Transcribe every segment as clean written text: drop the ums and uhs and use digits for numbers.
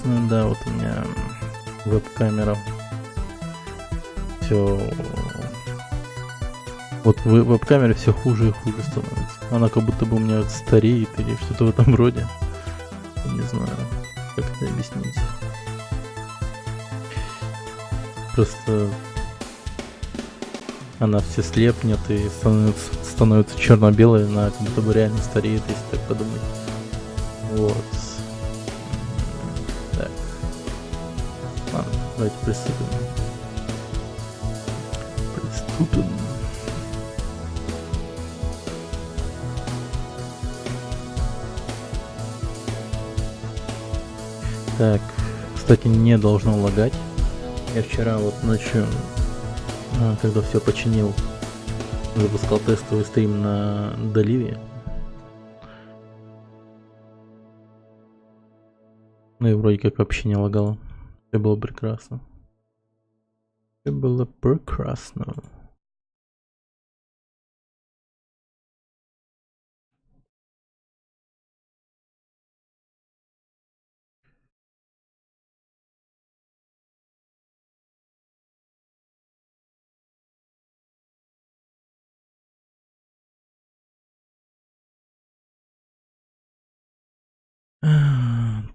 Ну да, вот у меня веб-камера. Все. Вот в веб-камере все хуже и хуже становится. Она как будто бы у меня стареет или что-то в этом роде. Не знаю, как это объяснить. Просто она все слепнет и становится черно-белой, она как будто бы реально стареет, если так подумать. Вот. Так. Ладно, давайте приступим. Так, кстати, не должно лагать. Я вчера вот ночью, когда все починил, запускал тестовый стрим на Доливе. Ну и вроде как вообще не лагало. Все было прекрасно. Все было прекрасно.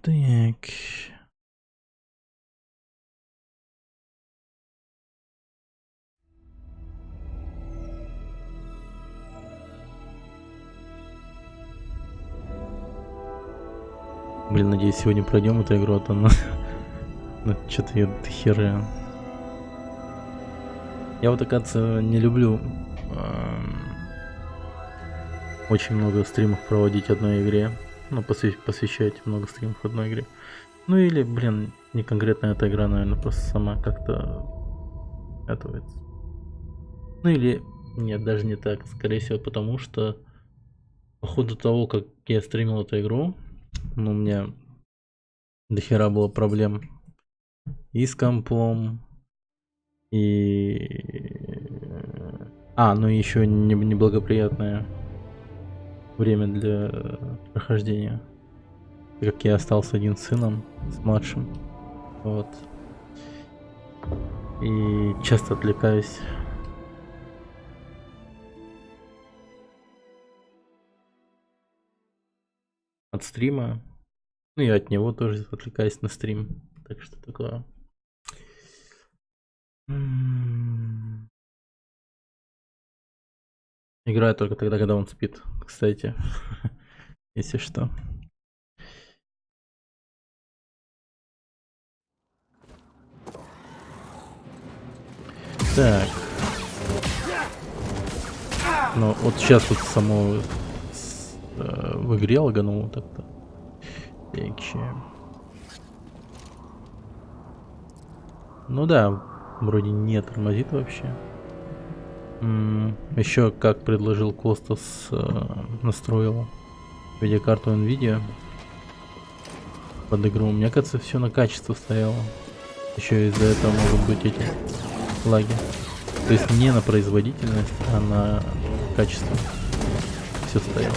Так. Блин, надеюсь, сегодня пройдем эту игру, а то ну, что-то я до хера. Я вот, оказывается, не люблю очень много стримов проводить одной игре. Ну, посвящать много стримов одной игре. Ну или, блин, не конкретно эта игра, наверное, просто сама как-то готовится. Ну или, нет, даже не так. Скорее всего, потому что по ходу того, как я стримил эту игру, ну, у меня дохера было проблем и с компом, и... ну еще неблагоприятное время для прохождения. Как я остался один с сыном, с младшим. Вот. И часто отвлекаюсь. От стрима. Ну и от него тоже отвлекаюсь на стрим. Так что такое. Играю только тогда, когда он спит, кстати. Если что. Так. Ну вот сейчас вот само в игре лагануло так-то. Ну да, вроде не тормозит вообще. Еще как предложил Костас, настроил видеокарту NVIDIA под игру. Мне кажется, все на качество стояло. Еще из-за этого могут быть эти лаги. То есть не на производительность, а на качество. Все стояло.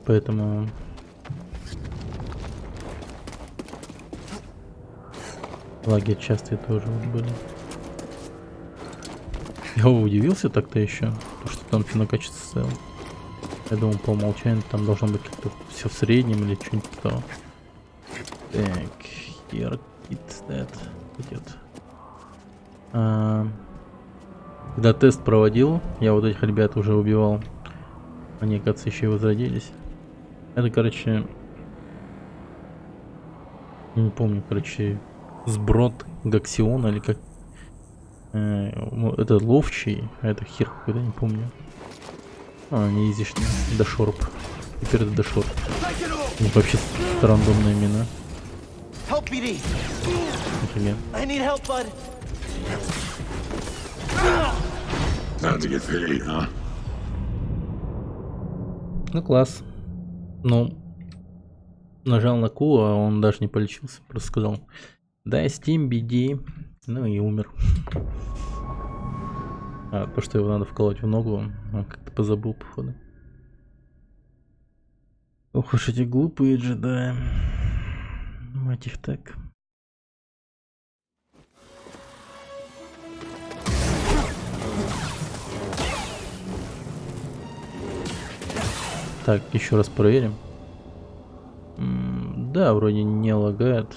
Поэтому... лаги частые тоже были. Я удивился так-то еще, что там все на качество стояло. Я думал, по умолчанию там должно быть как-то все в среднем или что-нибудь такого. Так, here it's that идет. Когда тест проводил, я вот этих ребят уже убивал. Они, кажется, еще и возродились. Это, короче, не помню, короче, сброд Гаксиона или как. Это ловчий, а это хер какой-то, не помню. Не изишний. Дашорп. Теперь это Дашорп. У них вообще рандомные имена. Например. Ну класс. Ну, нажал на Q, а он даже не полечился. Просто сказал: дай Steam, BD. Ну и умер. То, что его надо вколоть в ногу, он как-то позабыл, походу. Ох уж эти глупые джедаи. Мать их так. Так, еще раз проверим. Да, вроде не лагает.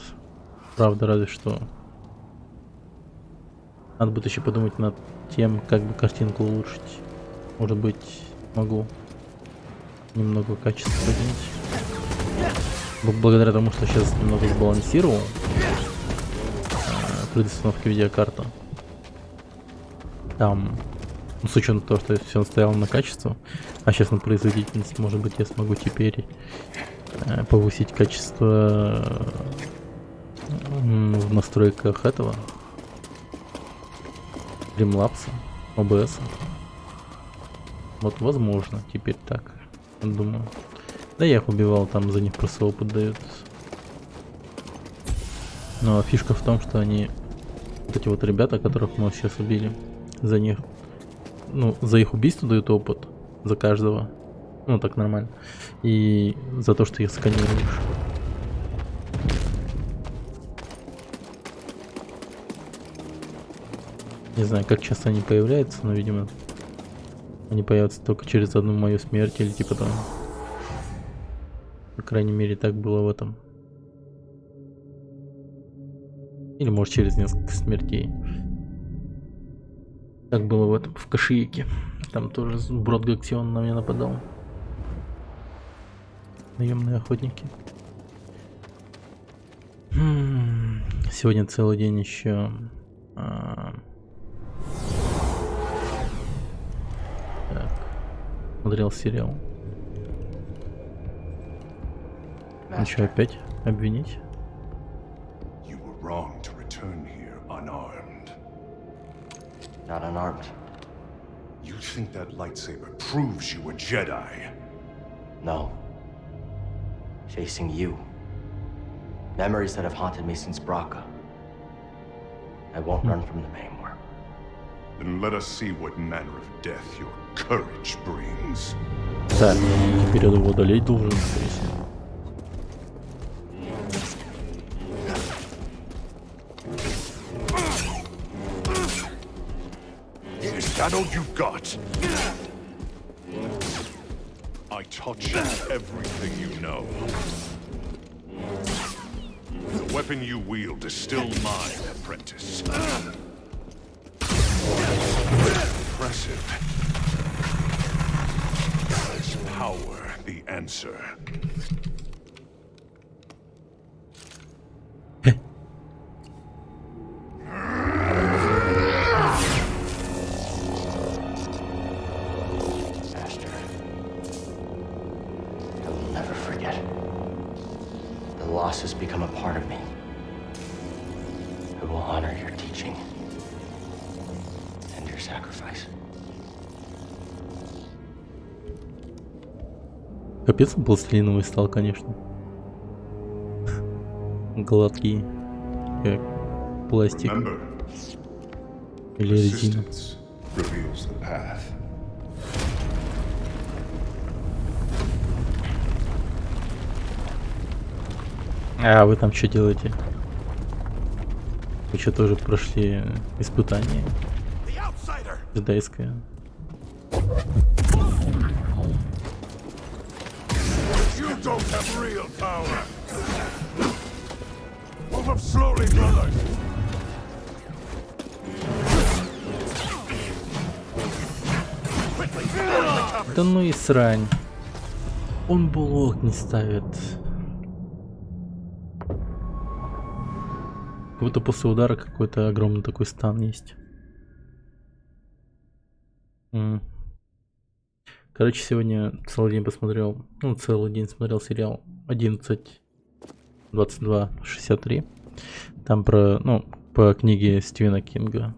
Правда, разве что. Надо будет еще подумать над тем, как бы картинку улучшить. Может быть, могу немного качество поднять. Благодаря тому, что сейчас немного сбалансировал при установке видеокарты. Там, ну, с учетом того, что все стояло на качество, а сейчас на производительность, может быть, я смогу теперь повысить качество в настройках этого Streamlabs, OBS. Вот, возможно, теперь так, думаю. Да я их убивал, там за них просто опыт дают. Но фишка в том, что они, вот эти вот ребята, которых мы сейчас убили, за них, ну, за их убийство дают опыт, за каждого. Ну, так нормально. И за то, что их сканируешь. Не знаю, как часто они появляются, но, видимо, они появятся только через одну мою смерть или типа того. По крайней мере, так было в этом. Или может через несколько смертей. Так было в этом, в Кашиике. Там тоже Брод Гактион на меня нападал. Наемные охотники. Сегодня целый день еще. Так. Смотрел сериал. Ну что, опять обвинить? You were wrong to return here unarmed. Not unarmed. You think that lightsaber proves you a Jedi? No. Facing you. Memories that have haunted me since Braca. I won't run from them anymore. Then let us see what manner of death your courage brings. Так, теперь я его удалить должен, скорее всего. Is that all you've got? I taught you everything you know. The weapon you wield is still mine, apprentice. Impressive. Is power the answer? Master. I will never forget. The loss has become a part of me. I will honor your teaching and your sacrifice. Капец, он пластилиновый стал, конечно. Гладкий, как пластик. Remember, Или резина. persistence reveals the path. А вы там что делаете? Вы что, тоже прошли испытание джедайское? You don't have real power. Move up slowly, brothers. Да ну и срань. Он блок не ставит. Как будто после удара какой-то огромный такой стан есть. Короче, сегодня целый день посмотрел, ну, целый день смотрел сериал 11-22-63. Там про, ну, по книге Стивена Кинга.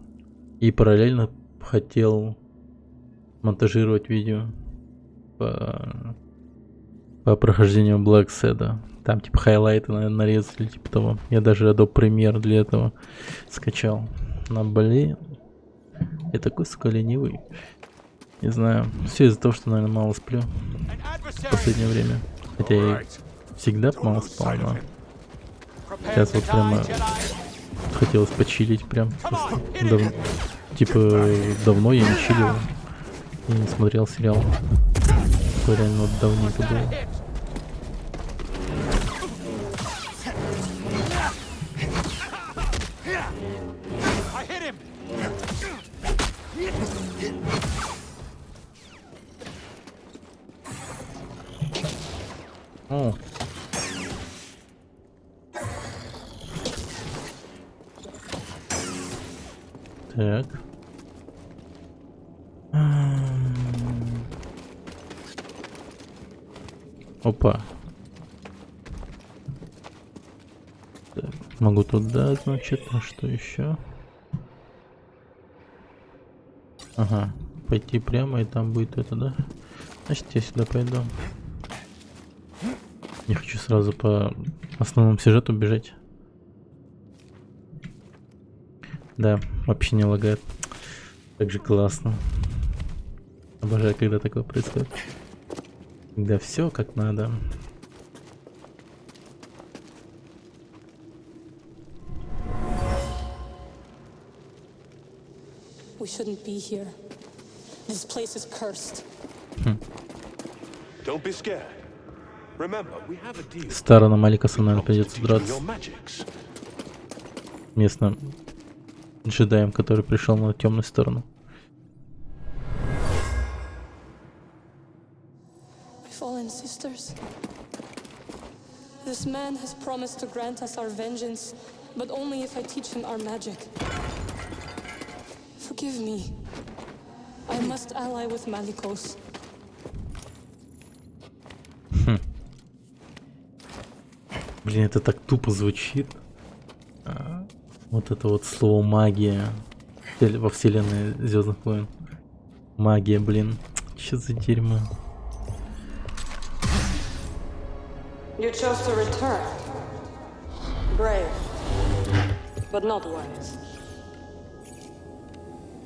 И параллельно хотел монтажировать видео по прохождению Black Seda. Там типа хайлайты, наверное, нарезали, типа того. Я даже Adobe Premiere для этого скачал. Но, блин, я такой, сука, ленивый. Не знаю, все из-за того, что, наверное, мало сплю в последнее время. Хотя я всегда мало спал, но сейчас вот прямо хотелось почилить прям. Типа давно я не чилил и не смотрел сериал. Такое реально вот давненько было. О. Так. Опа. Так, могу туда, значит, а что еще? Ага, пойти прямо и там будет это, да? Значит, я сюда пойду. Не хочу сразу по основному сюжету бежать. Да, вообще не лагает. Так же классно. Обожаю, когда такое происходит. Когда все как надо. We shouldn't be here. This place is cursed. Don't be scared. Remember, we have a deal. Старана Маликаса, наверное, придется драться. Your magics. Местным джедаем, который пришел на темную сторону. My fallen sisters. This man has promised to grant us our vengeance, but only if I teach him our magic. Forgive me. I must ally with Malikos. Блин, это так тупо звучит. Вот это вот слово магия во вселенной Звездных войн. Магия, блин. Что за дерьмо? You chose to return. Brave, but not wise.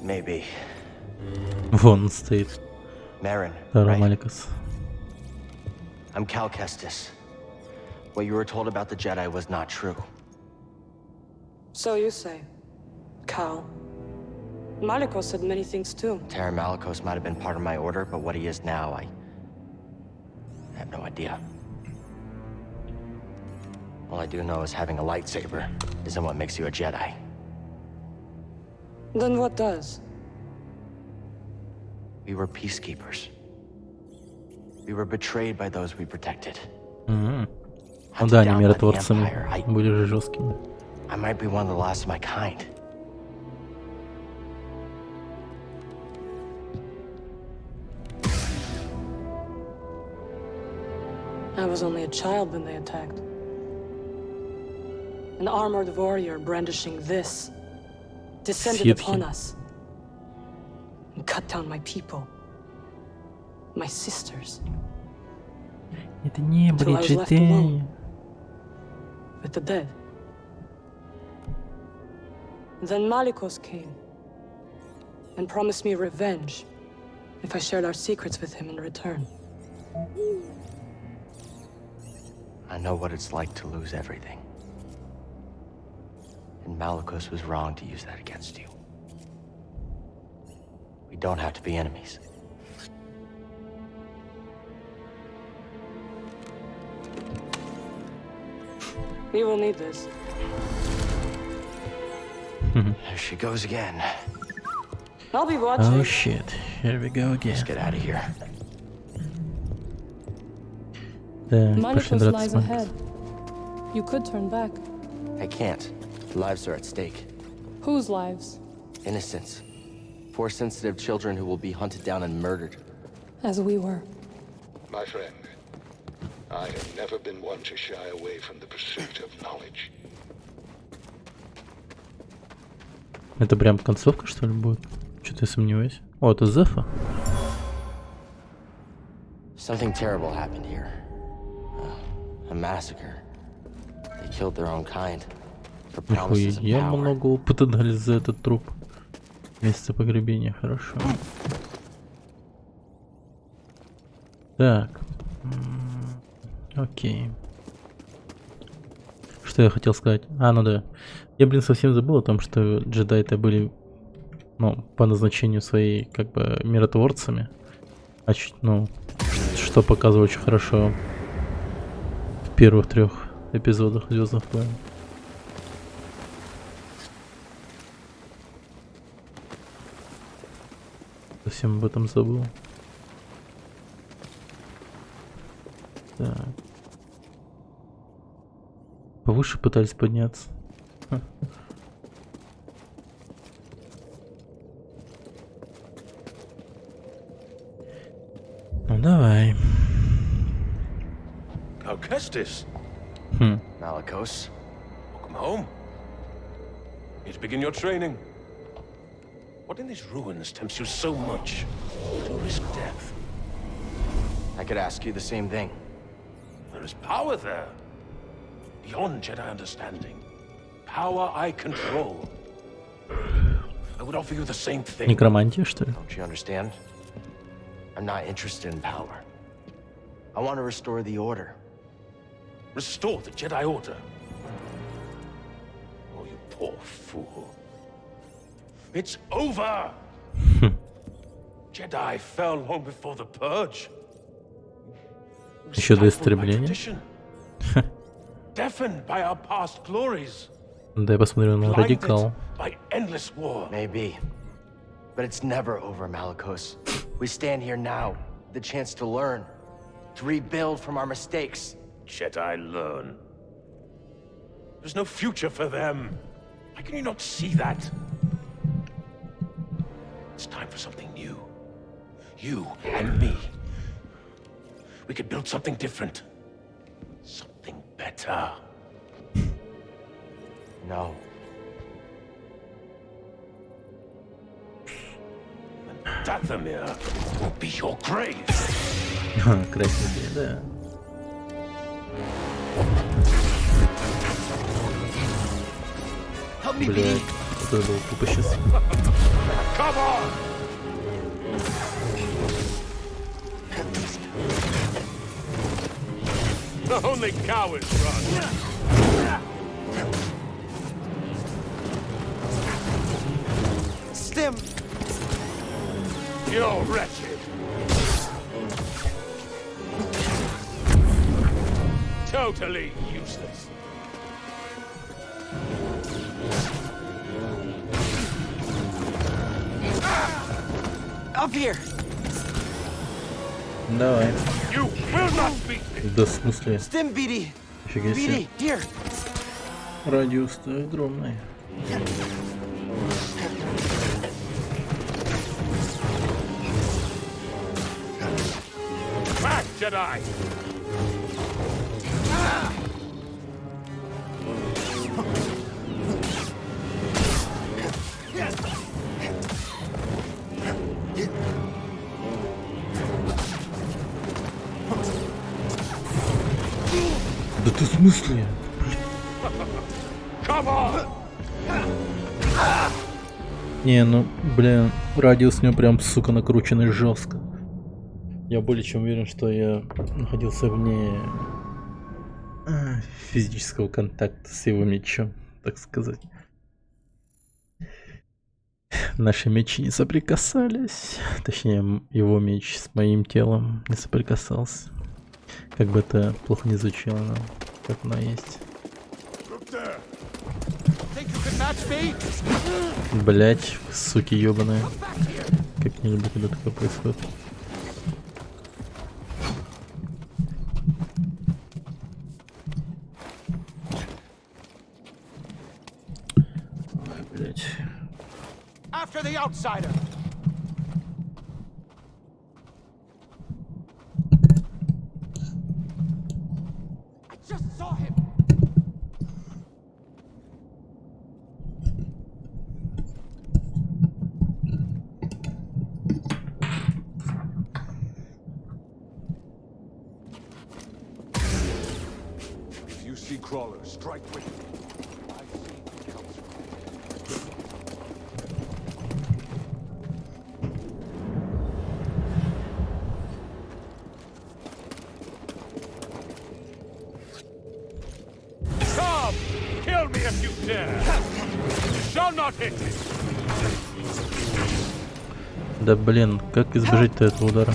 Maybe. Вон он стоит. Marin, Тара right? Маликас. I'm Cal Kestis. What you were told about the Jedi was not true. So you say. Cal. Malikos said many things too. Terran Malikos might have been part of my order, but what he is now, I have no idea. All I do know is having a lightsaber isn't what makes you a Jedi. Then what does? We were peacekeepers. We were betrayed by those we protected. Ну Hunted да, они down by the миротворцами Empire. были же жесткими. I might be one of the last of my kind. I was only a child when they attacked. An armored warrior brandishing this descended Ситхи. upon us and cut down my people, my sisters, Это не были Until I was left джедаи. alone. with the dead. Then Malikos came and promised me revenge if I shared our secrets with him in return. I know what it's like to lose everything. And Malikos was wrong to use that against you. We don't have to be enemies. We will need this. There she goes again. I'll be Oh watching. shit, here we go again. Let's get out of here. Так, пошли Malikos драться lies с Маликасом. ahead. You could turn back. I can't. Lives are at stake. Whose lives? Innocents. 4 sensitive children who will be hunted down and murdered. As we were. My friend, I have never been one to shy away from the pursuit of knowledge. Это прям концовка, что ли, будет? Что-то я сомневаюсь. О, это Зефа? Something terrible happened here. A massacre. They killed their own kind for promises of Нихуя power. много опыта дали за этот труп. Место погребения, хорошо. Так. Окей. Что я хотел сказать? А, ну да. Я, блин, совсем забыл о том, что джедаи-то были, ну, по назначению своей, как бы, миротворцами. А ну, что показывает очень хорошо в первых 3 эпизодах Звездных войн. Совсем об этом забыл. Так. Повыше пытались подняться. Ха. Ну давай. Alcestis, Malicos. welcome home. Here to begin your training. What in these ruins tempts you so much to risk death? I could ask you the same thing. There is power there. Beyond Jedi understanding. Power I control. I would offer you the same thing. Некромантия, что ли? Don't you understand? I'm not interested in power. I want to restore the Order. Restore the Jedi Order. Oh, you poor fool. It's over! Jedi fell long before the Purge. Еще до Stifled by истребления? tradition. Deafened by our past glories. Да, я посмотрю на Blinded радикал. by endless war. Maybe. But it's never over, Malicos. We stand here now, the chance to learn, to rebuild from our mistakes. Jedi learn. There's no future for them. Why can you not see that? It's time for something new. You and me. We could build something different. Something better. No. And Dathomir will be your grave. Красивее, да. Блять, это было тупо сейчас. Come on! Only cowards run. Stim! You're wretched. Totally useless. Up here! Давай. You will not beat me. Да, в смысле? Stim, BD! Офигеть себе. BD, here! Радиус-то огромный. Back, Jedi. Да ты в смысле? Come on. Не, ну, блин, радиус у него прям, сука, накрученный жестко. Я более чем уверен, что я находился вне физического контакта с его мечом, так сказать. Наши мечи не соприкасались. Точнее, его меч с моим телом не соприкасался. Как бы это плохо не звучало, но как оно есть. Блять, суки ёбаные. Как не люблю, когда такое происходит. Ой, блять. After the outsider. I just saw him. If you see crawlers, strike with them. I see what comes from it. me if you dare. You shall not hit me. Да блин, как избежать-то этого удара?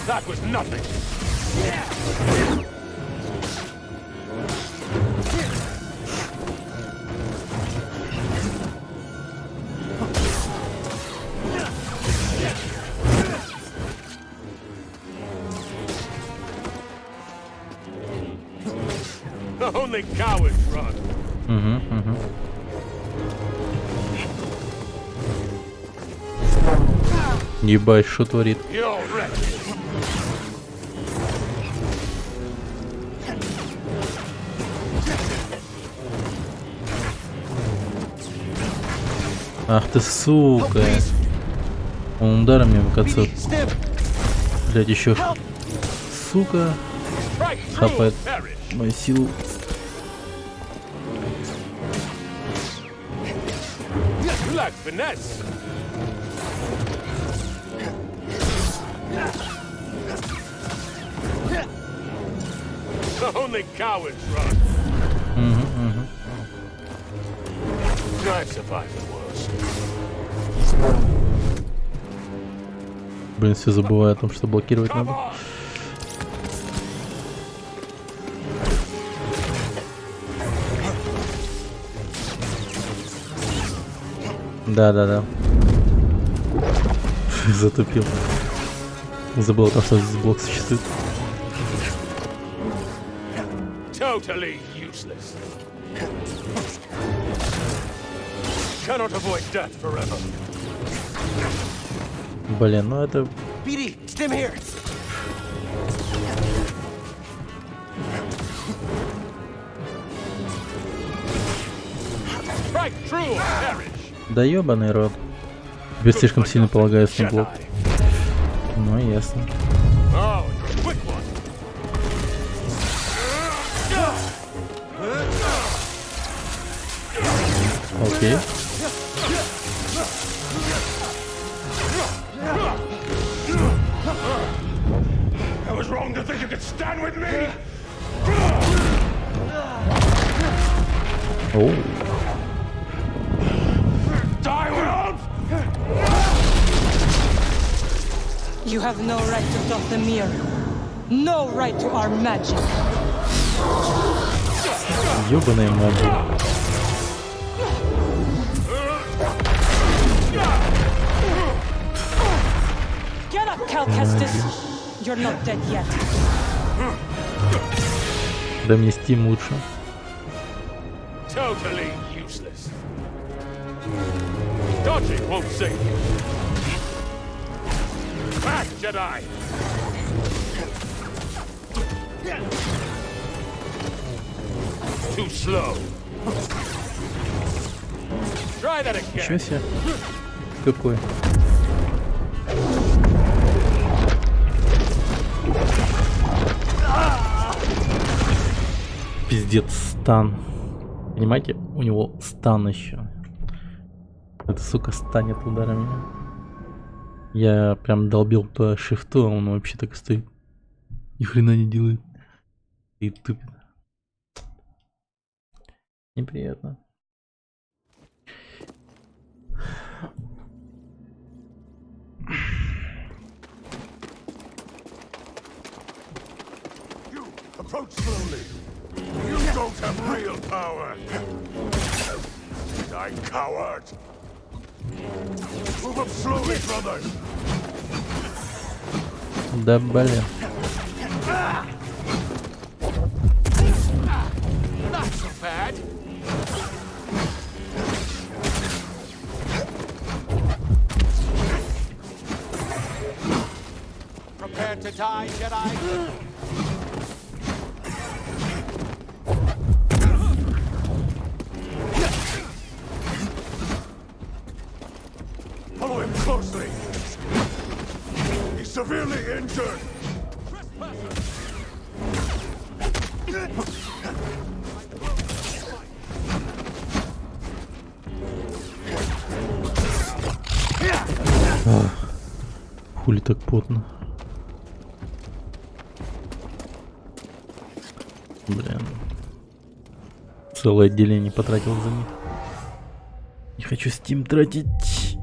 That was nothing. Only cowards run. Ебать, что творит? You're wretched. Ах ты сука. Он ударом мне в конце. Блять, еще. Сука. Strike through Хапает and perish. мою силу. You lack finesse. Only cowards run. I've survived the worst. Блин, все забываю о том, что блокировать Come надо. on! Да. Затупил. Забыл о том, что здесь блок существует. Totally useless. Cannot avoid death forever. Блин, ну это... BD, stim here. Strike true or perish. Да ебаный рот. Теперь слишком сильно полагаюсь на блок. Jedi. Ну, ясно. Oh, you're a quick one. Окей. I was wrong to think you could stand with me. Оу. Die world. You have no right to Dathomir. No right to our magic. Ёбаная магия. Get up, Cal Kestis. You're not dead yet. Да мне Steam лучше. Totally useless. Dodging won't save you. Back, Jedi. Too slow. Try that Ничего again. себе. Какой? Пиздец, стан. Понимаете, у него стан еще. Эта сука станет ударами. Я прям долбил по шифту, а он вообще так и стоит. Ни хрена не делает. И тупит. Неприятно. You approach slowly. You don't have real power. Die, coward. Move up slowly, brother. Да блин. Not so bad. Prepare to die, Jedi. Follow him closely. He's severely injured. Хули так потно. Блин. Целое отделение потратил за них. Не хочу Steam тратить.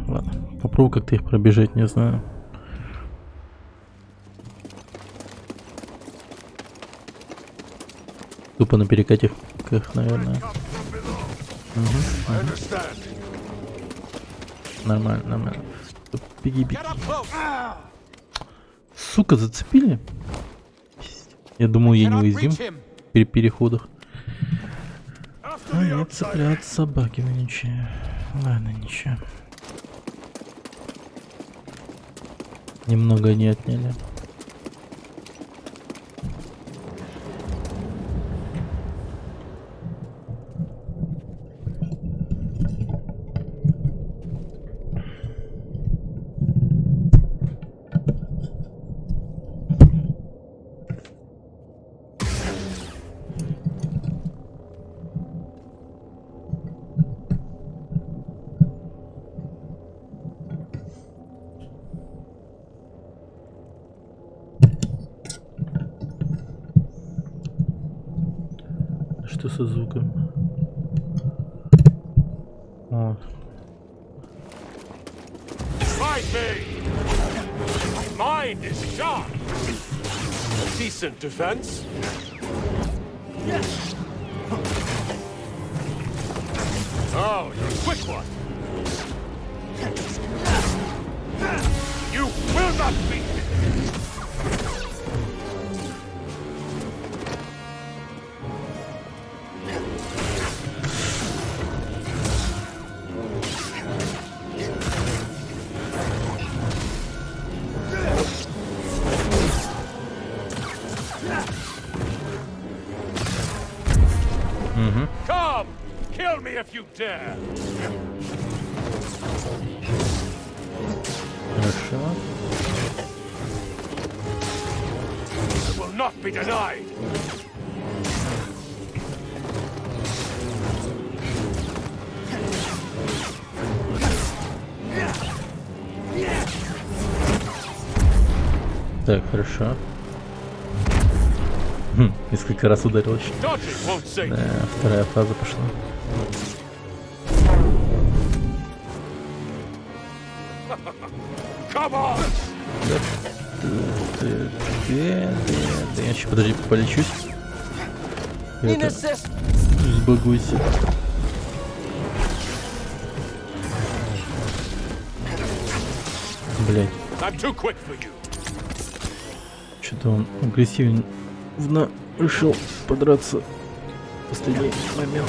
Ладно, попробую как-то их пробежать, не знаю. Тупо на перекатиках, наверное. I understand. Нормально, нормально. Беги, беги. Сука, зацепили? Я думал, я не уязвим при переходах. А нет, цеплят собаки, ну ничего. Ладно, ничего. Немного не отняли. Что со звуком? Вот. Fight me! My mind is sharp! Decent defense. Oh, you're a quick one. You will not beat me! Come! Kill me if you dare! Хорошо. It will not be denied! Так, хорошо. Несколько раз ударил еще. Dodging won't save. Да, вторая фаза пошла. Come on! Да, я еще, подожди, полечусь. Это... Сбагуйся. Блять, I'm too quick for you. что-то он агрессивно решил подраться в последний момент.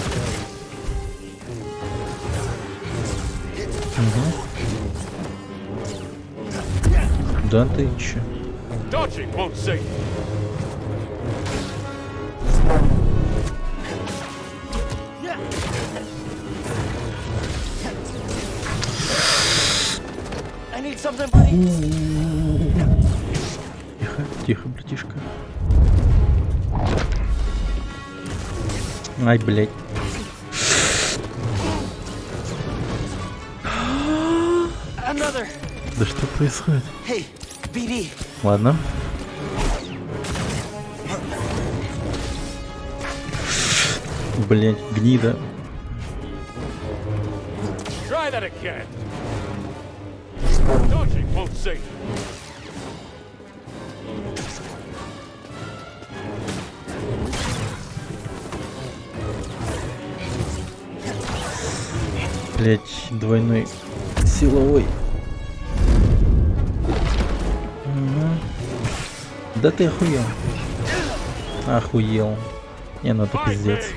Да ты че? Dodging won't save. I need something, buddy. Тихо, тихо, братишка. Ай, блядь. Another. Да что происходит? Hey, BD. Ладно. Блять, гнида. Try that again. Dodging won't save. Блять, двойной силовой. Да ты охуел. Охуел. Не, ну это Fight пиздец. me.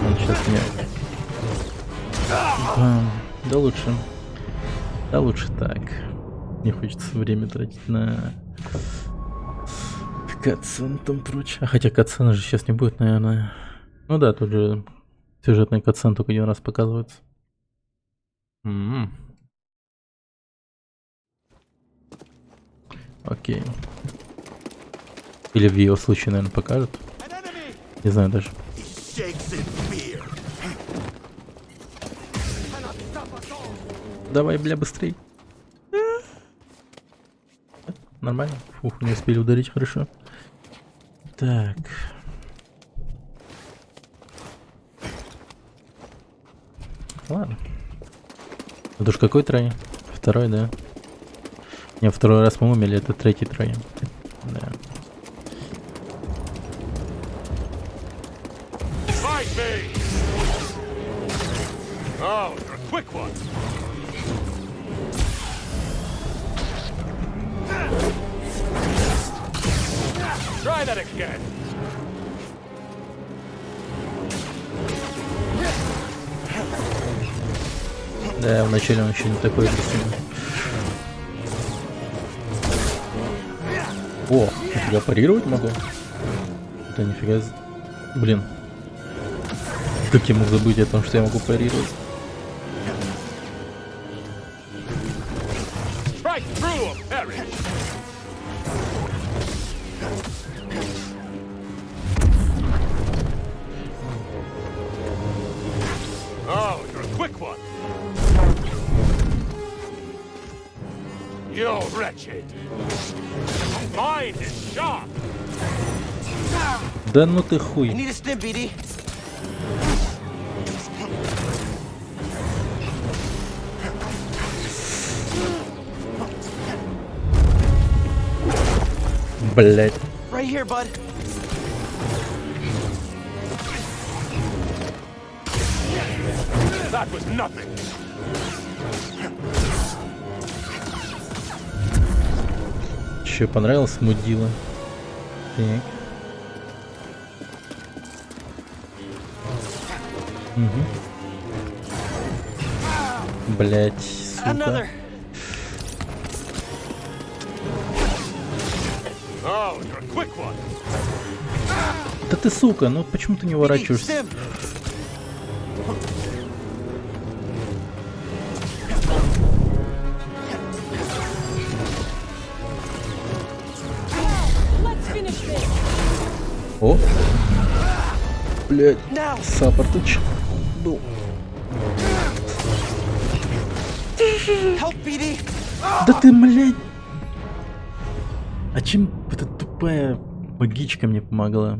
Он сейчас мне... Да лучше. Да лучше так. Не хочется время тратить на... катсцен там прочее. А хотя катсцена же сейчас не будет, наверное. Ну да, тут же сюжетный катсцен только один раз показывается. Окей. Или в его случае, наверное, покажут. Не знаю даже. Shakes in fear. Давай, бля, быстрей. Нормально? Фух, не успели ударить, хорошо. Так. Ладно. Это уж какой трой? Второй, да? Не, второй раз мы умели, это третий трой. Да. Fight me! Oh, you're a quick one. Try that again. Да, вначале он еще не такой агрессивный. О, я парировать могу? Да нифига. Блин. Как я мог забыть о том, что я могу парировать? Strike through him, Harry. Oh, you're a quick one. You're wretched. Mine is sharp. Да ну ты хуй. Need a stim, BD. Блять. Right here, bud. That was nothing. Че, понравилось мудила? Так. Угу. Блять, сука. Another. Oh, you're a quick one. Да ты сука, ну почему ты не уворачиваешься? Stim. Let's finish this. О! Блять, Now. саппортыч был. Help, BD. Да ты, блядь! А чем эта тупая магичка мне помогла?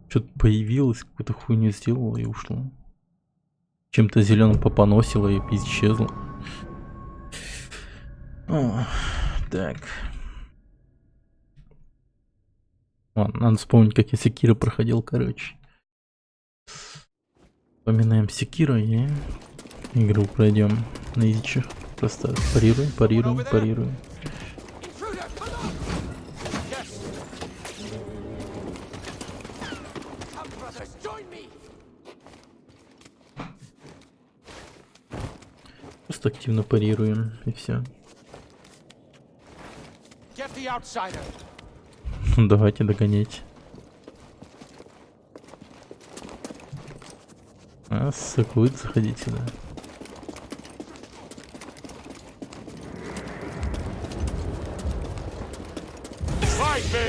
Что-то появилась, какую-то хуйню сделала и ушла. Чем-то зеленым попоносила и исчезла. О, так. Ладно, надо вспомнить, как я Секиро проходил, короче. Вспоминаем Секиро и игру пройдем на изичах. Просто парируем, парируем, парируем. Intruder, come on. Yes. Come, brothers, join me. Просто активно парируем и все. Get the outsider. Давайте догонять. А, сука, вы заходите сюда. Fight me.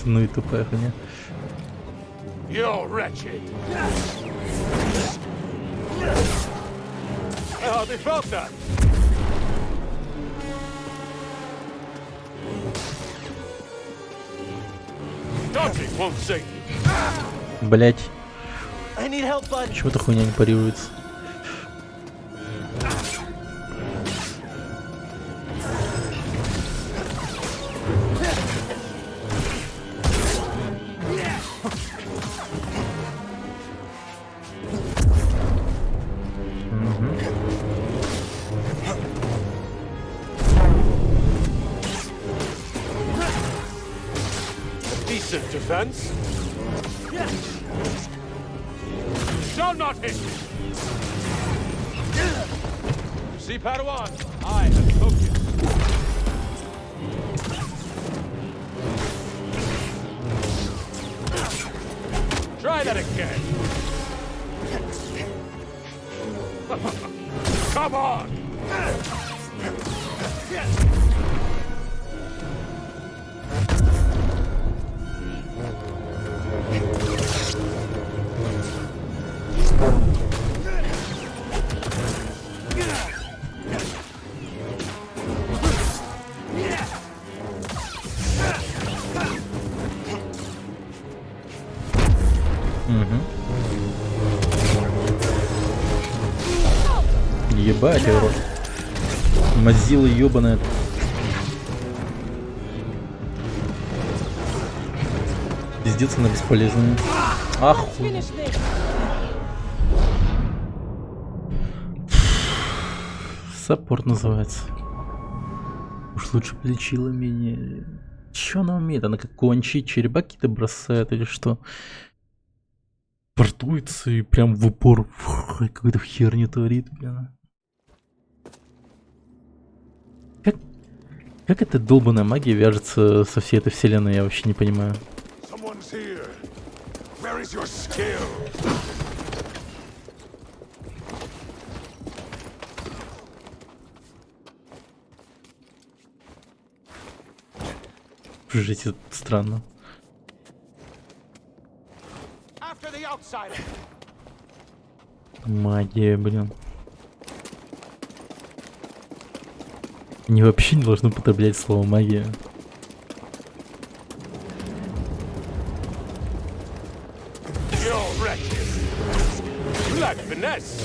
Ну и тупая хуйня. You're wretched. I hardly felt that. Dodging won't save you. Блять, I need help, bud. почему эта хуйня не парируется? Decent defense. Shall not hit. You see, Padawan, I have spoken. Try that again. Come on. Ебать, его рот. Мазила ебаная. Пиздец, она бесполезная. Ахуй. Finish this. Саппорт называется. Уж лучше бы лечила меня. Че она умеет? Она как кончить черепа какие-то бросает или что? Портуется и прям в упор какую-то херню творит, блин. Как эта долбаная магия вяжется со всей этой вселенной, я вообще не понимаю. Someone's here. Where is your skill? Жить это странно. After the outsider. Магия, блин. Они вообще не должны употреблять слово магия. You're wretched. You lack finesse.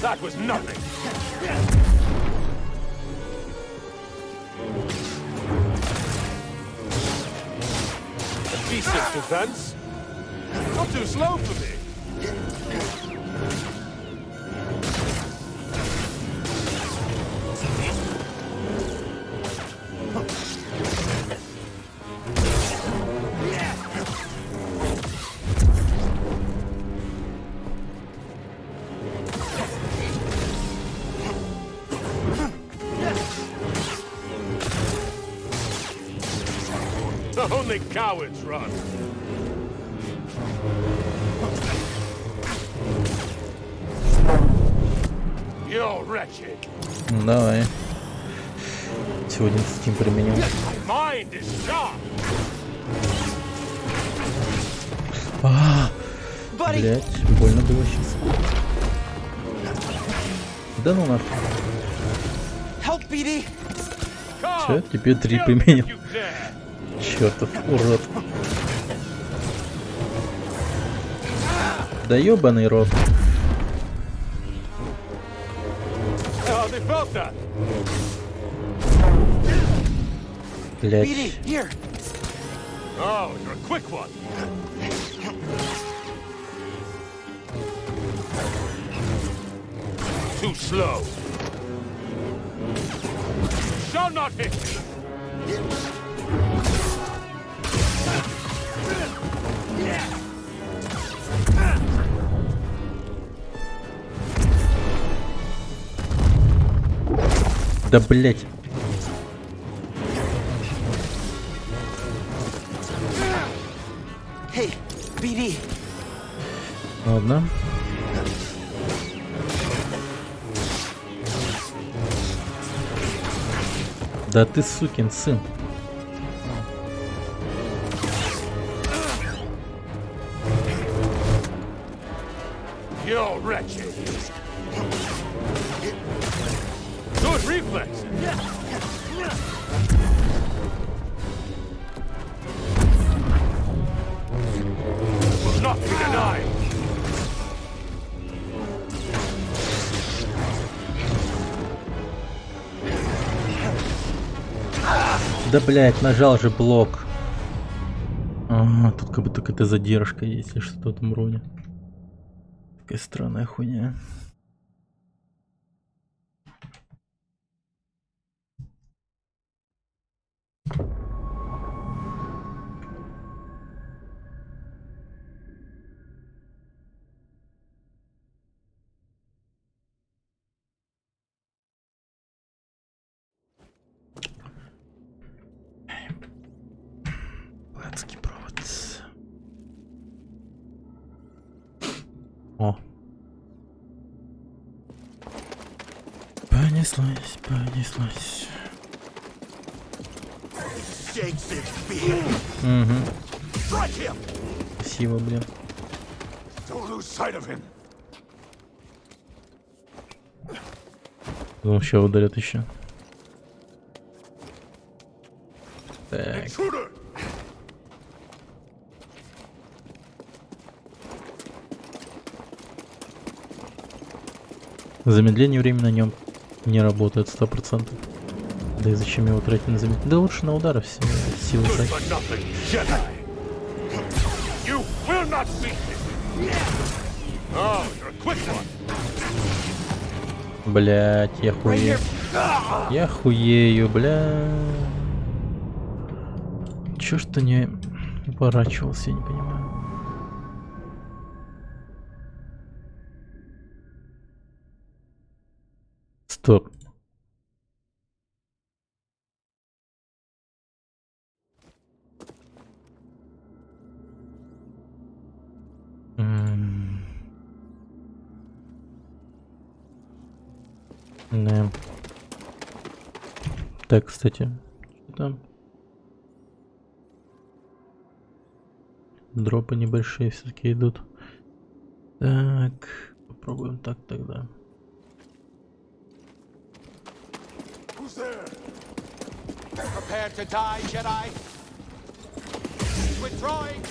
That was nothing. A decent defense. Not too slow for me. Only cowards run. You're wretched. Ну, давай. Сегодня Steam применил. My mind is sharp. Блять, больно было сейчас. Да ну нахуй. Help, BD! Че, тебе 3 применил? Чертов урод. Да ебаный рот. Oh, they felt that. Блять. BD, here! Oh, you're a quick one. Too slow. Shall not hit me. Да блять. Hey, BD! Ладно. Да ты сукин сын. You're wretched. Good reflex. Will not be denied. Да блять, нажал же блок. Ага, тут как будто какая-то задержка есть, или что-то в этом роде. Какая странная хуйня. Адский провод. О. Понеслась, понеслась. Shakes its fear. Угу. Strike him. Спасибо, блин. Don't lose sight of him. Он сейчас ударит еще. Так. Intruder! Замедление времени на нем не работает 100%. Да и зачем его тратить на замедление? Да лучше на удары все силы Good тратить. for nothing, Jedi! You will not beat me! Oh, you're a quick one! Блять, я хуею. Я хуею, бля. Чё ж ты не уворачивался, я не понимаю. Стоп. Да. Так, кстати, что там? Дропы небольшие все-таки идут. Так, попробуем так тогда. Who's there? Prepare to die, Jedi. He's withdrawing.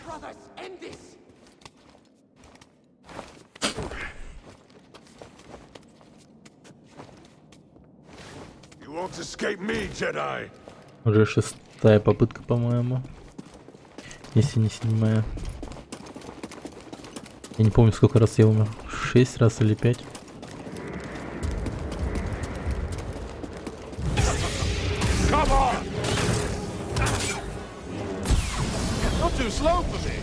Brothers, end this. You won't escape me, Jedi! Уже 6-я попытка, по-моему. Если не 7-я. Я не помню, сколько раз я умер. 6 раз или 5. Come on! Not too slow for me!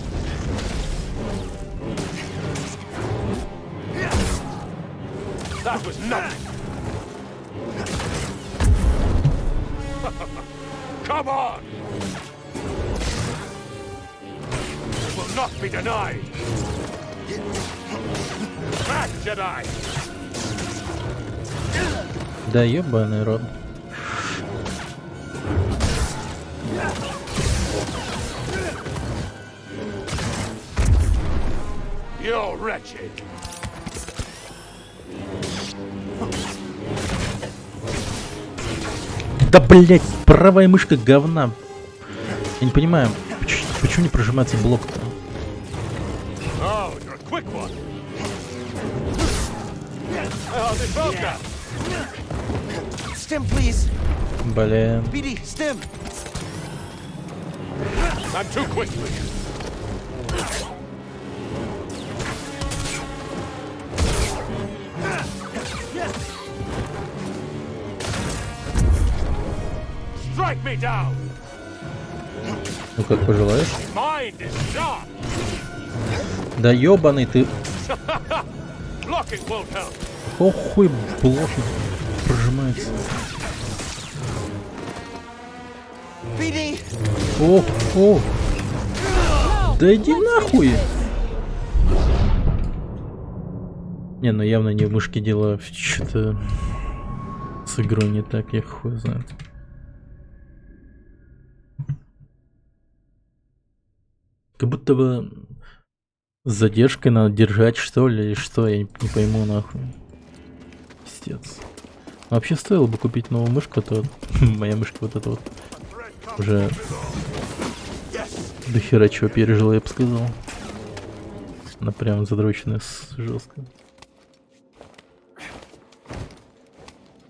That was nothing! Come on! It will not be denied! Back, Jedi! Да ебаный рот. You're wretched! Да блять, правая мышка говна. Я не понимаю, почему не прожимается блок-то? Oh, you're a quick one! Oh, they both got Stim, please. Блин. BD, stim. I'm too quick for you. Strike me down! Ну как пожелаешь. Mind is sharp! Да ебаный ты. Blocking won't help! Охуй блоки прожимается. BD. О. Да иди нахуй. Не, ну явно не в мышке дело, что-то с игрой не так, я хуй знает. Как будто бы с задержкой надо держать, что ли, или что, я не пойму нахуй. Пиздец. Вообще стоило бы купить новую мышку, а то моя мышка вот эта вот уже до хера чего пережила, я бы сказал. Она прям задроченная жестко.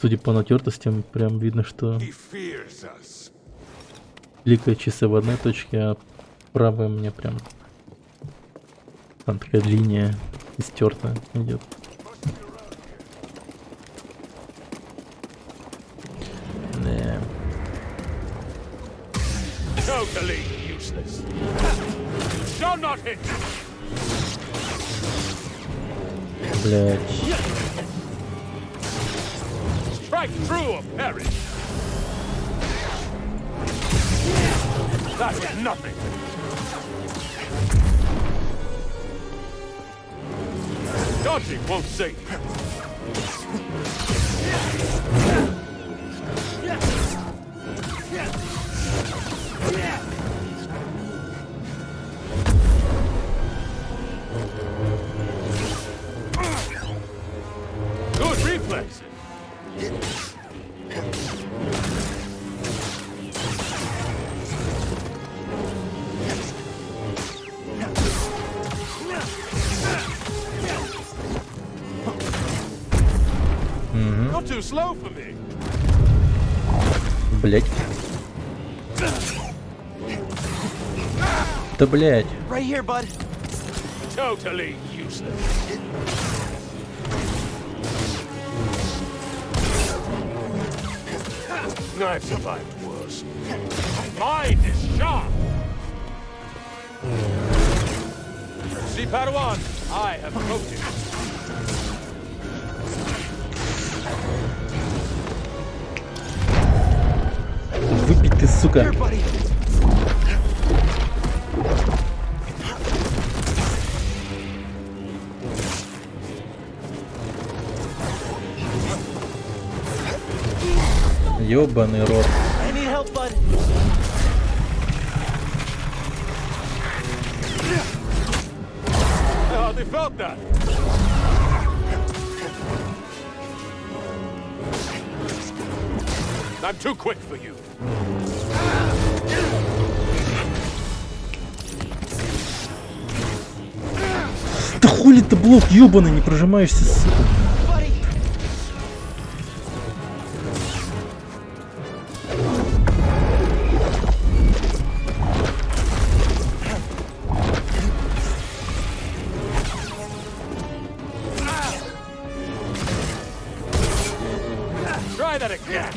Судя по натертостям, прям видно, что He fears us. ликает часы в одной точке, а правая у меня прям там такая линия истертая идет. Да. Totally useless. You shall not hit! Блять. Strike true or perish! That was nothing! Dodging won't save you. Good reflexes. too slow for me. Блять. Да блять. Right here, bud. Totally useless. I've survived worse. Mind is sharp. See, Padawan, I have motive. Выпить ты, сука. Here, buddy. Ёбаный рот. I need help, bud. I hardly felt that. I'm too quick for you. Да хули ты блок ёбаный, не прожимаешься, сука. Buddy. Try that again.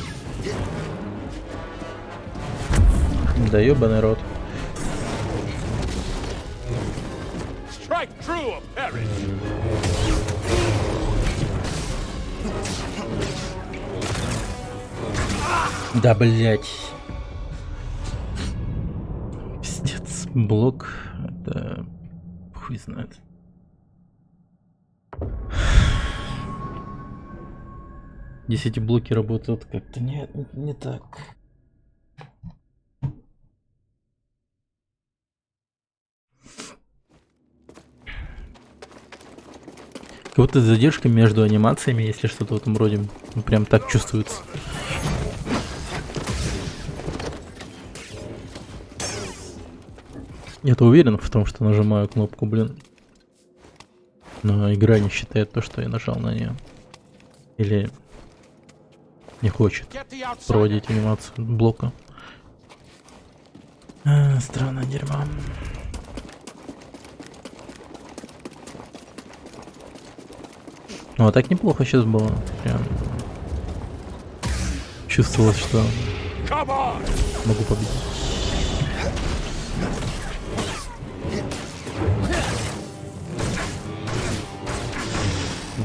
Да ёбаный рот. Strike true or perish. Да блять. Пиздец. Блок. Это... Хуй знает. Если эти блоки работают как-то не так. Как будто задержка между анимациями, если что-то в этом роде. Ну, прям так чувствуется. Я-то уверен в том, что нажимаю кнопку, блин. Но игра не считает то, что я нажал на нее. Или не хочет Get the outside. проводить анимацию блока. Странное дерьмо. Ну а так неплохо сейчас было. Прям чувствовалось, что Come on. могу победить.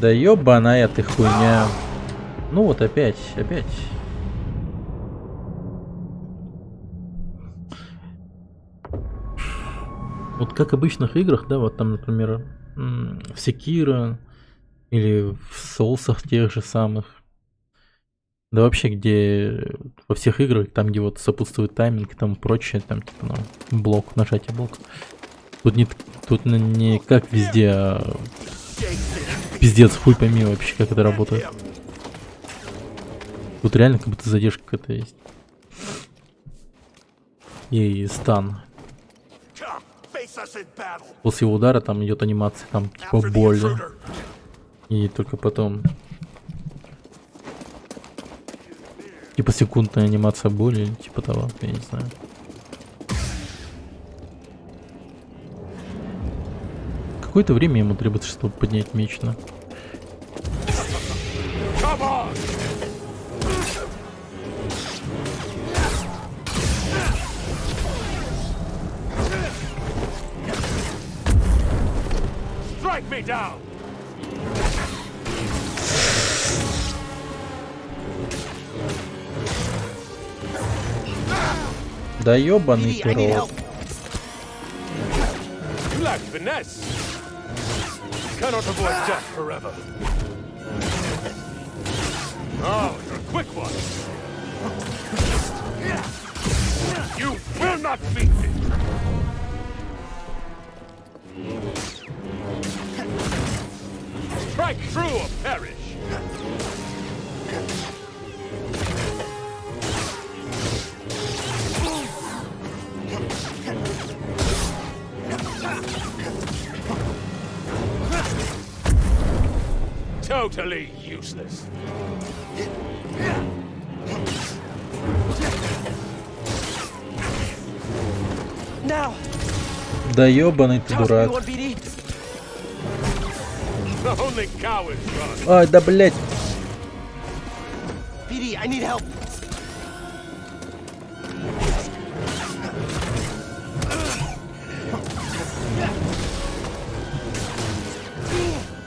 Да ёбаная ты хуйня. Ну вот опять. Вот как в обычных играх, да, вот там, например, в Sekiro или в Соусах тех же самых. Да вообще, где во всех играх, там, где вот сопутствует тайминг и там прочее, там, типа, ну, блок, нажатие блока. Тут не как везде, а пиздец, хуй пойми вообще, как это работает. Тут реально как будто задержка какая-то есть. И стан. Come, face us in battle. После удара там идет анимация, там типа After the боль. intruder. И только потом типа секундная анимация боли, или типа того, я не знаю. Какое-то время ему требуется, чтобы поднять меч, да? Come on. Strike me down. Да ёбаный BD, ты I need рот. help. You lack finesse. Cannot avoid death forever. Oh, you're a quick one. You will not beat me. Strike true or perish. Totally useless. Now. Да ёбаный ты Toss me дурак. one, BD. Only cowards run. Ай, да блять. BD, I need help.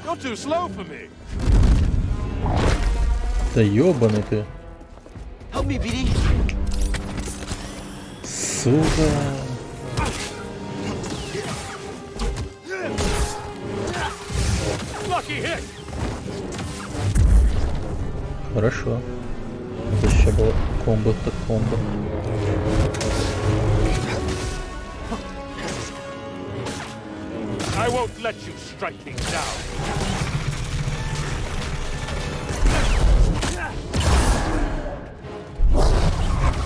You're too slow for me. Да ёбаный ты. Help me, BD. Сука. Lucky hit. Хорошо. Это еще было комбо, так комбо. I won't let you strike me down.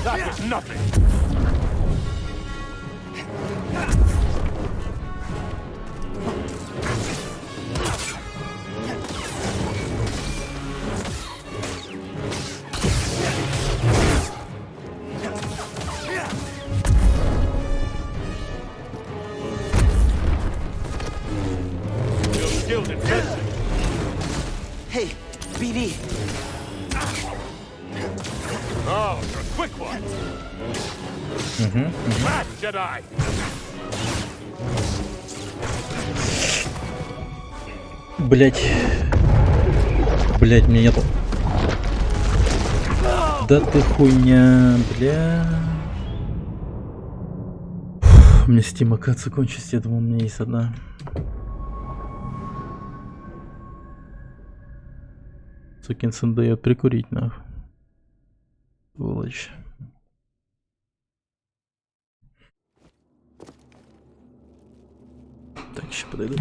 That was nothing. You're skilled in fencing. Hey, BD. Oh, you're a quick one. Mad Jedi. Блять. Блять, мне нету. Да ты хуйня, бля. Фух, мне Steam оказывается кончится, я думал, у меня есть одна. Сукин сын дает прикурить, нахуй. Сволочь. Так, еще подойду.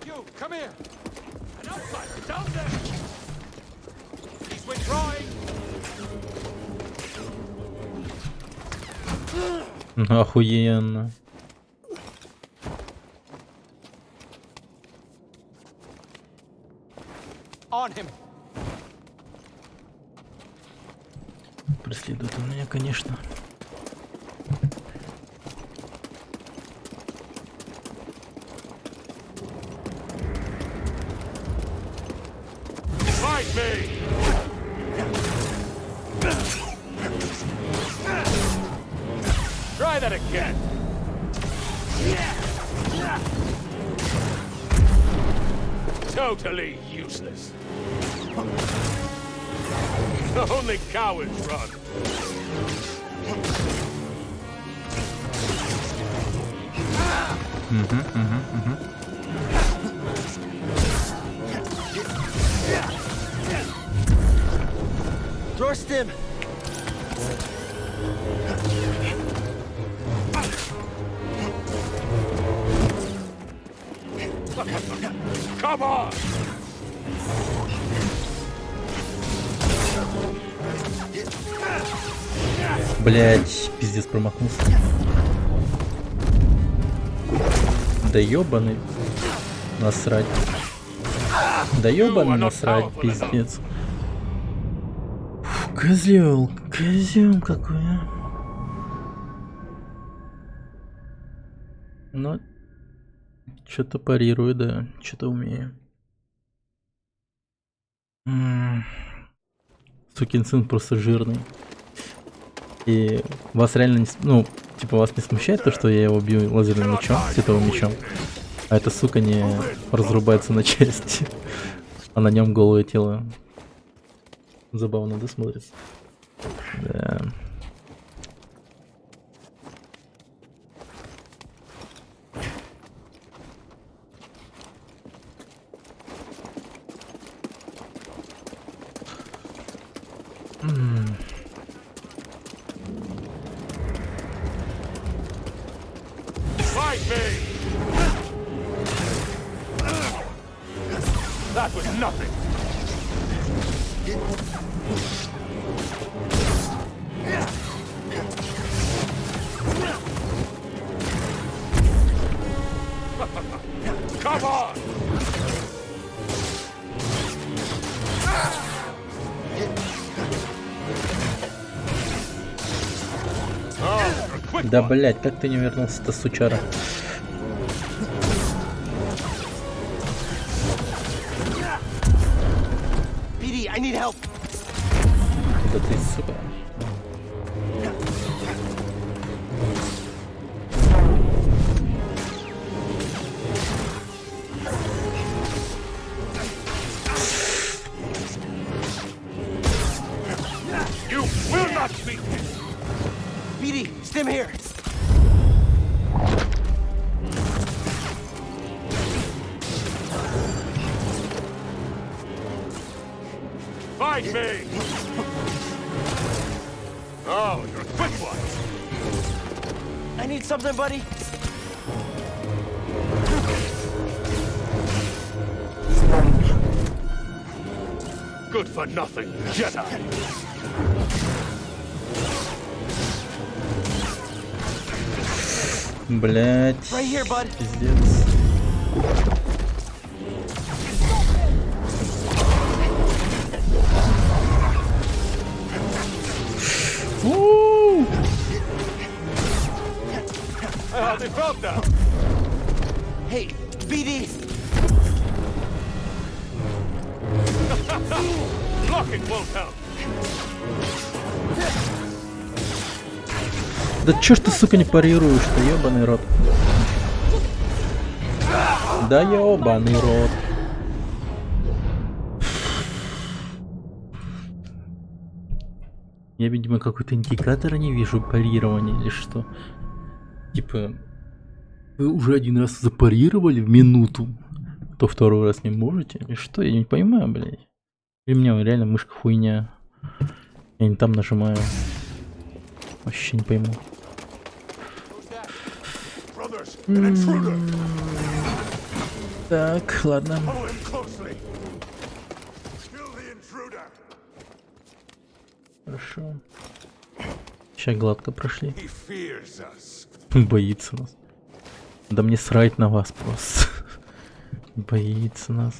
You, come here. An outsider down there. He's withdrawing. Охуенно. On him. Преследует он меня, конечно. Fight me. Try that again. Totally useless. Only cowards run. Throw a stim. Come on. Блять, пиздец, промахнулся. Да ёбаный. Насрать. Да ёбаный насрать, пиздец. Фу, козёл, козёл какой, а. Ну, что-то парирую, да, что-то умею. Сукин сын просто жирный. И вас реально не... Ну, типа, вас не смущает то, что я его бью лазерным мечом, световым мечом? А эта сука не разрубается на части. А на нем голое тело. Забавно, да, смотрится? Да. Fight me! That was nothing! Come on! Oh, a quick Да, one. блять, как ты не вернулся-то, сучара? BD, I need help. Да ты, сука. You will not beat me! BD, stim here. Fight me! Oh, you're a quick one! I need something, buddy. Good for nothing, Jedi! Блять. Right here, bud. Пиздец. У! I hardly felt that! Hey, BD. Blocking won't help! Да чё ж ты, сука, не парируешь-то, ёбаный рот. Да ёбаный рот. Я, видимо, какой-то индикатор не вижу парирования или что. Типа, вы уже один раз запарировали в минуту, то второй раз не можете? И что? Я не понимаю, блядь. Или у меня реально мышка хуйня. Я не там нажимаю. Вообще не пойму. Brothers, an intruder! Так, ладно. Follow him closely! Kill the intruder! Хорошо. Сейчас гладко прошли. He fears us. Боится нас. Да мне срать на вас просто. Боится нас.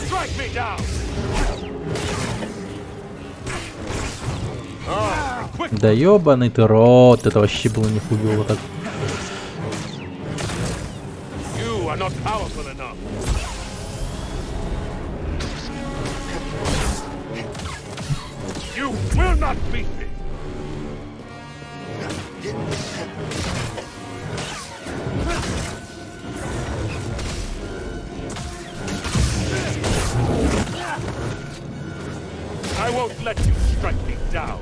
Strike me down! Oh, quick! Да ёбаный ты рот, это вообще было нихуёво так. You are not powerful enough! You will not beat me! I won't let you strike me down!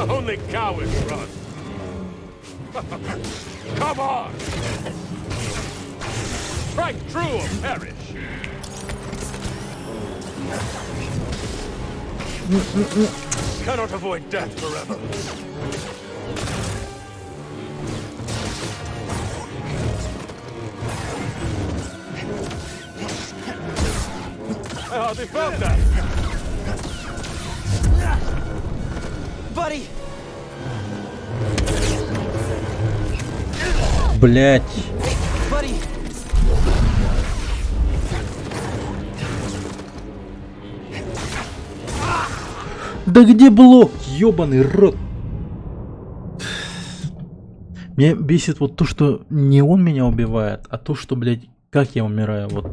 Only cowards run! Come on! Strike true or perish! Cannot avoid death forever! I hardly felt that! Buddy. Блять. Buddy. Да где блок? Ёбаный рот. Меня бесит вот то, что не он меня убивает, а то, что, блядь, как я умираю. Вот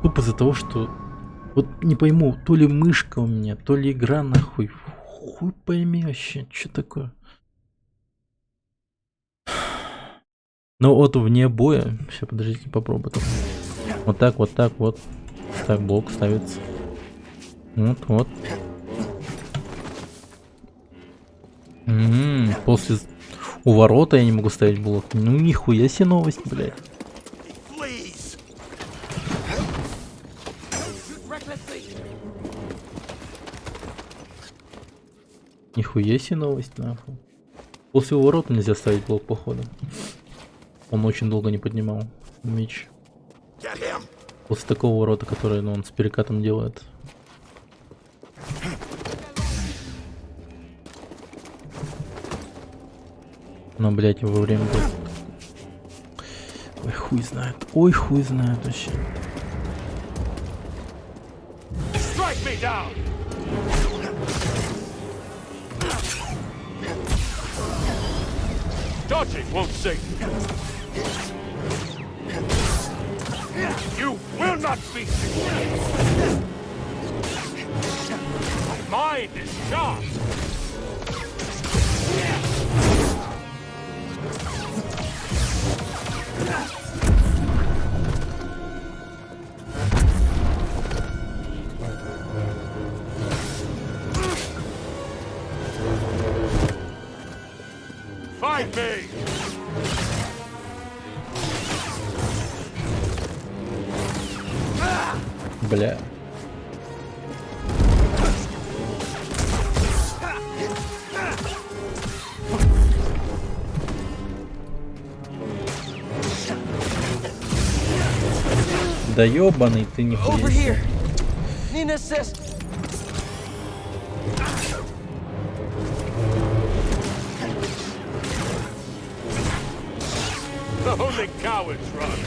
тупо из-за того, что... Вот не пойму, то ли мышка у меня, то ли игра нахуй. Хуй пойми вообще, что такое. Ну вот вне боя. Сейчас, подождите, попробую. Так. Вот так, вот так, вот. Так, блок ставится. Вот, вот. После у ворота я не могу ставить блок. Ну нихуя себе новость, блядь. Нихуя себе новость, нахуй. После у ворота нельзя ставить блок, походу. Он очень долго не поднимал меч. После такого ворота, который, ну, он с перекатом делает. Но, блядь, во время... Ой, хуй знает. Ой, хуй знает вообще. Strike me down! Dodging won't save you. You will not beat me. My mind is sharp. Fight me! Бля. Да ёбаный ты нихуя Over себе. here. Need an assist. Only cowards run.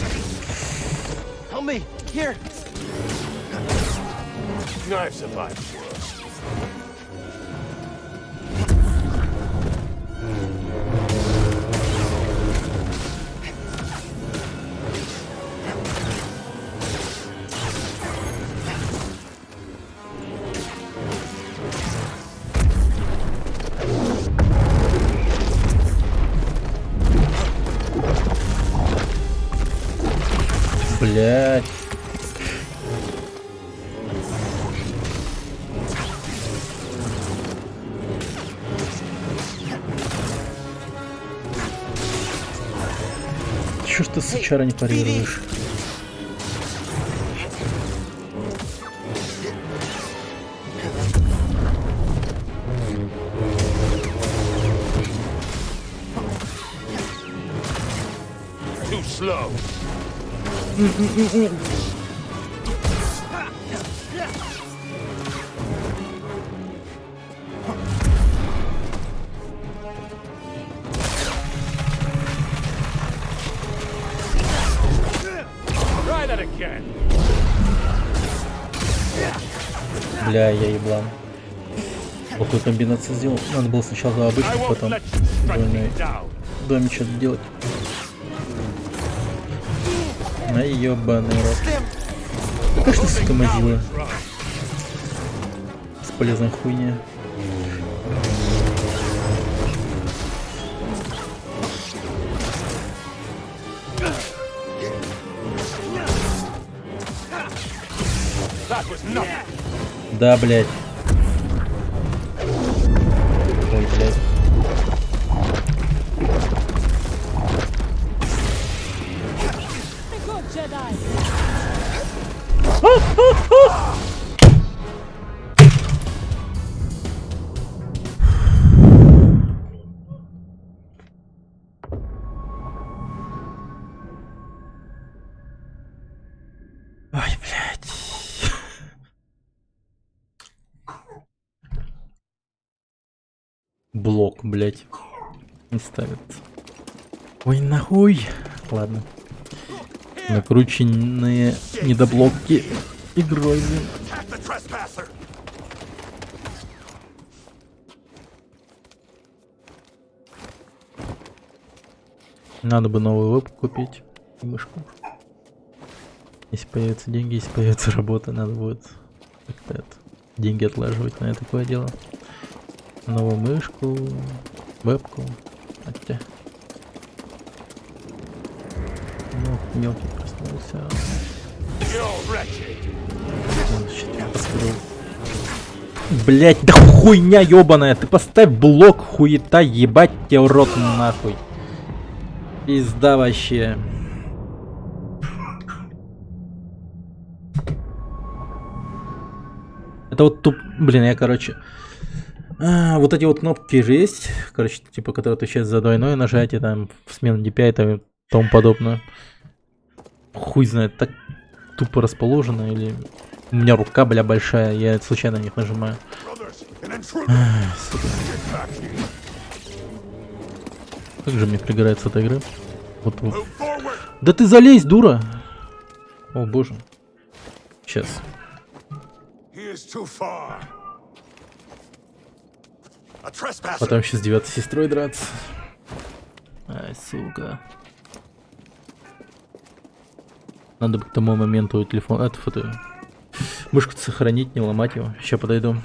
Help me. Here. I've survived worse. Блять. Чё ж ты, сучара, не парируешь? Too slow. Try that again. Бля, я еблан. Плохую комбинацию сделал. Надо было сначала I обычный, won't потом let you strike двойной. me down. Доме что-то делать. На ёбаный рот. Какая ж ты, сука, мазила. Cowards run. Бесполезная хуйня. That was nothing. Да, блядь. Ой, блядь. Ой, блядь. Блок, блядь. Не ставит. Ой, нахуй. Ладно. Накрученные недоблоки игрой, блин. Attack the trespasser. Надо бы новую вебку купить и мышку. Если появятся деньги, если появится работа, надо будет как-то это, деньги отлаживать на такое дело. Новую мышку, вебку. Хотя... Ну, мелкий проснулся. Блять, да хуйня ебаная, ты поставь блок, хуета, ебать тебе в рот нахуй. Пизда вообще. Это вот туп... Блин, я, короче... вот эти вот кнопки же есть, короче, типа, которые отвечают за двойное нажатие, там, в смену DPI и тому подобное. Хуй знает, так тупо расположено, или... У меня рука, бля, большая, я случайно на них нажимаю. Сука. Как же мне пригорается эта игра? Вот. Да ты залезь, дура! О боже. Сейчас. Потом еще с девятой сестрой драться. Ай, сука. Надо бы к тому моменту телефон... Это фото... Мышку сохранить, не ломать его. Сейчас подойду.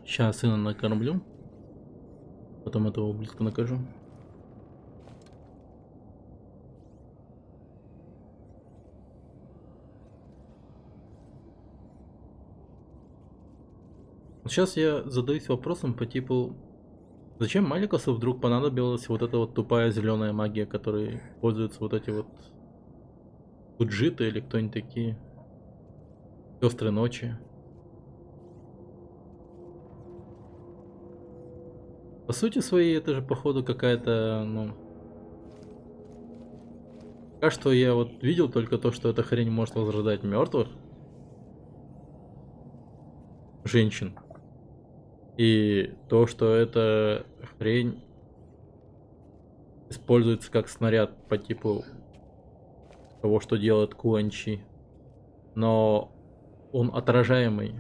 Сейчас сына накормлю. Потом этого ублюдка накажу. Сейчас я задаюсь вопросом по типу, зачем Маликосу вдруг понадобилась вот эта вот тупая зеленая магия, которой пользуются вот эти вот Фуджиты или кто-нибудь такие. Сестры ночи. По сути своей это же походу какая-то, ну, Пока что я вот видел только то, что эта хрень может возрождать мертвых женщин. И то, что эта хрень используется как снаряд по типу того, что делает Куанчи. Но он отражаемый.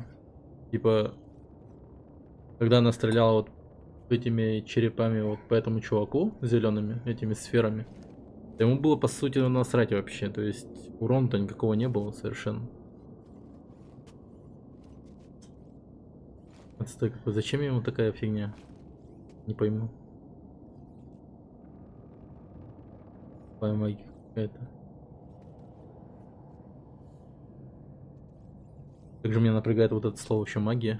Типа, когда она стреляла вот этими черепами вот по этому чуваку, зелеными этими сферами, ему было по сути насрать вообще. То есть урона-то никакого не было совершенно. Отстой какой. Зачем ему такая фигня? Не пойму. Какая магия какая-то. Как же меня напрягает вот это слово еще магия.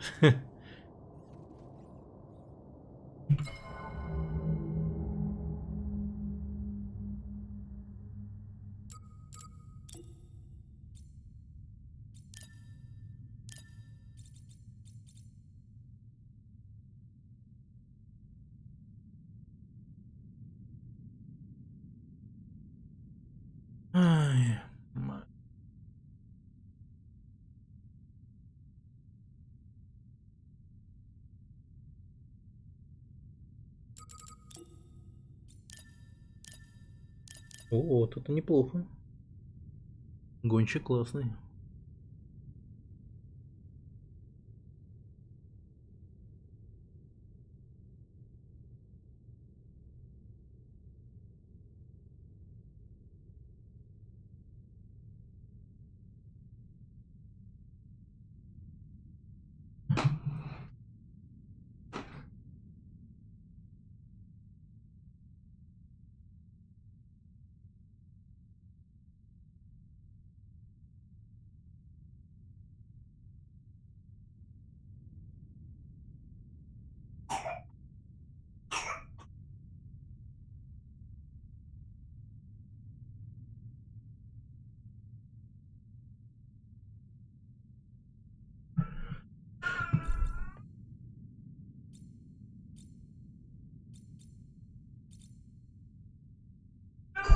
Ай, о, тут неплохо. Гонщик классный.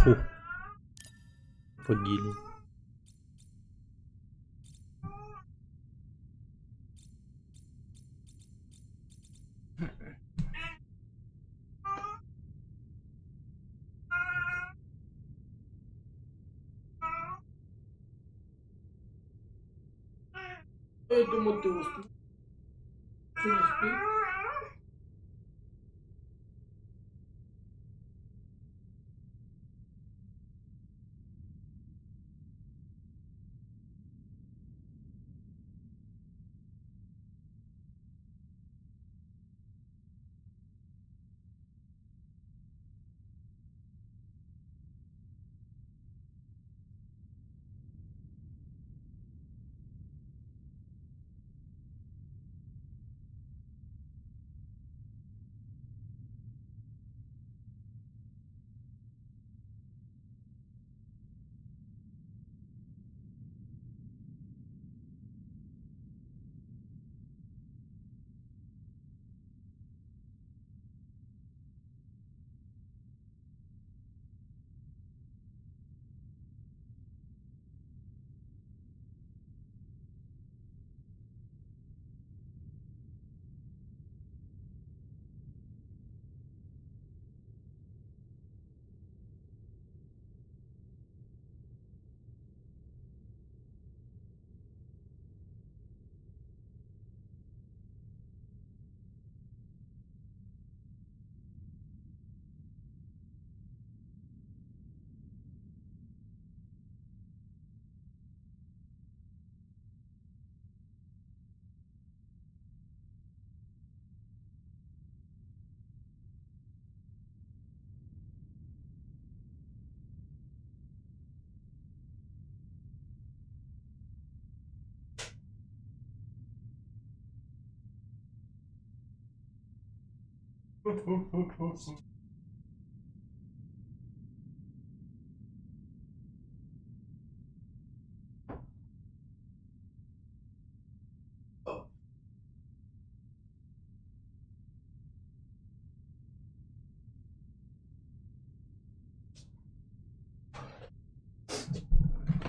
Фу. Погибли. Я думаю, ты успел. Ты не успел?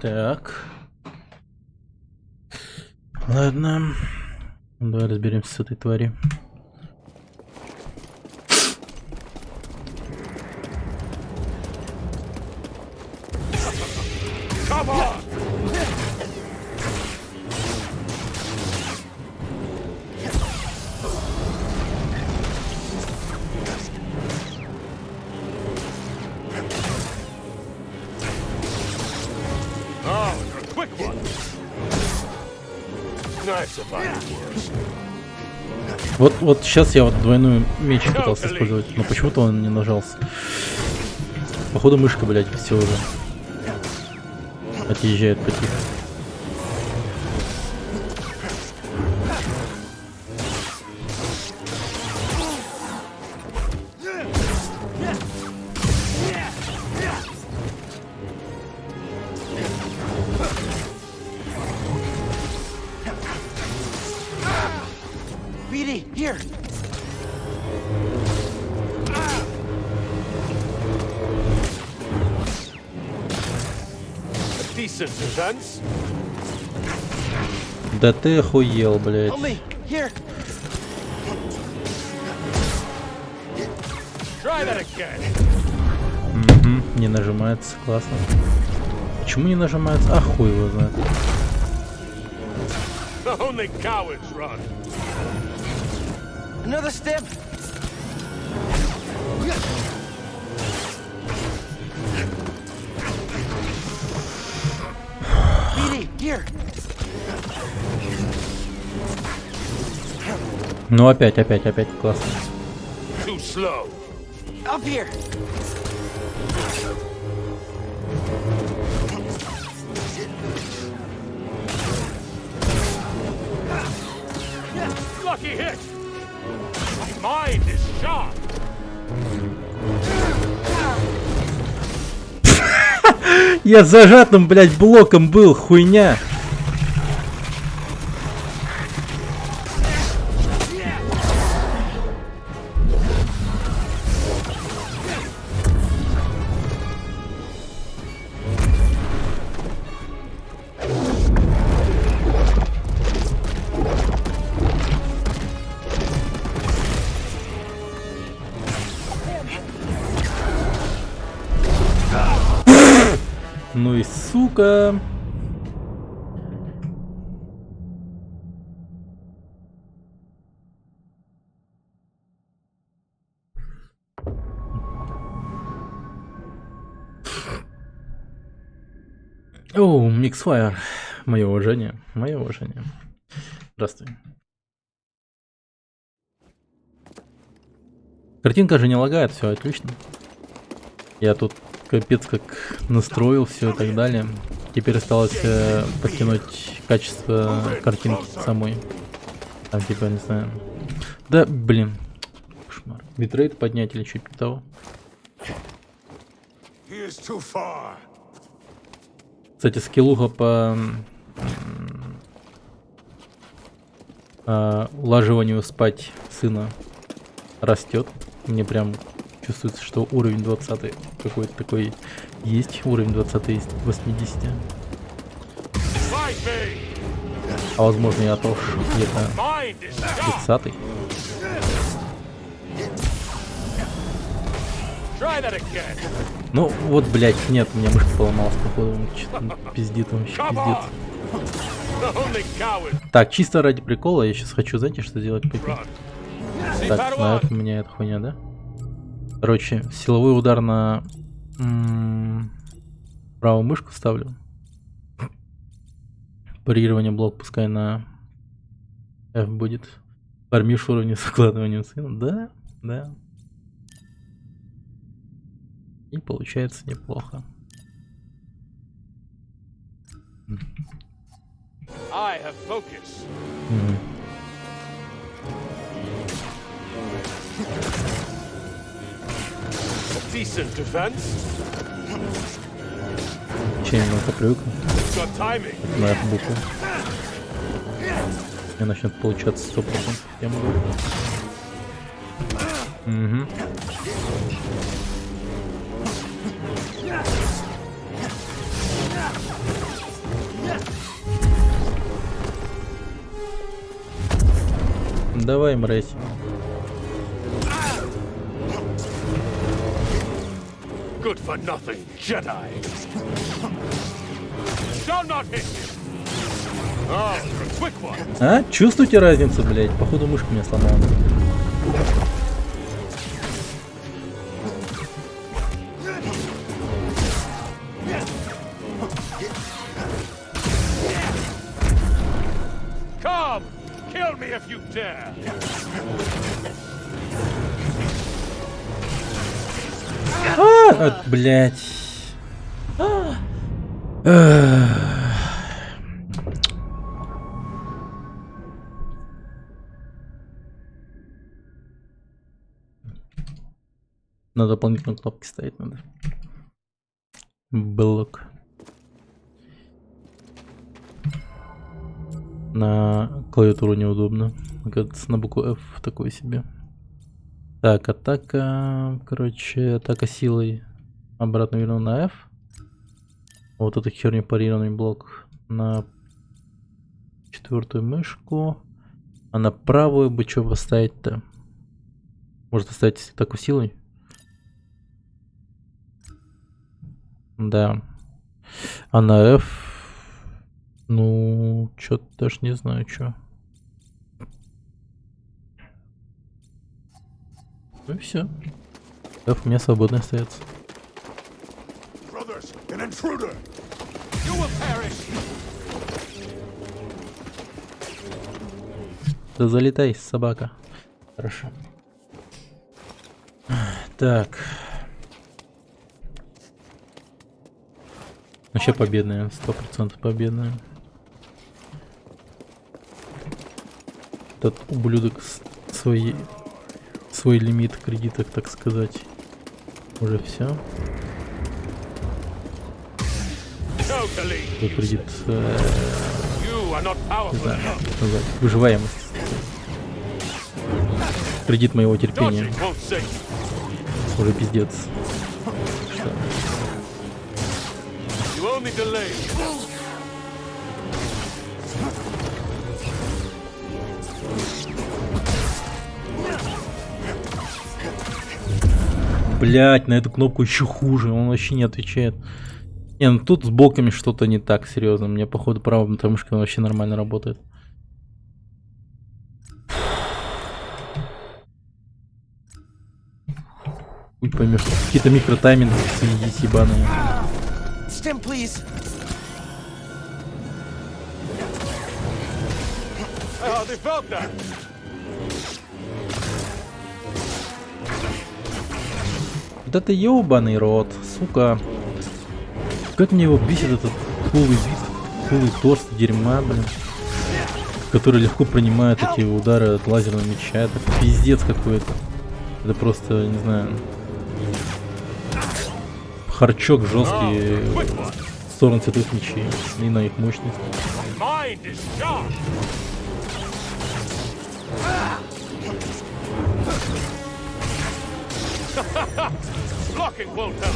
Так. Ладно. Давай разберемся с этой тварью. Come on! Oh, you're a quick one. I survived worse. Вот сейчас я вот двойную меч пытался использовать, но почему-то он не нажался. Походу мышка, блядь, все уже. Отъезжает потихо. BD, here! A decent defense. Да ты охуел, блядь. Help me! Here! Try that again. Угу, не нажимается, классно. Почему не нажимается? А хуй его знает. Only cowards run. Another step! BD, here! Ну опять, классно. Too slow. Up here! Lucky hit. My mind is sharp. Я зажатым, блядь, блоком был, хуйня. Ну и сука. Оу, Mixfire. Мое уважение. Мое уважение. Здравствуй. Картинка же не лагает, все отлично. Я тут капец как настроил все и так далее. Теперь осталось подтянуть качество картинки самой. Там типа, не знаю. Да, блин. Кошмар. Битрейт поднять или чуть не того. He is too far. Кстати, скиллуха по улаживанию спать сына растет. Мне прям чувствуется, что уровень 20 какой-то такой есть. Уровень 20 есть 80. Fight me. А возможно я тоже где-то Mind is sharp. 30. Try that again. Ну вот, блять, нет, у меня мышка поломалась, походу, он что-то пиздит, он вообще Come пиздит. on. Only cowards Так, чисто ради прикола, я сейчас хочу, знаете, что сделать? run. See Так, battle на on. это у меня эта хуйня, да? Короче, силовой удар на правую мышку ставлю. Парирование блок пускай на F будет. Фармишь уровень с укладыванием сына. Да, да. И получается неплохо. I have focus. Мгм. Decent defense. Чем немного привыкну Got timing. на эту букву. Мне начнет получаться 100%. Я могу. Угу. Давай, мразь. Good for nothing, Jedi. Shall not hit him. Oh, you're a quick one. А? Чувствуете разницу, блядь? Походу мышка меня сломала. Come, kill me if you dare. Блядь. На дополнительные кнопки ставить надо. Блок. На клавиатуру неудобно. Кажется, на букву F такой себе. Так, атака. Короче, атака силой. Обратно верну на F. Вот эту херню парированный блок на 4-ю мышку. А на правую бы что поставить-то? Может оставить атаку силой? Да. А на F... Ну, что-то даже не знаю, что. Ну и все. F у меня свободно остается. Brothers, an intruder. You will perish. Да залетай, собака. Хорошо. Так. Вообще победная, 100% победная. Этот ублюдок свой лимит кредиток, так сказать. Уже все. Тут кредит, You are not powerful не знаю, enough. как назвать, выживаемость. Кредит моего терпения. Dodging won't save you. Уже пиздец. You only delay. Блять, на эту кнопку еще хуже, он вообще не отвечает. Не, ну тут с блоками что-то не так серьезно. Мне походу правая мышка вообще нормально работает. Хуй поймешь, какие-то микротайминги есть ебаные. Stim, please. I hardly felt that. Вот это ебаный рот, сука. Как мне его бесит этот полый вид, полый торс дерьма, блин. Который легко принимает эти удары от лазерного меча. Это пиздец какой-то. Это просто, не знаю, харчок жесткий в сторону святых мечей и на их мощность. Mind is sharp. Blocking won't help.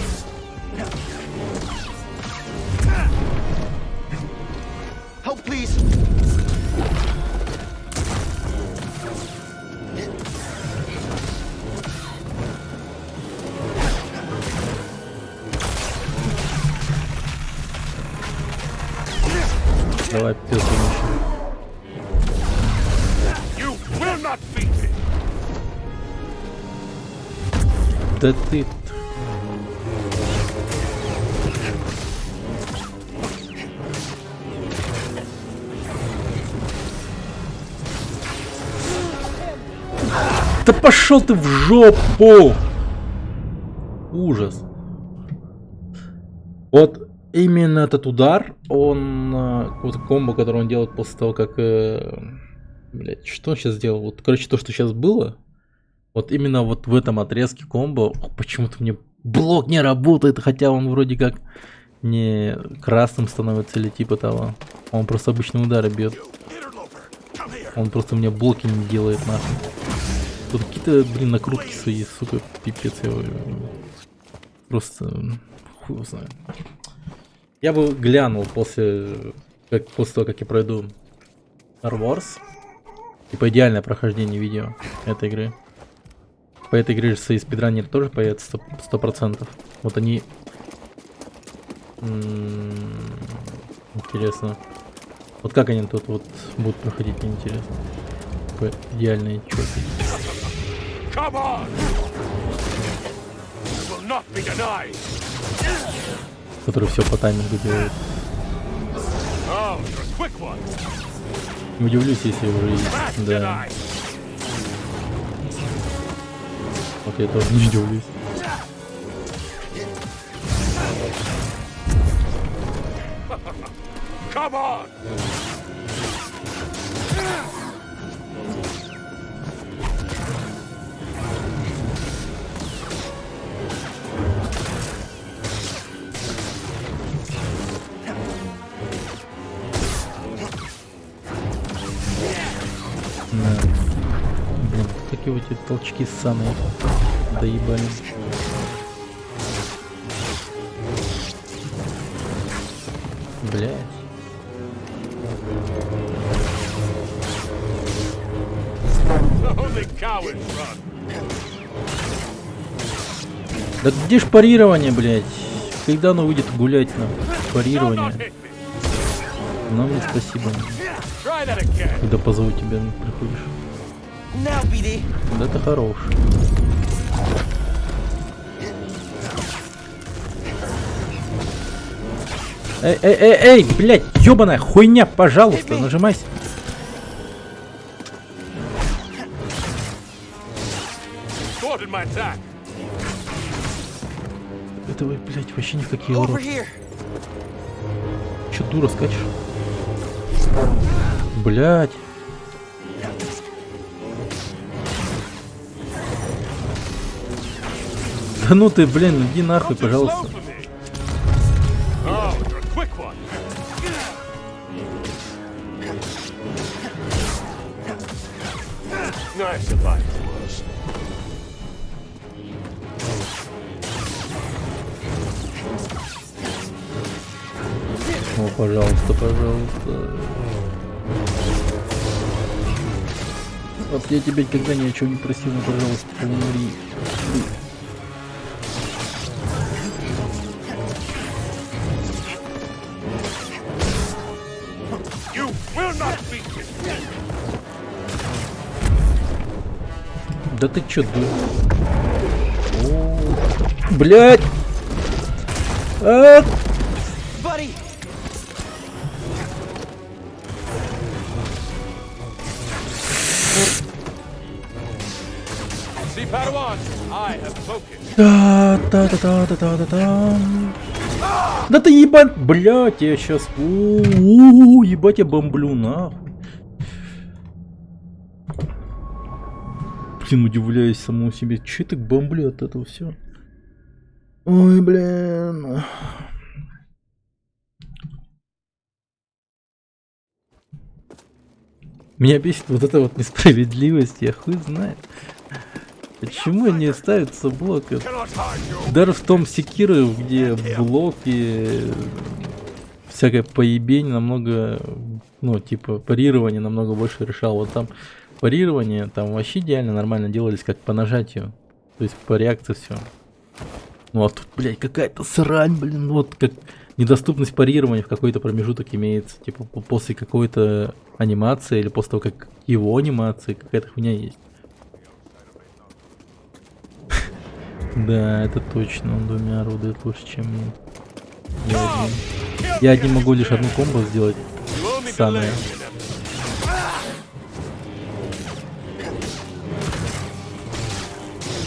Help, please. Давай, пёс, You will not beat me. да ты... Да пошел ты в жопу! Ужас. Вот именно этот удар, он... Вот комбо, который он делает после того, как... Блять, что он сейчас сделал? Вот, короче, то, что сейчас было, вот именно вот в этом отрезке комбо, почему-то мне блок не работает, хотя он вроде как не красным становится или типа того. Он просто обычные удары бьет. Он просто мне блоки не делает нахуй. Тут какие-то, блин, накрутки свои, сука, пипец. Я просто хуй его знает. Я бы глянул после того, как я пройду Star Wars. Типа идеальное прохождение видео этой игры. По этой игре же свои спидранеры тоже появятся 100%. Вот они... Интересно. Вот как они тут вот будут проходить, мне интересно. Такой идеальный чёрт. Come on! You will not be denied! Который все по таймингу делает. Oh, you're a quick one! Не удивлюсь, если уже есть. Fast, Да. Jedi! Вот я тоже не удивлюсь. Come on! Да. Блин, какие вот эти толчки ссаные. Доебали. Блять. Only cowards run! Да где ж парирование, блять? Когда оно выйдет гулять нам? Do Парирование. not hit me! Нам не спасибо. Try that again! Когда позову тебя, приходишь. Now, BD. Да ты хорош. Эй, блять, ёбаная хуйня, пожалуйста, нажимайся. Thwarted my attack! Это, блять, вообще ни в какие Over уроки. here. Чё, дура, скачешь? Блять. Да ну ты, блин, иди нахуй, Too slow пожалуйста. for me! Oh, you're a quick one! I survived the worst. О, пожалуйста, пожалуйста. Вот я тебя никогда ни о чем не просил, но, пожалуйста, умри. You will not beat me! Да ты чё, блять! Buddy. See, Padawan, I have focus. Да-да-да-да-да-да. Да ты ебать, блять, я сейчас, ебать, я бомблю нахуй. Блин, удивляюсь самому себе, че так бомблю от этого все. Ой, блин. Меня бесит вот эта вот несправедливость, я хуй знает. Почему не ставится блок? Cannot hide you. Даже в том Секиро, где блоки, всякое поебень намного, ну, типа, парирование намного больше решал. Вот там парирование, там вообще идеально нормально делались, как по нажатию. То есть по реакции все. Ну а тут, блядь, какая-то срань, блин, вот как недоступность парирования в какой-то промежуток имеется. Типа после какой-то анимации или после того, как его анимации, какая-то хуйня есть. Да, это точно, он двумя орудует лучше, чем я один. Я один могу лишь одну комбо сделать. You only Самое. delay, you never.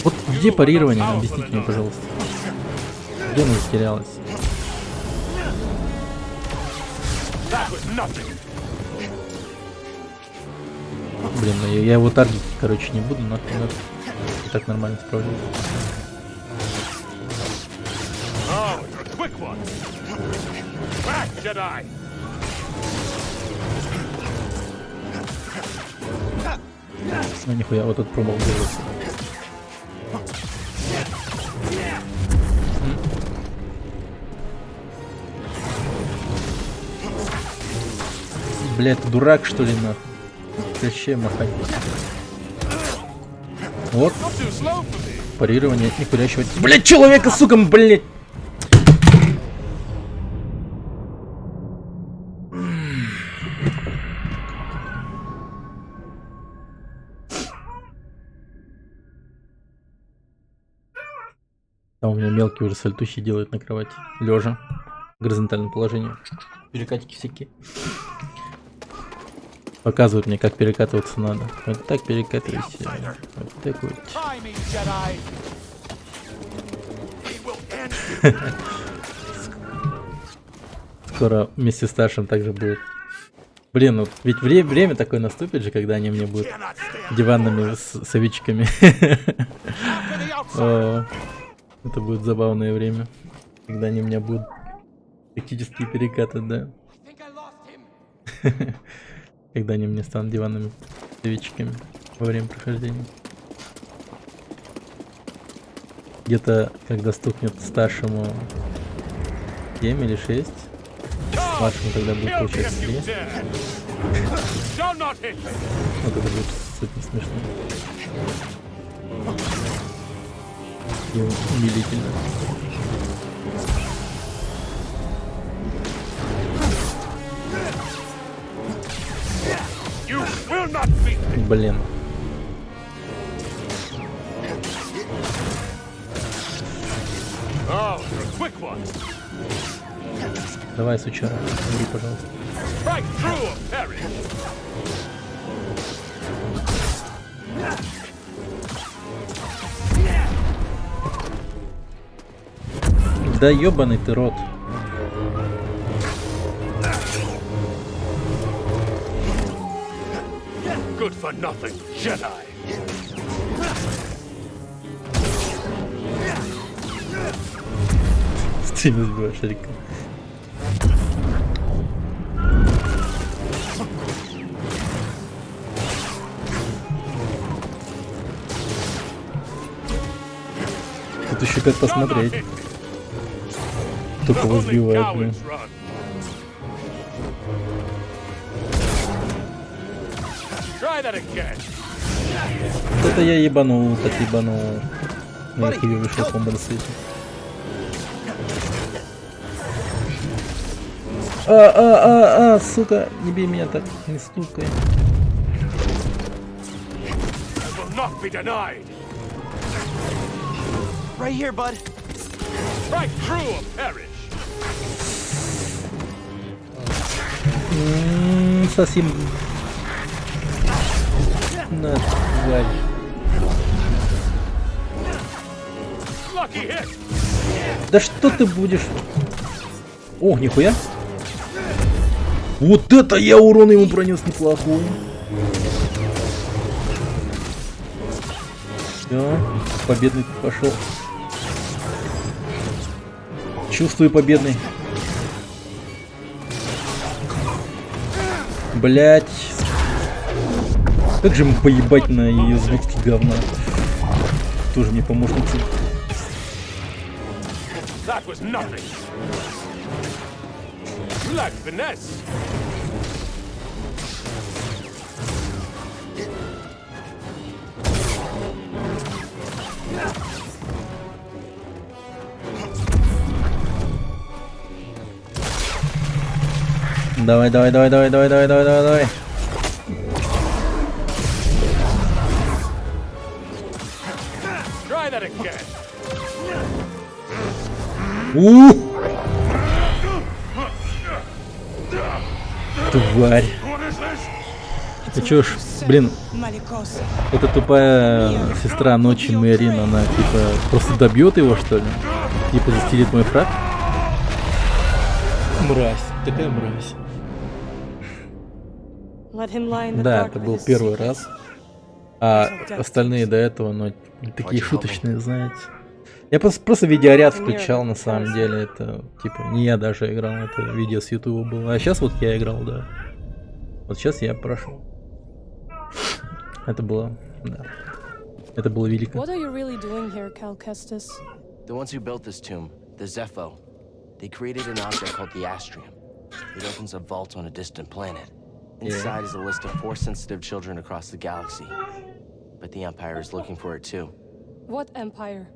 Вот где парирование? Объясните мне, пожалуйста. Где оно затерялось? That was nothing. Блин, ну я его таргетить, короче, не буду, нахуй надо. И так нормально справляюсь. Oh, you're a quick one. Back, Jedi. Ну нихуя, вот этот пробовал делать. Блядь, ты дурак, что ли, нахуй? Зачем махать? Вот. Not too slow for me. Парирование от некурящего. Блядь, человека, сука, блядь! Там у меня мелкий уже сальтухи делает на кровати. Лежа. В горизонтальном положении. Перекатики всякие. Показывают мне, как перекатываться надо. Вот так перекатывайся. Вот так вот. Try me, Jedi. We will end Скоро вместе с старшим также будет. Блин, ну ведь время такое наступит же, когда они мне будут cannot stand. диванными совичками. For the outside. О, это будет забавное время, когда они меня будут тактически перекатывать, да. I think I lost him. Когда они мне станут диванными совичками во время прохождения. Где-то, когда стукнет старшему 7 или 6, младшему тогда будет Kill me получаться if 3. you dare. Do not hit me. Вот это будет супер смешно. И умилительно. You will not beat me. Блин. Oh, you're a quick one. Давай, сучара, иди, пожалуйста. Strike through a parry. Да ёбаный ты рот. Good for nothing, Jedi. Ты не сбиваешь шарика. Тут еще как Do not посмотреть. hit me. Кто кого Only сбивает, блин. cowards run. Try that again. Это я ебанул, так ебанул. На ютубе вышел комбо на свете. Сука, не бей меня так, не стукай. I will not be denied. Right here, bud. Strike through a perish. Совсем... На, тварь. Lucky hit. Да что ты будешь? О, нихуя. Вот это я урон ему пронес неплохой. Все, победный пошел. Чувствую победный. Блять. Как же ему поебать на ее звуки говна? Тоже мне помощница. That was nothing. You lack finesse. Давай, давай, давай, давай, давай, давай, давай, давай, давай. Try that again. Тварь. What is this? Ты чё ж, блин, Malicos. эта тупая сестра ночи Мэрин, она типа просто добьет его, что ли? Типа застелит мой фраг? Мразь, такая мразь. Let him lie in the Да, dark это with был his первый secrets. раз. А остальные до этого, ну, такие шуточные, знаете. Я просто видеоряд включал, на самом деле, это, типа, не я даже играл, это видео с YouTube было. А сейчас вот я играл, да. Вот сейчас я прошел. Это было, да. Это было велико. What are you really doing here, Cal Kestis? The ones who built this tomb, the Zepho, they created an object called the Astrium. It opens a vault on a distant planet. Inside is a list of Force-sensitive children across the galaxy. But the Empire is looking for it too. What empire?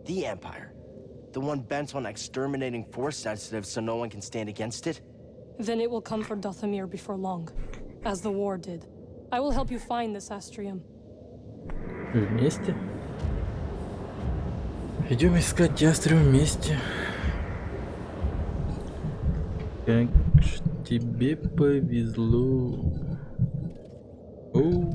The Empire. The one bent on exterminating Force-sensitive so no one can stand against it? Then it will come for Dathomir before long, as the war did. I will help you find this Astrium. Вместе? Идем искать Астриум вместе. Как ж тебе повезло. Оу.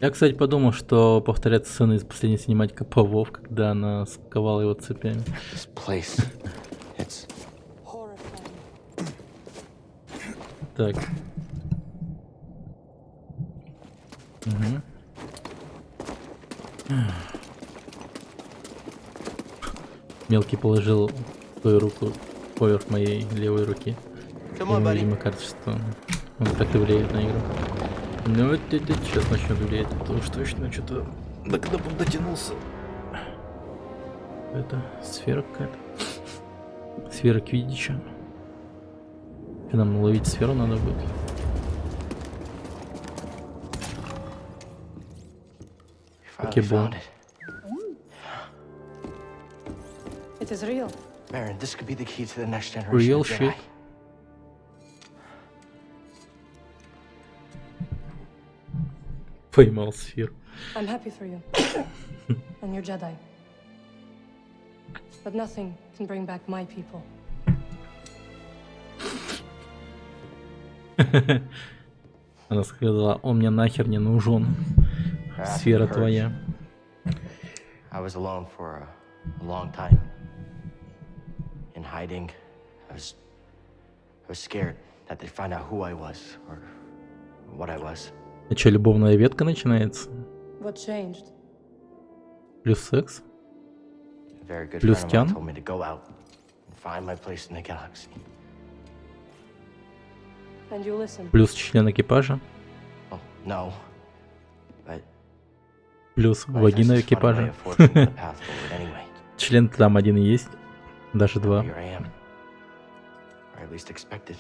Я, кстати, подумал, что повторяется сцена из последней синематика по Вов, когда она сковала его цепями. This place. It's... Horrifying. Так. Угу. Мелкий положил свою руку поверх моей левой руки. Come on, Ему, buddy. видимо, кажется, что он как-то влияет на игру. Ну вот сейчас начнет влиять, потому что точно что-то до кнопок дотянулся. Это сфера какая-то. Сфера Квиддича. И нам ловить сферу надо будет. Finally Покебол. found it. It is real. Baron, this could be the key to the next generation Real of Jedi. shit. Поймал сферу. I'm happy for you. And your Jedi. But nothing can bring back my people. Она сказала, он мне нахер не нужен. Сфера твоя. I was alone for a long time. In hiding. I was scared that they'd find out who I was or what I was. А что, любовная ветка начинается? What changed? Плюс секс? A very good Плюс friend of Тян? mine told me to go out and find my place in the galaxy. And you listened. Плюс член экипажа? Well, no. But Плюс life has вагина its funny way экипажа? of forcing the path forward anyway. Член там один и есть. Даже два. Here I am. Or at least expected.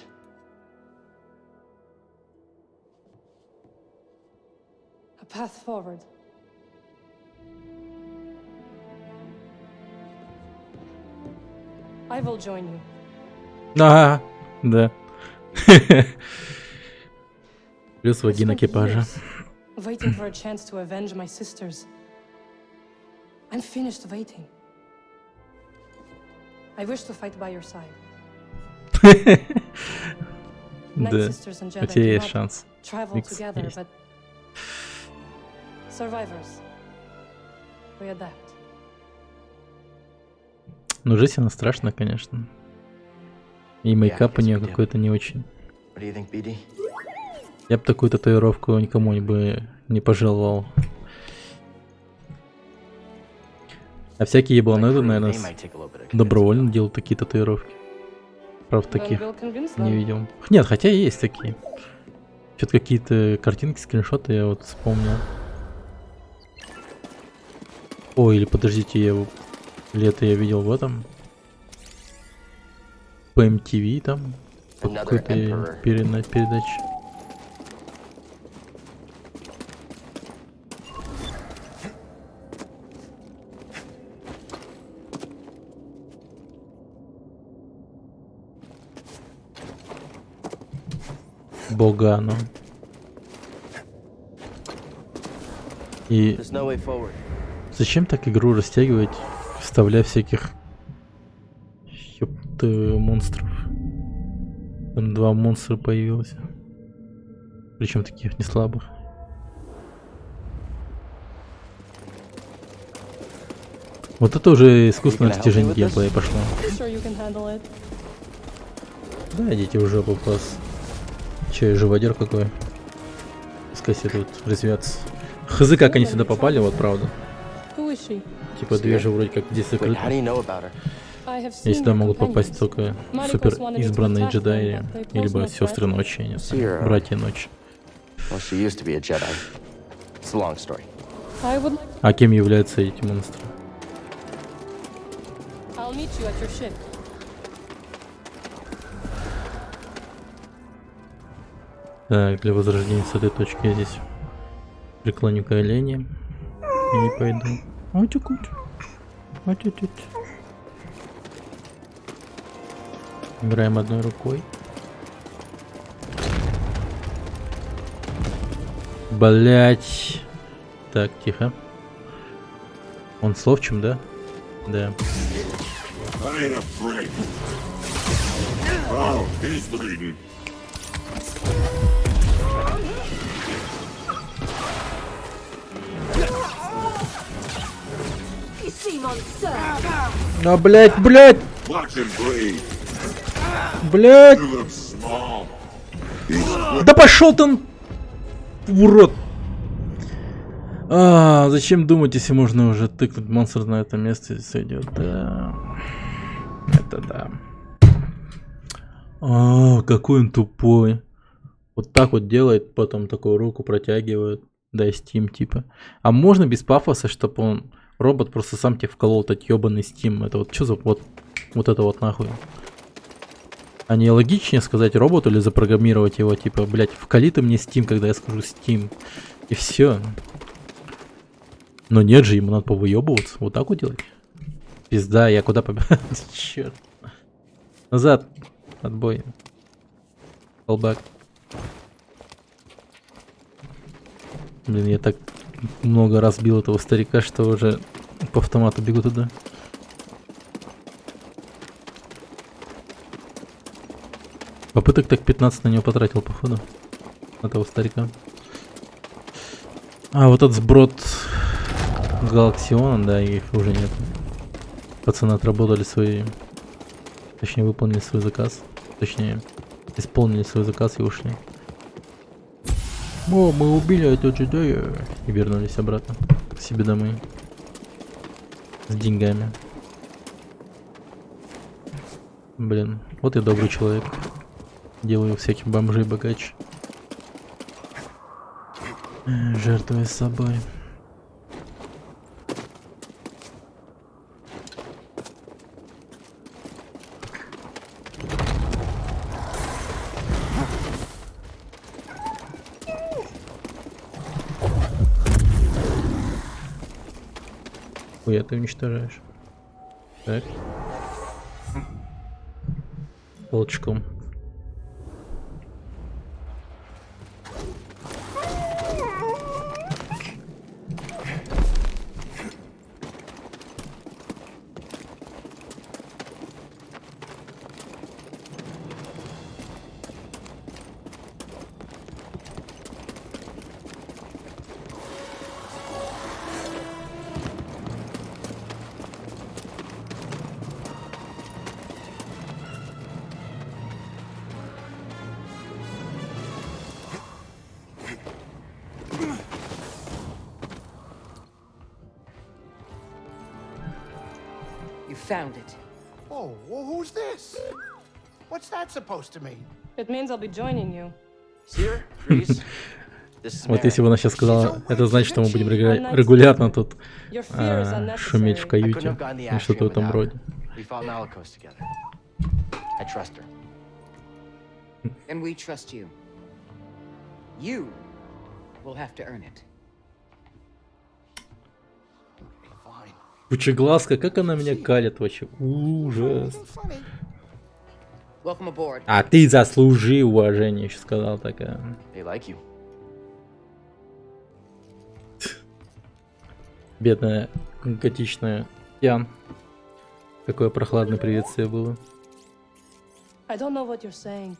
A path forward. I will join you. Ага, да. Плюс I вагина spent экипажа. years waiting for a chance to avenge my sisters. I'm finished waiting. I wish to fight by your side. Night Да, sisters and у Jedi тебя do есть not шанс. travel Mix together, есть. but survivors, we adapt. Ну, жизнь она страшная, конечно. И мейкап у guess нее we do. какой-то не очень. What do you think, BD? Я бы такую татуировку никому бы не пожелал. А всякие ебланы, наверное, They might take a little bit of convincing. добровольно делают такие татуировки. Правда, Then таких we'll convince не them. видел. Нет, хотя есть такие. Что-то какие-то картинки, скриншоты я вот вспомнил. Ой, или подождите, или это я видел в этом? По MTV там. По Another какой-то emperor. передаче. Богано. И There's no way forward. зачем так игру растягивать, вставляя всяких ёпты монстров? Там 2 монстра появилось. Причем таких не слабых. Вот это уже искусственное You gonna help me достижение with this? геймплея пошло. Sure you can handle it. Да, идите в жопу, пас. Че, я живодер какой? Пускай себе тут развиваться. Хз, как они сюда попали, вот правда. Who is she? Типа две же вроде как здесь Wait, how do закрыты. you know about her? I have И seen сюда her могут попасть companions. только Malicos супер wanted me to избранные attack them, джедаи, but they posed либо no сестры threat. ночи, я не знаю, Sierra. братья ночи. Well, she used to be a Jedi. It's a long story. I would А кем являются эти монстры? I'll meet you at your ship. Так, для возрождения с этой точки я здесь преклоню колени и пойду. Ать-ать. Ать-ать. Играем одной рукой. Блять. Так, тихо. Он с ловчим, да? Да. I ain't afraid. Oh, he's bleeding. А, блять, блять, Watch him bleed. блять. You look small. He's Да пошел ты, урод. А, зачем думать, если можно уже тыкнуть монстр на это место, здесь сойдет. Да. Это да. А, какой он тупой. Вот так вот делает, потом такую руку протягивает. Да, Steam типа. А можно без пафоса, чтобы он... Робот просто сам тебе вколол этот ебаный Steam. Это вот что за... Вот это вот нахуй. А не логичнее сказать роботу или запрограммировать его, типа, блять, вкали ты мне Steam, когда я скажу Steam. И все. Но нет же, ему надо повыебываться. Вот так вот делать. Пизда, я куда побежал? Черт. Назад. Отбой. Callback. Блин, я так много раз бил этого старика, что уже по автомату бегу туда. Попыток так 15 на него потратил, походу. Этого старика. А, вот этот сброд с Галаксиона, да, их уже нет. Пацаны отработали свои... Точнее, выполнили свой заказ. Точнее, исполнили свой заказ и ушли. О, мы убили этого джедая. И вернулись обратно к себе домой. С деньгами. Блин, вот и добрый человек. Делаю всяких бомжей богаче. Жертвуя собой. Ой, ты уничтожаешь. Так. Волчком. You found it. Oh, well, who's this? What's that supposed to mean? It means I'll be joining you. Seer, Grease. This is Вот если бы Mary. она сейчас сказала, это значит, что мы будем регулярно тут Your fear is шуметь в unnecessary. I couldn't каюте. have gotten the Или что-то в Astrium этом without роде. her. We fought Malicos together. I trust her. And we trust you. You will have to earn it. Fine. Пучеглазка, как она меня калит вообще. Ужас. Anything funny? Welcome aboard. А ты заслужи уважение, еще сказал такая. They like you. Бедная готичная Ян. Какое прохладное приветствие было. I don't know what you're saying.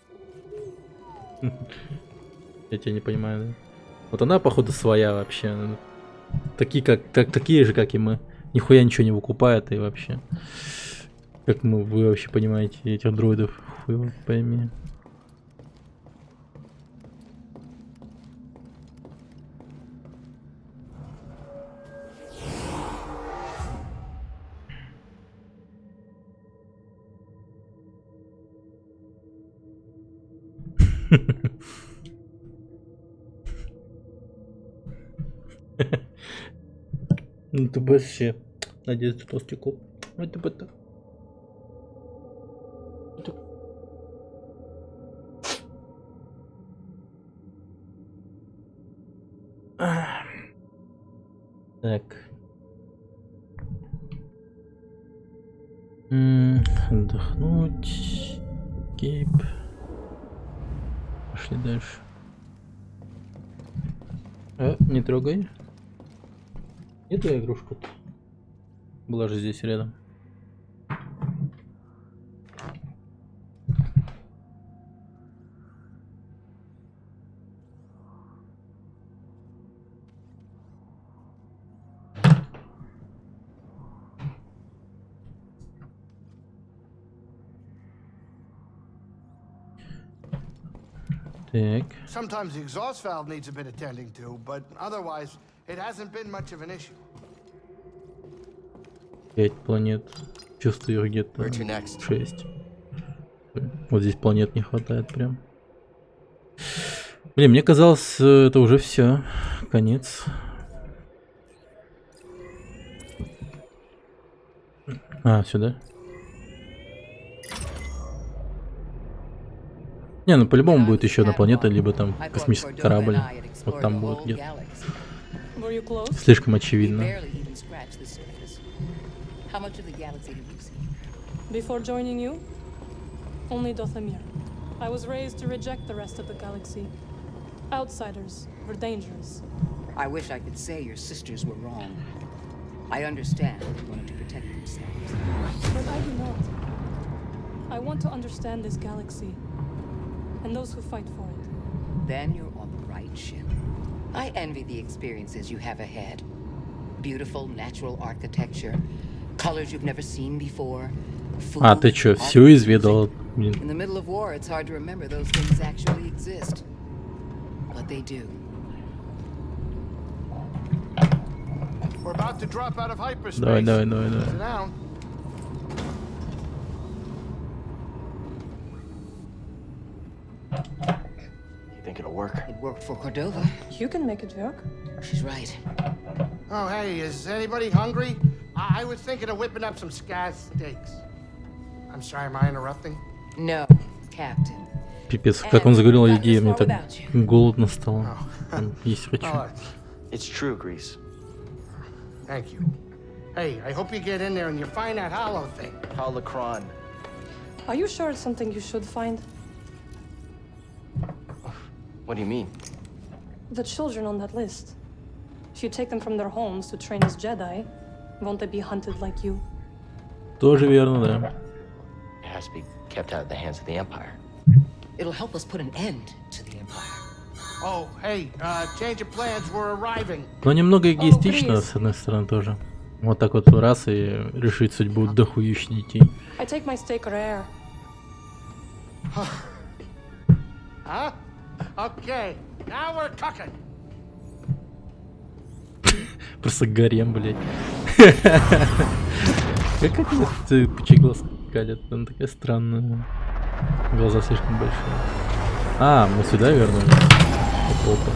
Я тебя не понимаю, да? Вот она, походу, своя вообще. Такие, такие же, как и мы. Нихуя ничего не выкупает и вообще. Как вы вообще понимаете этих дроидов? Хуй его пойми. Ну ты вообще. Надеюсь, толстяков. Вот ты бы так. Так. Отдохнуть. Кейп. Пошли дальше. Не трогай. Эту игрушку-то. Была же здесь рядом. Так. Sometimes the exhaust valve needs a bit attending to, but otherwise, it hasn't been much of an issue. 5 планет. Чувствую их где-то Where to next? 6. Вот здесь планет не хватает прям. Блин, мне казалось, это уже все. Конец. А, сюда. Не, ну по-любому будет еще одна планета, либо там космический корабль. Вот там будет где-то. Were you close? Слишком очевидно. How much of the galaxy have you seen? Before joining you, only Dothamir. I was raised to reject the rest of the galaxy. Outsiders were dangerous. I wish I could say your sisters were wrong. I understand they wanted to protect themselves. But I do not. I want to understand this galaxy and those who fight for it. Then you're on the right ship. I envy the experiences you have ahead. Beautiful natural architecture, colors you've never seen before. Food, А, ты чё, всё изведал? Блин. In the middle of war, it's hard to remember those things actually exist. But they do. We're about to drop out of hyperspace. Давай. Sit down. You think it'll work? It worked for Cordova. You can make it work. She's right. Oh, hey, is anybody hungry? I was thinking of whipping up some scaz steaks. I'm sorry, am I interrupting? No, Captain. Пипец, как он заговорил о еде, мне так голодно стало. Есть хочу. Oh, It's true, Grease. thank you. Hey, I hope you get in there and you find that hollow thing. Holocron. Are you sure it's something you should find? What do you mean? The children on that list. If you take them from their homes to train as Jedi, won't they be hunted like you? Тоже верно, да. It has to be kept out of the hands of the Empire. It'll help us put an end to the Empire. Oh, hey, change of plans, we're arriving. Но немного эгоистично, с одной стороны, тоже. Вот так вот раз и решить судьбу дохующих детей. I take my steak rare. Huh? Okay, now we're cooking. Просто гарем, блядь. Как это пучеглазка калит? Она такая странная. Глаза слишком большие. А, мы сюда вернулись. Опа.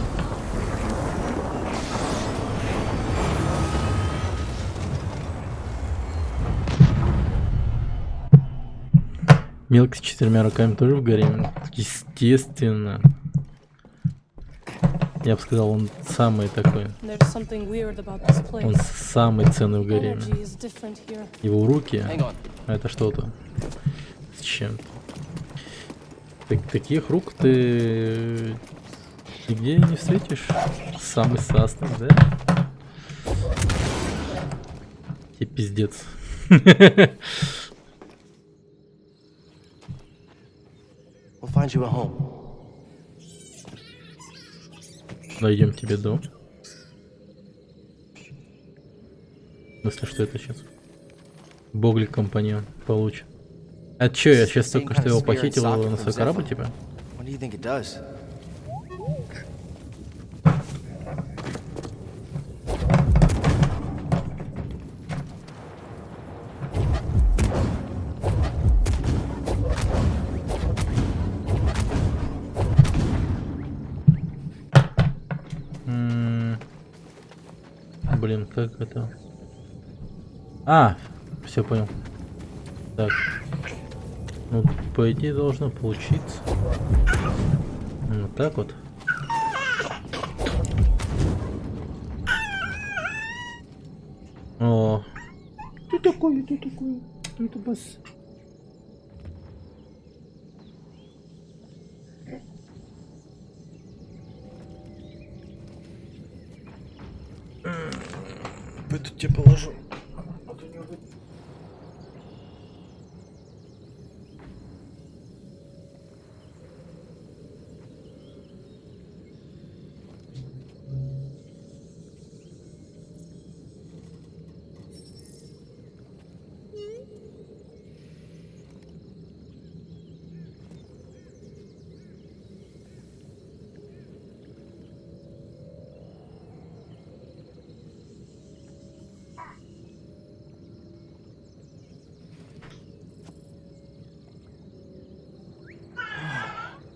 Мелко с 4 руками тоже в гареме. Естественно. Я бы сказал, он самый такой. There's something weird about this Он place. самый ценный в гареме. Energy is different here. Его руки, Hang on. это что-то с чем-то. Таких рук ты нигде не встретишь. Самый сасный, да? Тебе пиздец. We'll find you a home. Найдем тебе дом. В смысле, что это сейчас? Боглик компаньон получит. А чё, я сейчас только что его похитил на свой корабль, типа? What do you think it does? Блин, как это? А, все понял. Так. Ну, по идее, должно получиться. Вот так вот. такое? Это такое? Это бас. Пойду тебе положу.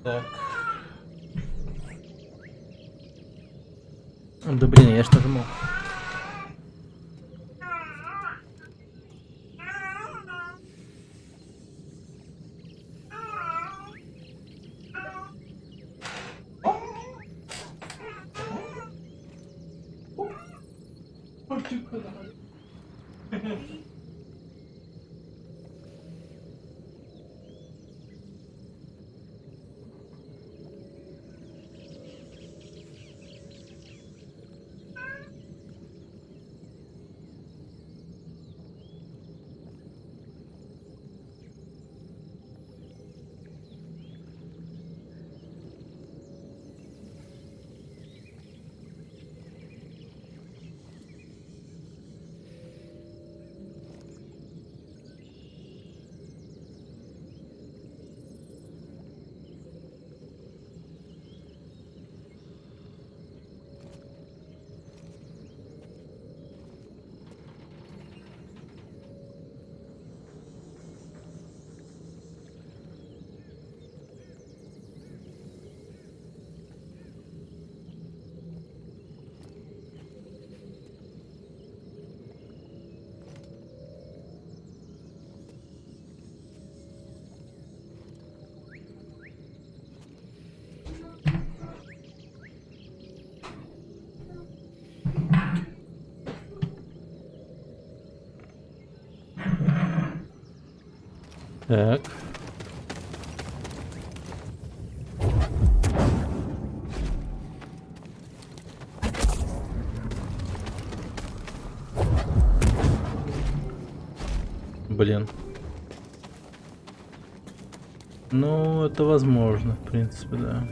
Так. Да блин, я ж нажимал. Так. Блин. Ну, это возможно, в принципе, да.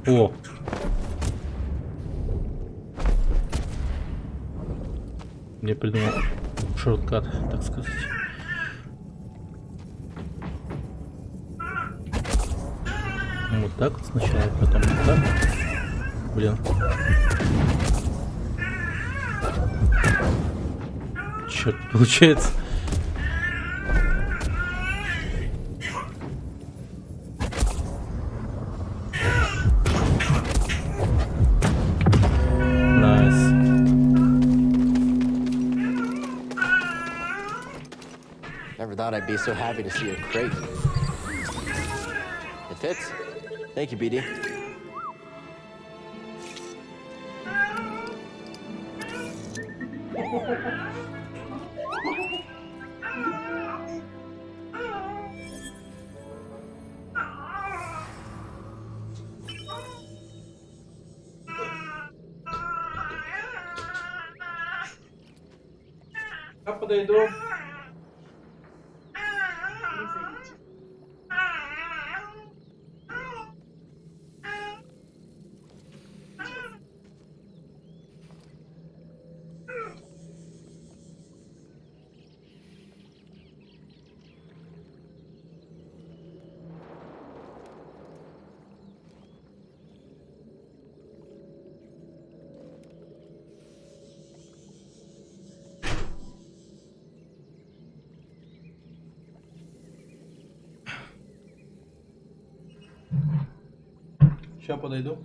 О! Я придумал шорткат, так сказать. Вот так вот сначала, потом вот так. Блин. Черт, получается. Найс. Never thought I'd be so happy to see a crate. It fits. Thank you, BD. Я подойду. Сейчас подойду.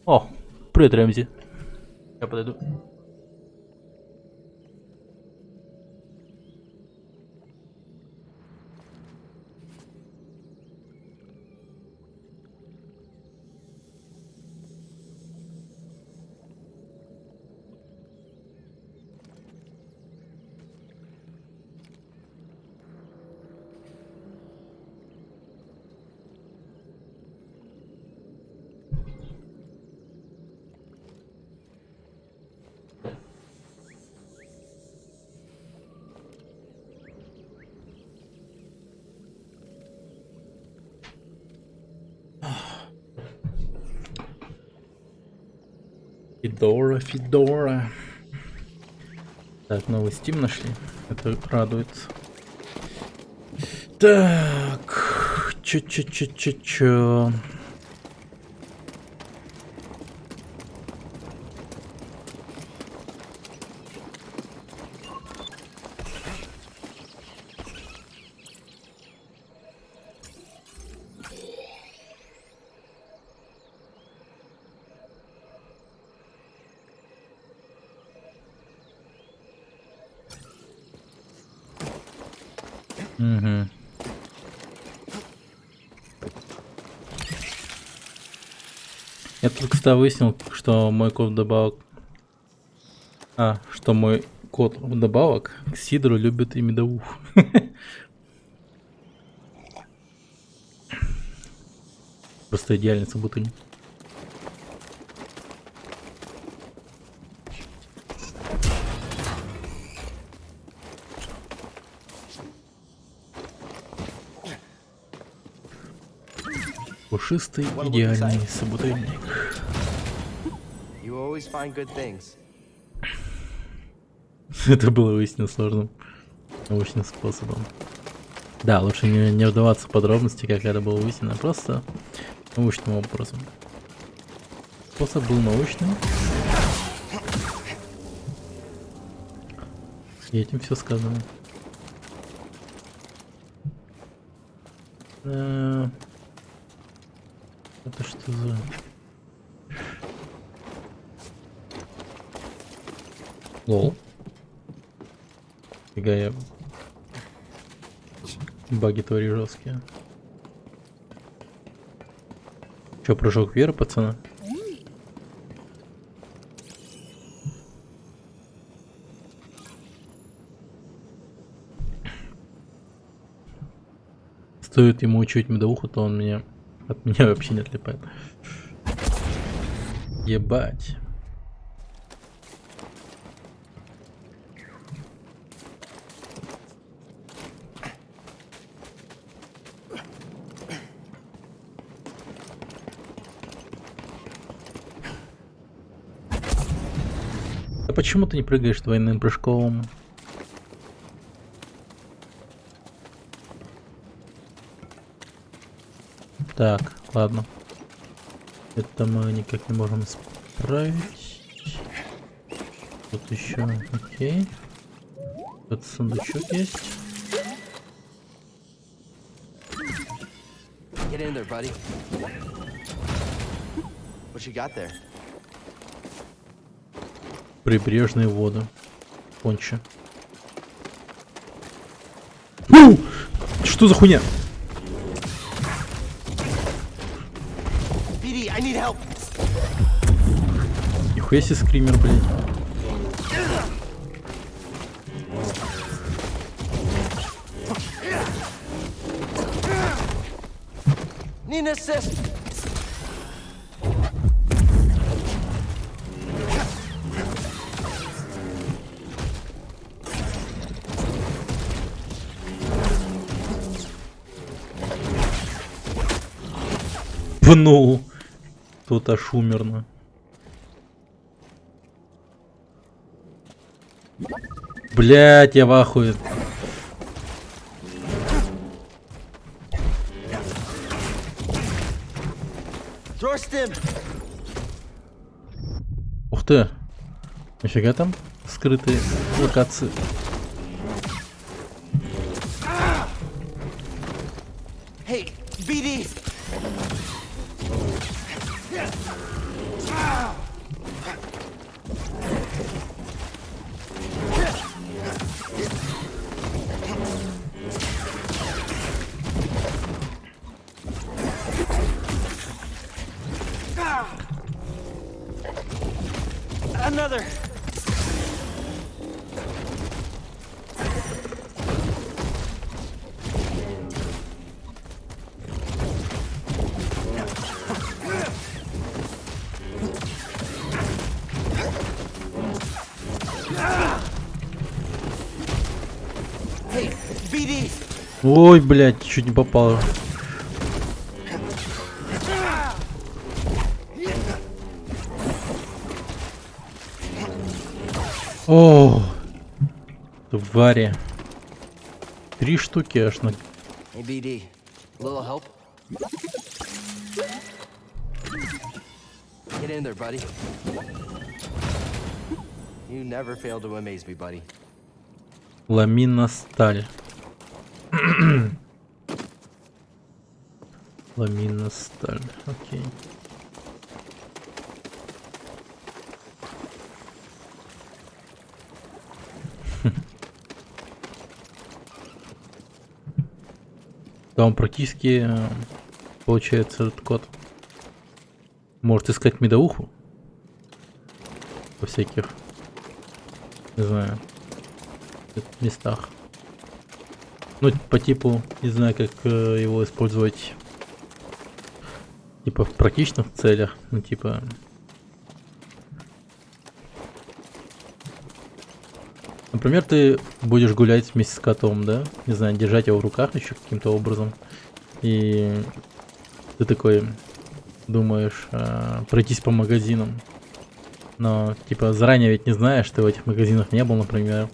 О, привет, Рэмзи. Я подойду. Федора. Так, новый Steam нашли. Это радует. Так. Чё. Угу. Я тут, кстати, выяснил, что мой код вдобавок... что мой кот вдобавок к сидру любит и медовуху. Просто идеальный собутыльник. Пушистый идеальный собутыльник. You always find good things. Это было выяснено сложным научным способом. Да, лучше не вдаваться в подробности, как это было выяснено, просто научным образом. Способ был научным. И этим все сказано. Это что за... Лол. Фига я... Баги твори жесткие. Чё, прыжок веры, пацаны? Стоит ему учить медовуху, то он меня... От меня вообще не отлипает. Ебать. А почему ты не прыгаешь двойным прыжком? Так, ладно. Это мы никак не можем исправить. Тут еще, окей. Тут сундучок есть. Get in there, buddy. What you got there? Прибрежные воды. Конче. Что за хуйня? I need help. Нихуя себе скример, блядь. Need an assist. Пнул. Тут аж умерно. Блять, я в ахуе. Ух ты. Нифига там скрытые локации. Hey, BD. together. Hey, BD. Ой, блядь, чуть не попал. О, твари. 3 штуки аж на... Hey, BD. A little help? Get in there, buddy. You never fail to amaze me, buddy. Ламина сталь. Ламина сталь, окей. Там практически получается этот код. Может искать медоуху во всяких, не знаю, местах. Ну, по типу, не знаю, как его использовать, типа в практичных целях, ну, типа... Например, ты будешь гулять вместе с котом, да? Не знаю, держать его в руках еще каким-то образом. И ты такой думаешь пройтись по магазинам. Но, типа, заранее ведь не знаешь, ты в этих магазинах не был, например.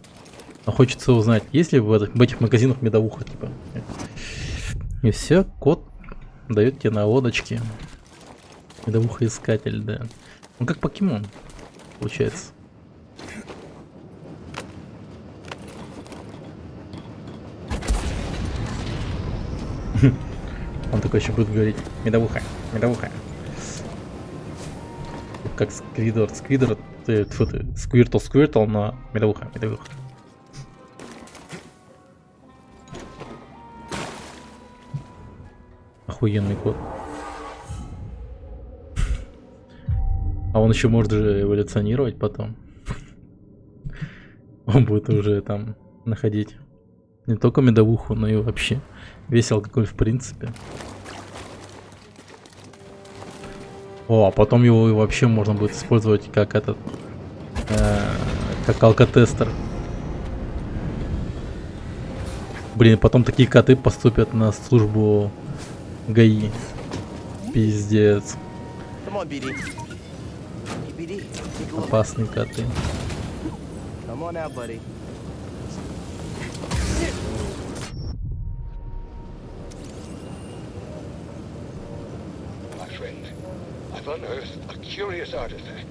Но хочется узнать, есть ли в этих магазинах медовуха, типа. И все, кот дает тебе наводочки. Медовуха искатель, да. Ну, как покемон, получается. Он такой еще будет говорить: медовуха, медовуха. Как Сквидвард, тьфу ты, Сквиртл, но медовуха, медовуха. Охуенный кот. А он еще может же эволюционировать потом. Он будет уже там находить не только медовуху, но и вообще весь алкоголь в принципе. О, а потом его вообще можно будет использовать как этот, как алкотестер. Блин, потом такие коты поступят на службу ГАИ. Пиздец. Come on, BD. Hey, BD, take a look. Опасные коты. Come on out, buddy. My friend, I've unearthed a curious artifact.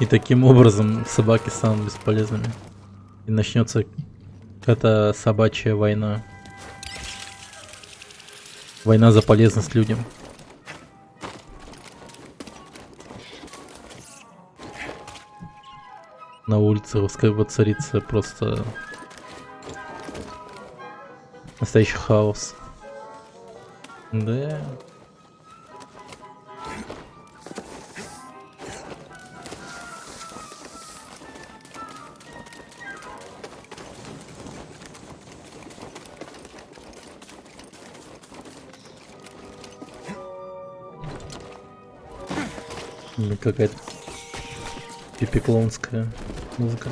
И таким образом собаки станут бесполезными. И начнется какая-то собачья война. Война за полезность людям. На улице воцарится просто настоящий хаос. Да. Или какая-то пипиклонская музыка.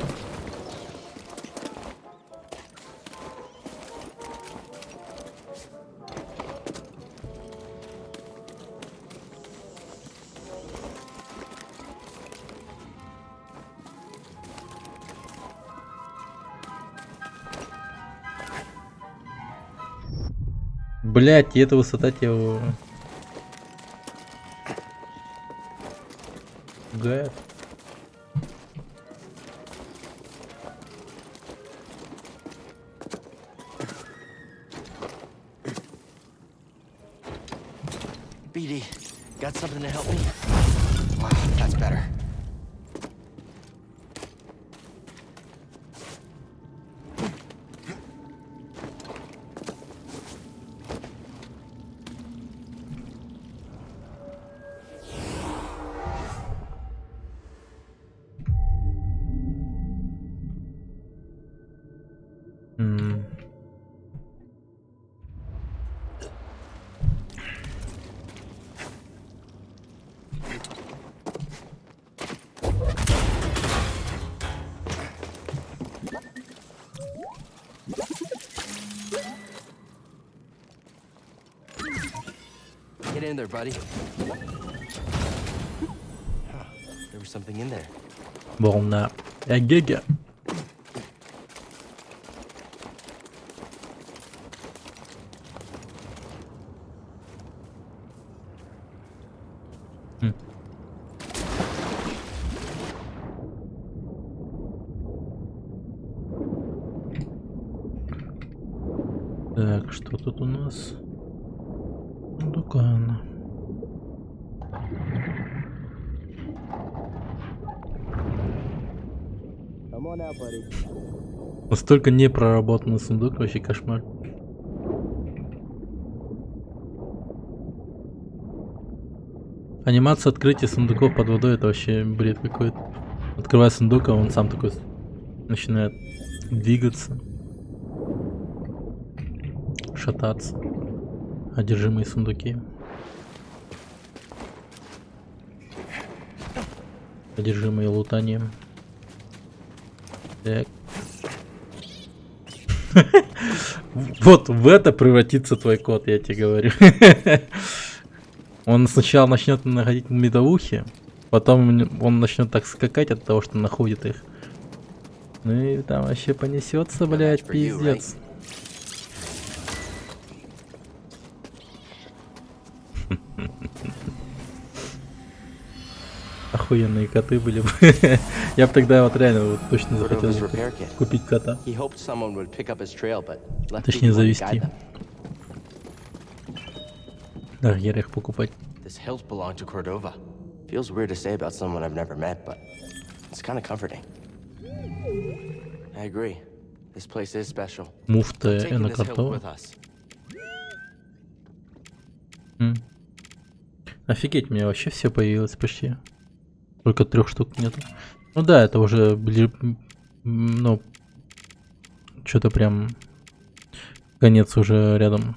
Блять, и эта высота тебя пугает. BD, got something to help me? Wow, that's better. М. Get in there, buddy. Huh, there was something in there. Волна. Эгеге. М. Так, что тут у нас? Дукан. Настолько непроработанный сундук, вообще кошмар. Анимация открытия сундуков под водой — это вообще бред какой-то. Открывая сундук, а он сам такой начинает двигаться, шататься. Одержимые сундуки. Одержимые лутанием. Так. Вот в это превратится твой кот, я тебе говорю. Он сначала начнет находить медовухи, потом он начнет так скакать от того, что находит их. Ну и там вообще понесется, блядь, пиздец. Охуенные коты были бы. Я бы тогда вот реально вот точно захотел купить кота. Точнее завести. Да, я их покупать. This hilt belonged to Cordova. Feels weird to say about someone I've never met, but it's kind of comforting. I agree. This place is special. Муфта Taking на this hilt карту. with us. Офигеть, у меня вообще все появилось почти. Только 3 штук нету. Ну да, это уже ближе, ну, что-то прям конец уже рядом.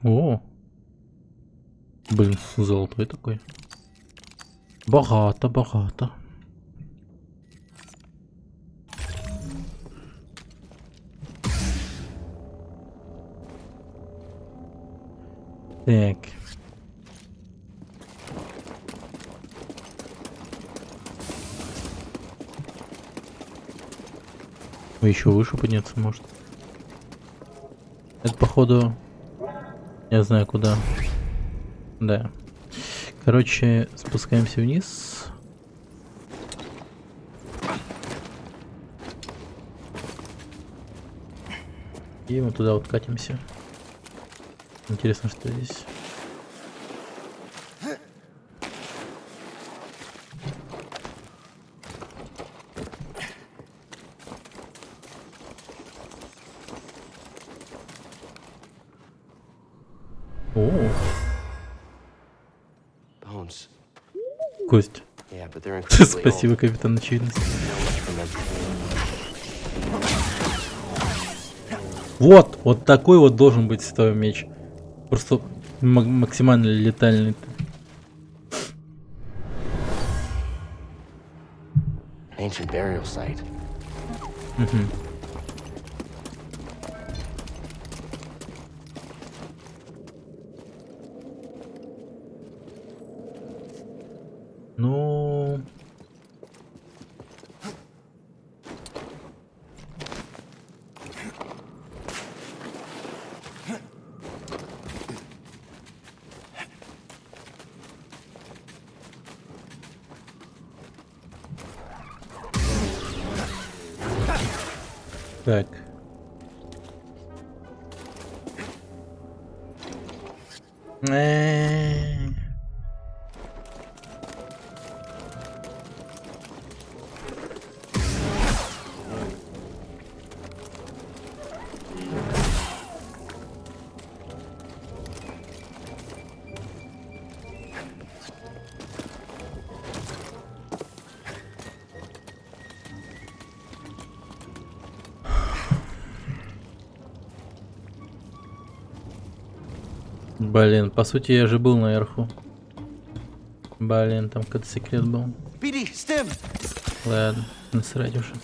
О, блин, золотой такой. Богато, богато. Так. Еще выше подняться может. Это походу... Я знаю куда. Да. Короче, спускаемся вниз. И мы туда вот катимся. Интересно, что здесь. О, Bones. кость. Yeah, but they're incredibly Спасибо, old. капитан очевидности. Вот такой вот должен быть световой меч. Просто максимально летальный. Ancient burial site. Ну, Так. Блин, по сути я же был наверху. Блин, там какой-то секрет был. BD, stim! Ладно, насрать уже.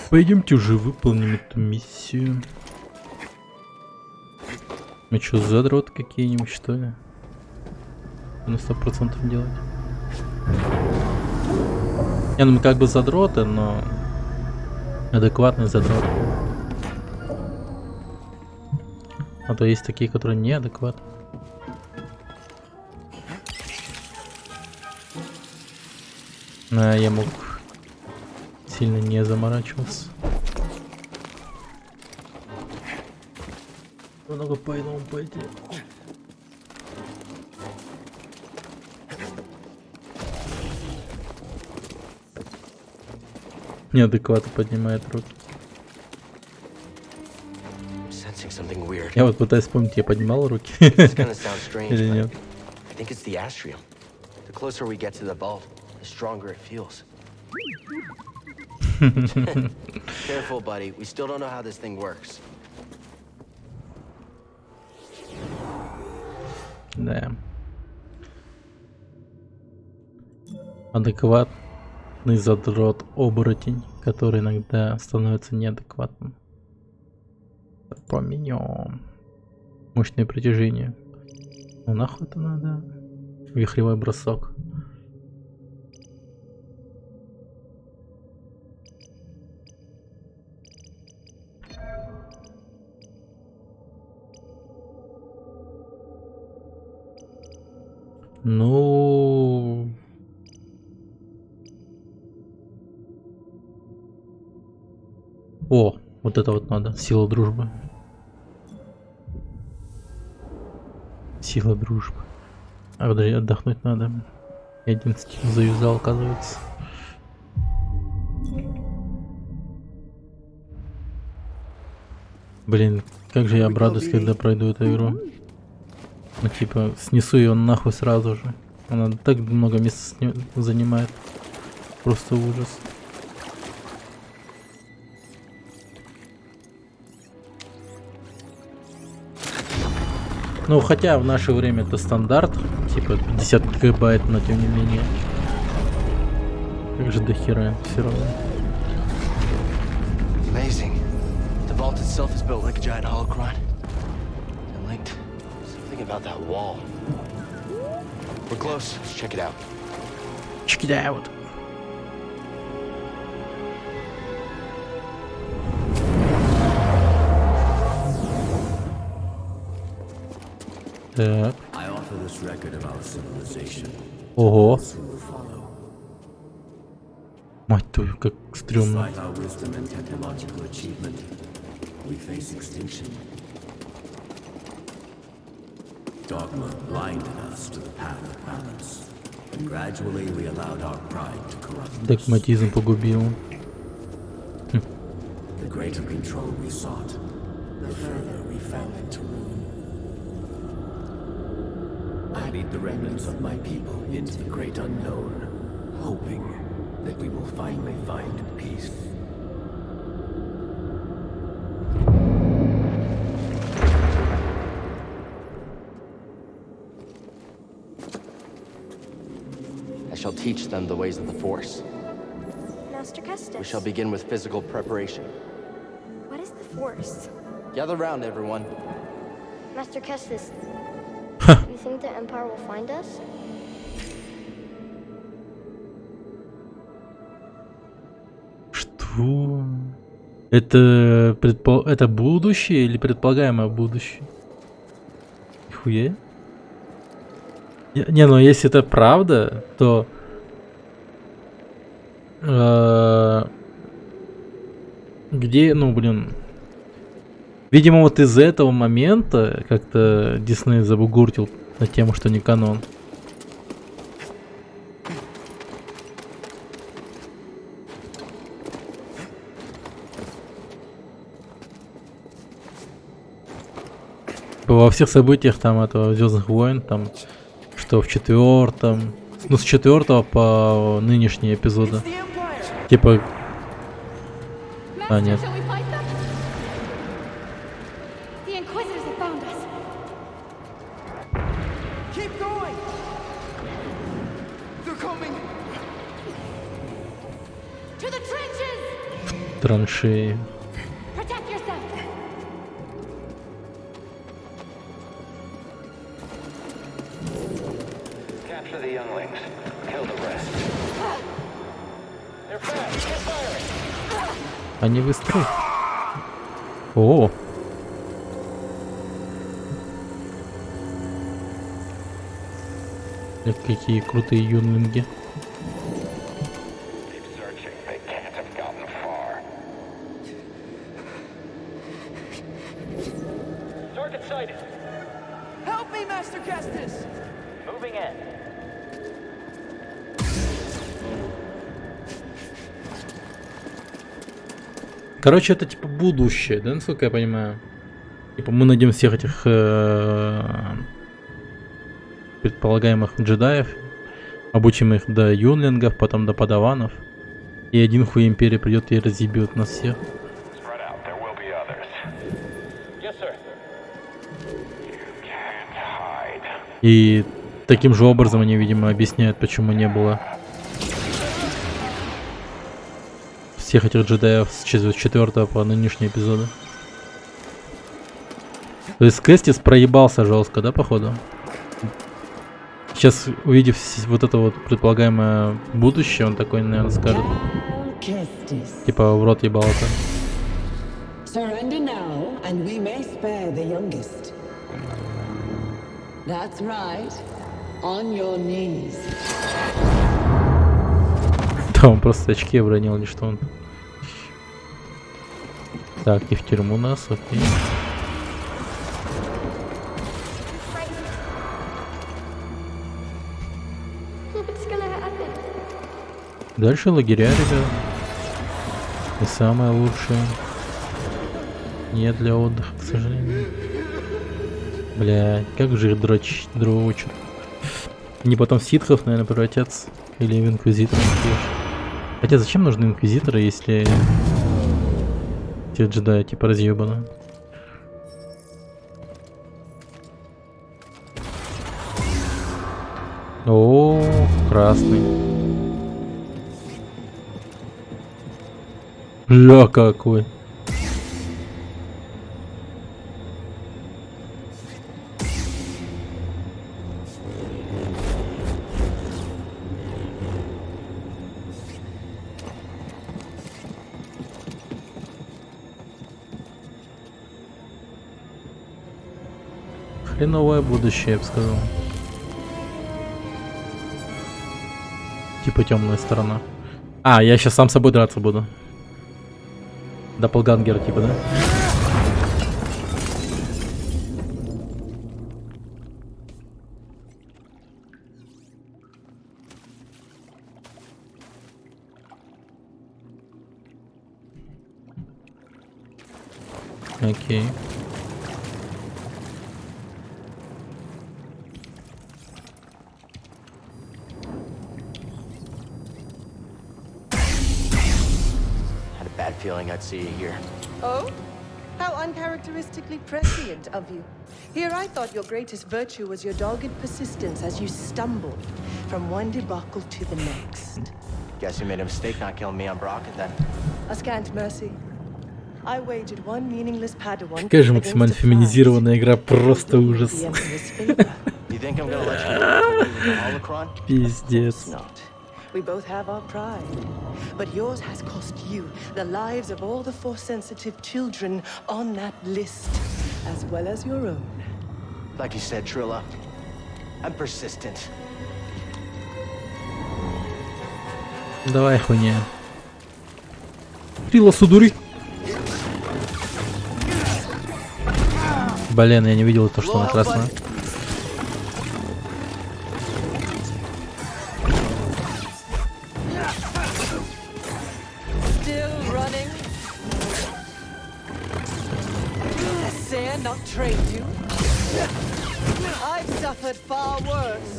Пойдемте уже выполним эту миссию. Мы что, задрот какие-нибудь, что ли? На 100% делать. Не, ну мы как бы задроты, но адекватные задроты. А то есть такие, которые неадекватны. А я мог сильно не заморачиваться. Много по иному пойти. Неадекватно поднимает руки. Sensing something weird. Я вот пытаюсь вспомнить, я поднимал руки. It's gonna sound strange, Или but нет. I think it's the astrium. The closer we get to the vault, the stronger it feels. Careful, buddy. We still don't know how this thing works. Да. Адекватный задрот оборотень, который иногда становится неадекватным. Поменяем. Мощное притяжение. Ну нахуй это надо? Вихревой бросок. Ну... О, вот это вот надо. Сила дружбы. Сила дружбы. А подожди, отдохнуть надо. Я 11 завязал, оказывается. Блин, как же я обрадуюсь, когда пройду эту игру. Ну типа, снесу ее нахуй сразу же. Она так много места занимает. Просто ужас. Ну, хотя в наше время это стандарт. Типа 50 гигабайт, но тем не менее. Как же до хера все равно. Amazing. The vault itself is built like a giant holocron. And linked. Something about that wall. We're close. Let's check it out. Check it out. Так. Ого. Мать твою, как стрёмно. Dogma blinded us to the path of balance, and gradually we allowed our pride to corrupt us. Догматизм погубил. The greater control we sought, the further we fell into ruin. I lead the remnants of my people into the great unknown, hoping that we will finally find peace. I shall teach them the ways of the Force. Master Kestis. We shall begin with physical preparation. What is the Force? Gather round, everyone. Master Kestis, you think the Empire will find us? Что? Это это будущее или предполагаемое будущее? Нихуя. Не, ну если это правда, то Где, ну, блин. Видимо, вот из-за этого момента как-то Дисней забугуртил на тему, что не канон. Во всех событиях там этого Звездных войн, там, что в 4-м, ну, с 4 по нынешние эпизоды. Типа... А, нет. Shall we fight them? The Inquisitors have found us. Keep going! They're coming! To the trenches! Траншеи. Protect yourself! Capture the younglings. Kill the rest. They're fast. Keep firing. Они быстры. О! Какие крутые юнлинги. Keep searching. They can't have gotten far. Target sighted. Help me, Master Kestis! Moving in. Короче, это типа будущее, да, насколько я понимаю? Типа мы найдем всех этих предполагаемых джедаев, обучим их до юнлингов, потом до падаванов, и один хуй империи придет и разъебет нас всех. Spread out. There will be others. Yes, sir. You can't hide. И таким же образом они, видимо, объясняют, почему не было всех этих джедаев с 4 по нынешние эпизоды. То есть Кестис проебался жестко, да, походу? Сейчас, увидев вот это вот предполагаемое будущее, он такой, наверное, скажет. Типа в рот ебало-то. Surrender now, and we may spare the youngest. That's right. On your knees. Да, он просто очки обронил, или что он. Так, и в тюрьму нас, окей. What's gonna happen? Дальше лагеря, ребят. И самое лучшее. Не для отдыха, к сожалению. Блядь, как же их дрочат. Они потом в ситхов, наверное, превратятся. Или в инквизиторов. Хотя зачем нужны инквизиторы, если те джедаи типа разъебаны? О, красный. Ля какой. Хреновое будущее, я бы сказал. Типа темная сторона. А, я сейчас сам с собой драться буду. Доppelganger, типа, да? Окей. Bad feeling I'd see you here. Oh? How uncharacteristically prescient of you. Here I thought your greatest virtue was your dogged persistence as you stumbled from one debacle to the next. Guess you made a mistake not killing me on Brocken then. A scant mercy. I wagered one meaningless Padawan. Какая же максимально феминизированная игра, просто ужас. Пиздец. We both have our pride, but yours has cost you the lives of all the Force-sensitive children on that list, as well as your own. Like you said, Trilla, I'm persistent. Давай, хуйня. Крила судури. Блин, я не видел то, что она красная. Not trained you. I've suffered far worse.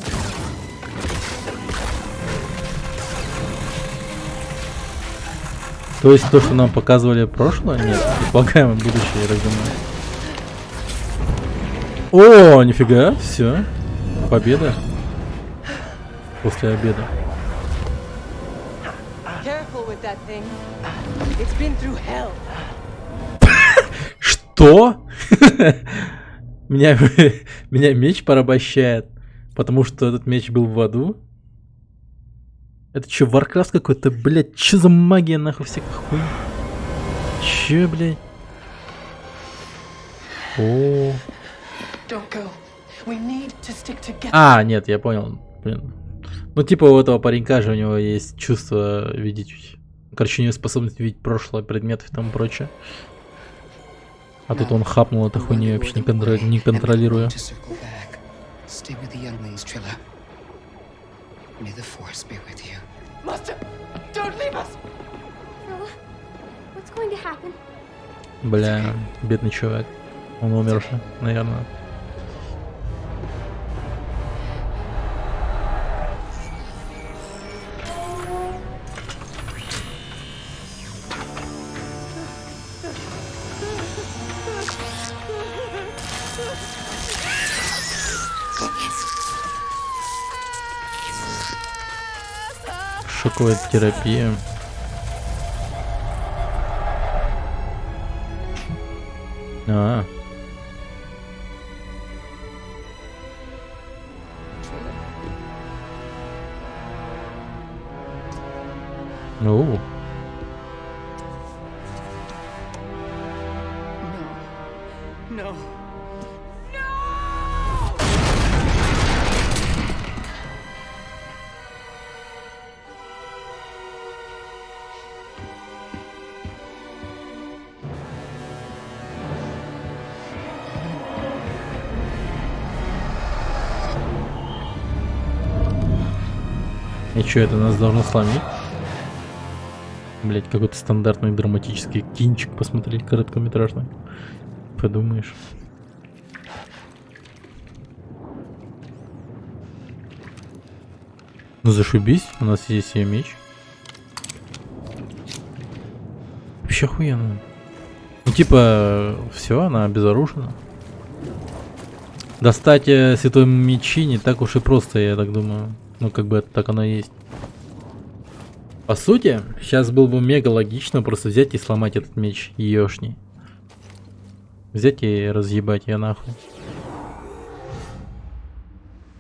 То есть то, что нам показывали прошлое, нет, предполагаемое будущее, я так думаю. О, нифига, все, победа после обеда. Careful with that thing. It's been through hell. Что? меня меч порабощает, потому что этот меч был в аду? Это что, Warcraft какой-то, блядь? Че за магия, нахуй, всяких хуй? Че, блядь? О. А, нет, я понял. Блин. Ну, типа у этого паренька же у него есть чувство видеть. Короче, у него способность видеть прошлое, предметы и тому прочее. А тут он хапнул эту хуйню вообще не контролируя. Бля, бедный чувак. Он умер уже, наверное. Шоковая терапия. А. Ну. No. И что, это нас должно сломить? Блять, какой-то стандартный драматический кинчик посмотреть, короткометражный. Подумаешь. Ну зашибись, у нас есть ее меч. Вообще охуенно. Ну типа, все, она обезоружена. Достать святой мечи не так уж и просто, я так думаю. Ну, как бы это так оно и есть. По сути, сейчас было бы мега логично просто взять и сломать этот меч еешний. Взять и разъебать ее нахуй.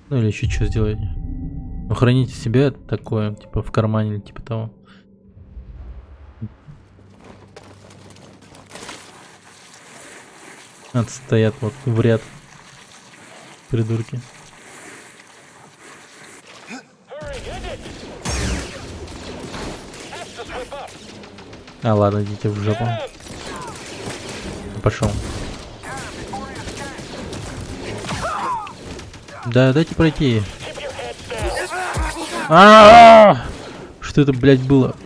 Ну или еще что сделать. Ну, храните себя такое, типа в кармане или типа того. Отстоят вот в ряд. Придурки. А ладно, идите в жопу. Пошел. Да, дайте пройти. Что это, блядь, было?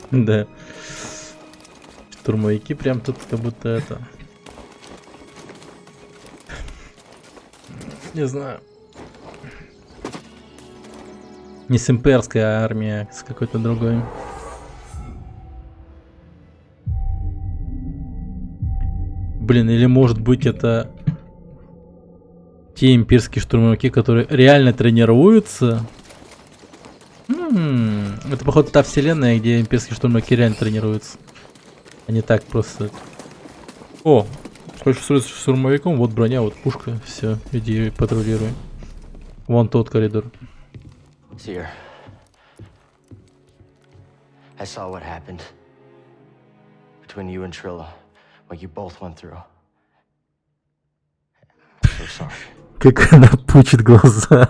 Да. Штурмовики прям тут как будто это... Не знаю. Не с имперской армией, а с какой-то другой. Блин, или может быть это те имперские штурмовики, которые реально тренируются? Это, походу, та вселенная, где имперские штурмовики реально тренируются. А не так просто. О, хочешь встретиться с штурмовиком? Вот броня, вот пушка. Все, иди патрулируй. Вон тот коридор. Seer, I saw what happened between you and Trilla, what you both went through. I'm so sorry. Как она пучит глаза.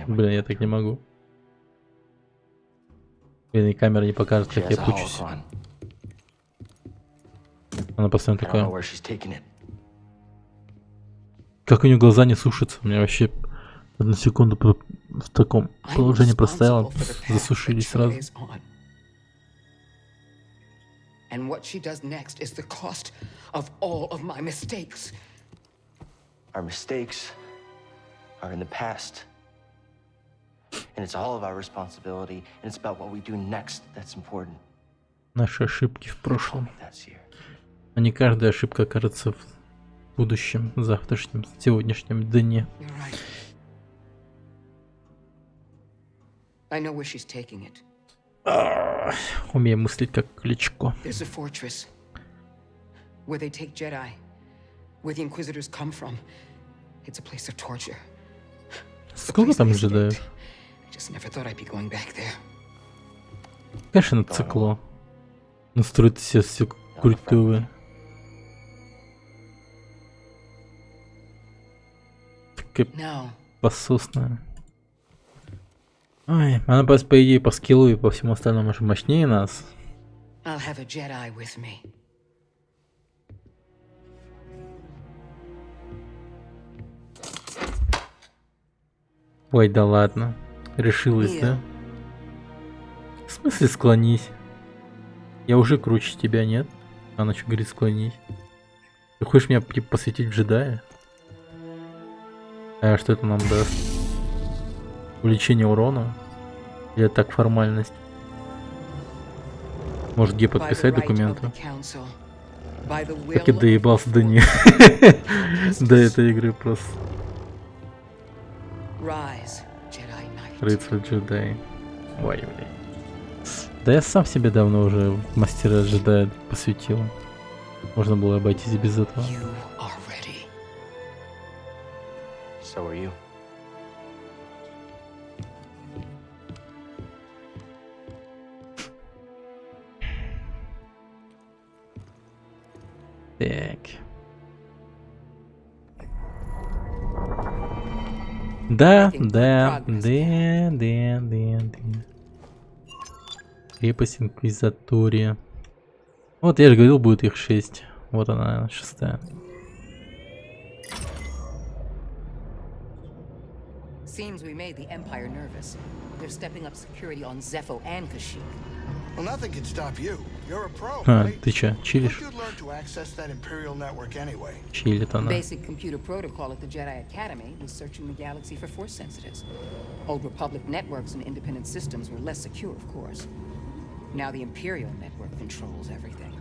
Блин, я так не могу. Блин, и камера не покажет, как я пучусь. Она постоянно такая. Как у нее глаза не сушатся? У меня вообще одну секунду в таком положении простояла, засушились сразу. And what she does next is the cost of all of my mistakes. Our mistakes are in the past. And it's all of our responsibility, and it's about what we do next that's important. Наши ошибки в прошлом. А не каждая ошибка кажется в будущем, завтрашнем, сегодняшнем дне. I know where she's taking it. Умею мыслить как Кличко. There's a fortress where they take Jedi, where the Inquisitors come from. It's a place of torture. Сколько там джедаев? I just never thought I'd be going back there. Конечно, цикло. Настроить все культуры. Такая пососная. Ой, она по идее по скиллу и по всему остальному уже мощнее нас. I'll have a Jedi with me. Ой, да ладно. Решилась, да? В смысле склонись? Я уже круче тебя, нет? Она что говорит склонись? Ты хочешь меня типа посвятить в джедая? А что это нам даст? Увеличение урона? Или так формальность? Может где подписать документы? Так и доебался до них. До этой игры просто. Рыцарь джедай. Ой, блин. Да я сам себе давно уже мастера джедая посвятил. Можно было обойтись без этого. So are you. Так. Да. Крепость Инквизатория. Вот я же говорил, будет их 6. Вот она, 6-я. Seems we made the Empire nervous. They're stepping up security on Zepho and Kashyyyk. Well, nothing can stop you. You're a pro, А, right? ты чё, чилишь? Where'd you learn to access that Imperial network anyway? Чилит она. Basic computer protocol at the Jedi Academy was searching the galaxy for Force sensitives. Old Republic networks and independent systems were less secure, of course. Now the Imperial network controls everything.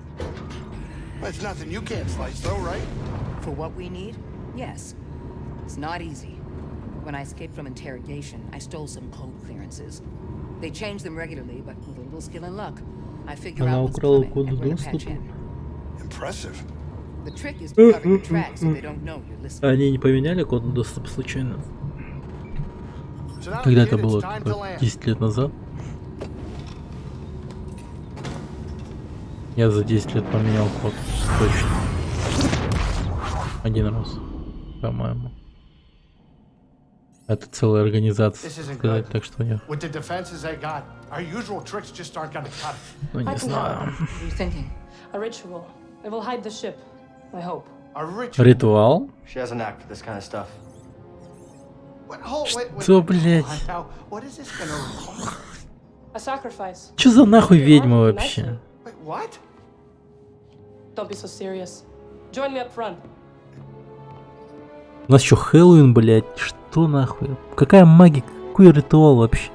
That's nothing you can't slice, though, right? For what we need? Yes. It's not easy. When I escaped from interrogation, I stole some code clearances. They change them regularly, but with a little skill and luck, I figure out what's coming and where to patch in. Impressive. The trick is to cover your tracks so they don't know you're listening. Они не поменяли код доступа случайно? Когда это было? 10 лет назад? Я за 10 лет поменял код. Точно. Один раз. По-моему. Это целая организация, сказать, так что я... With the defenses I got, our usual tricks just aren't gonna cut it. Ну не знаю. What are you thinking? A ritual. It will hide the ship. I hope. A ritual? Ритуал? She has a knack for this kind of stuff. Что, блять? What is this gonna require? A sacrifice. Чё за нахуй ведьма вообще? Wait, what? Don't be so serious. Join me up front. У нас что, Хэллоуин, блять? Что Что нахуй? Какая магия? Какой ритуал вообще?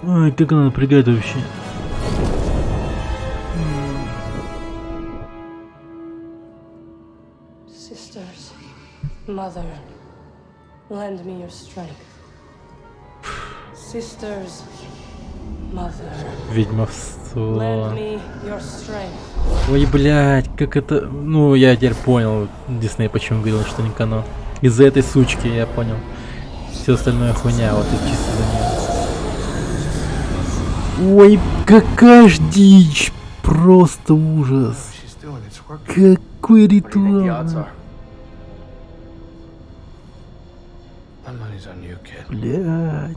Ой, как она напрягает вообще. Sisters, mother, lend me your strength. Sisters, mother, Ведьмовство. lend me your strength. Ой, блядь, как это... Ну, я теперь понял, Дисней почему говорил, что не канон. Из-за этой сучки, я понял. Все остальное хуйня, вот это чисто за нее. Ой, какая ж дичь! Просто ужас. Какой ритуал. Блядь.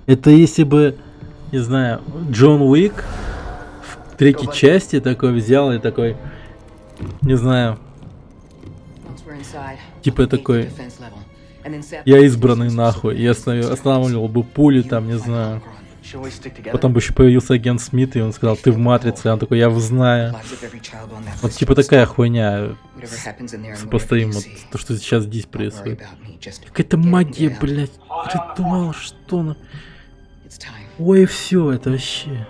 Это если бы, не знаю, Джон Уик в третьей части такой взял и такой, не знаю, типа такой, я избранный нахуй, я останавливал бы пули там, не знаю. Потом бы еще появился агент Смит, и он сказал, ты в матрице, он такой, я знаю. Вот типа такая хуйня. Сопоставим вот то, что сейчас здесь происходит. Какая-то магия, блядь, ритуал, что на... Ой, все, это вообще...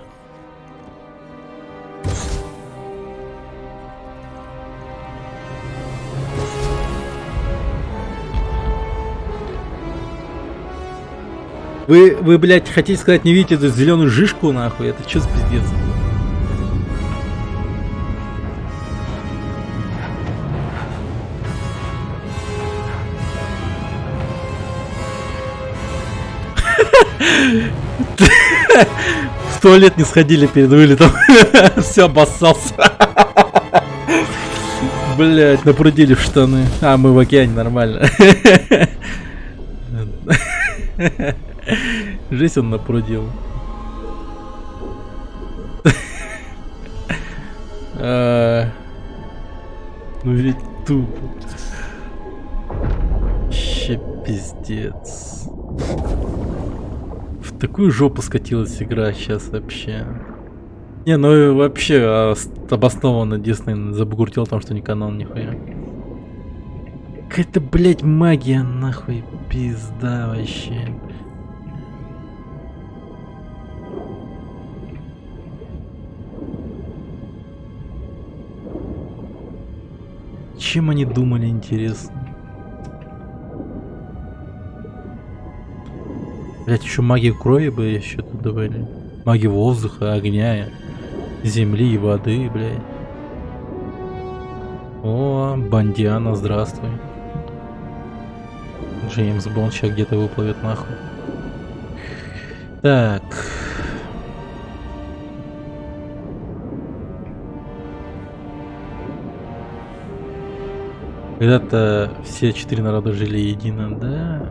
Вы, блядь, хотите сказать, не видите эту зеленую жишку, нахуй? Это что за пиздец? В туалет не сходили перед вылетом. Все, обоссался. Блядь, напрудили в штаны. А, мы в океане, нормально. Жесть он напрудил. Ну ведь тупо. Вообще пиздец. В такую жопу скатилась игра сейчас вообще. Не, ну и вообще обоснованно Дисней забугуртил о том, что не канон нихуя. Какая-то, блядь, магия, нахуй, пизда вообще. Чем они думали, интересно? Блядь, еще магию крови бы еще тут добавили. Магию воздуха, огня, земли и воды, блядь. О, Бондиана, здравствуй. Джеймс Бонд сейчас где-то выплывет нахуй. Так. Когда-то все 4 народа жили едино, да?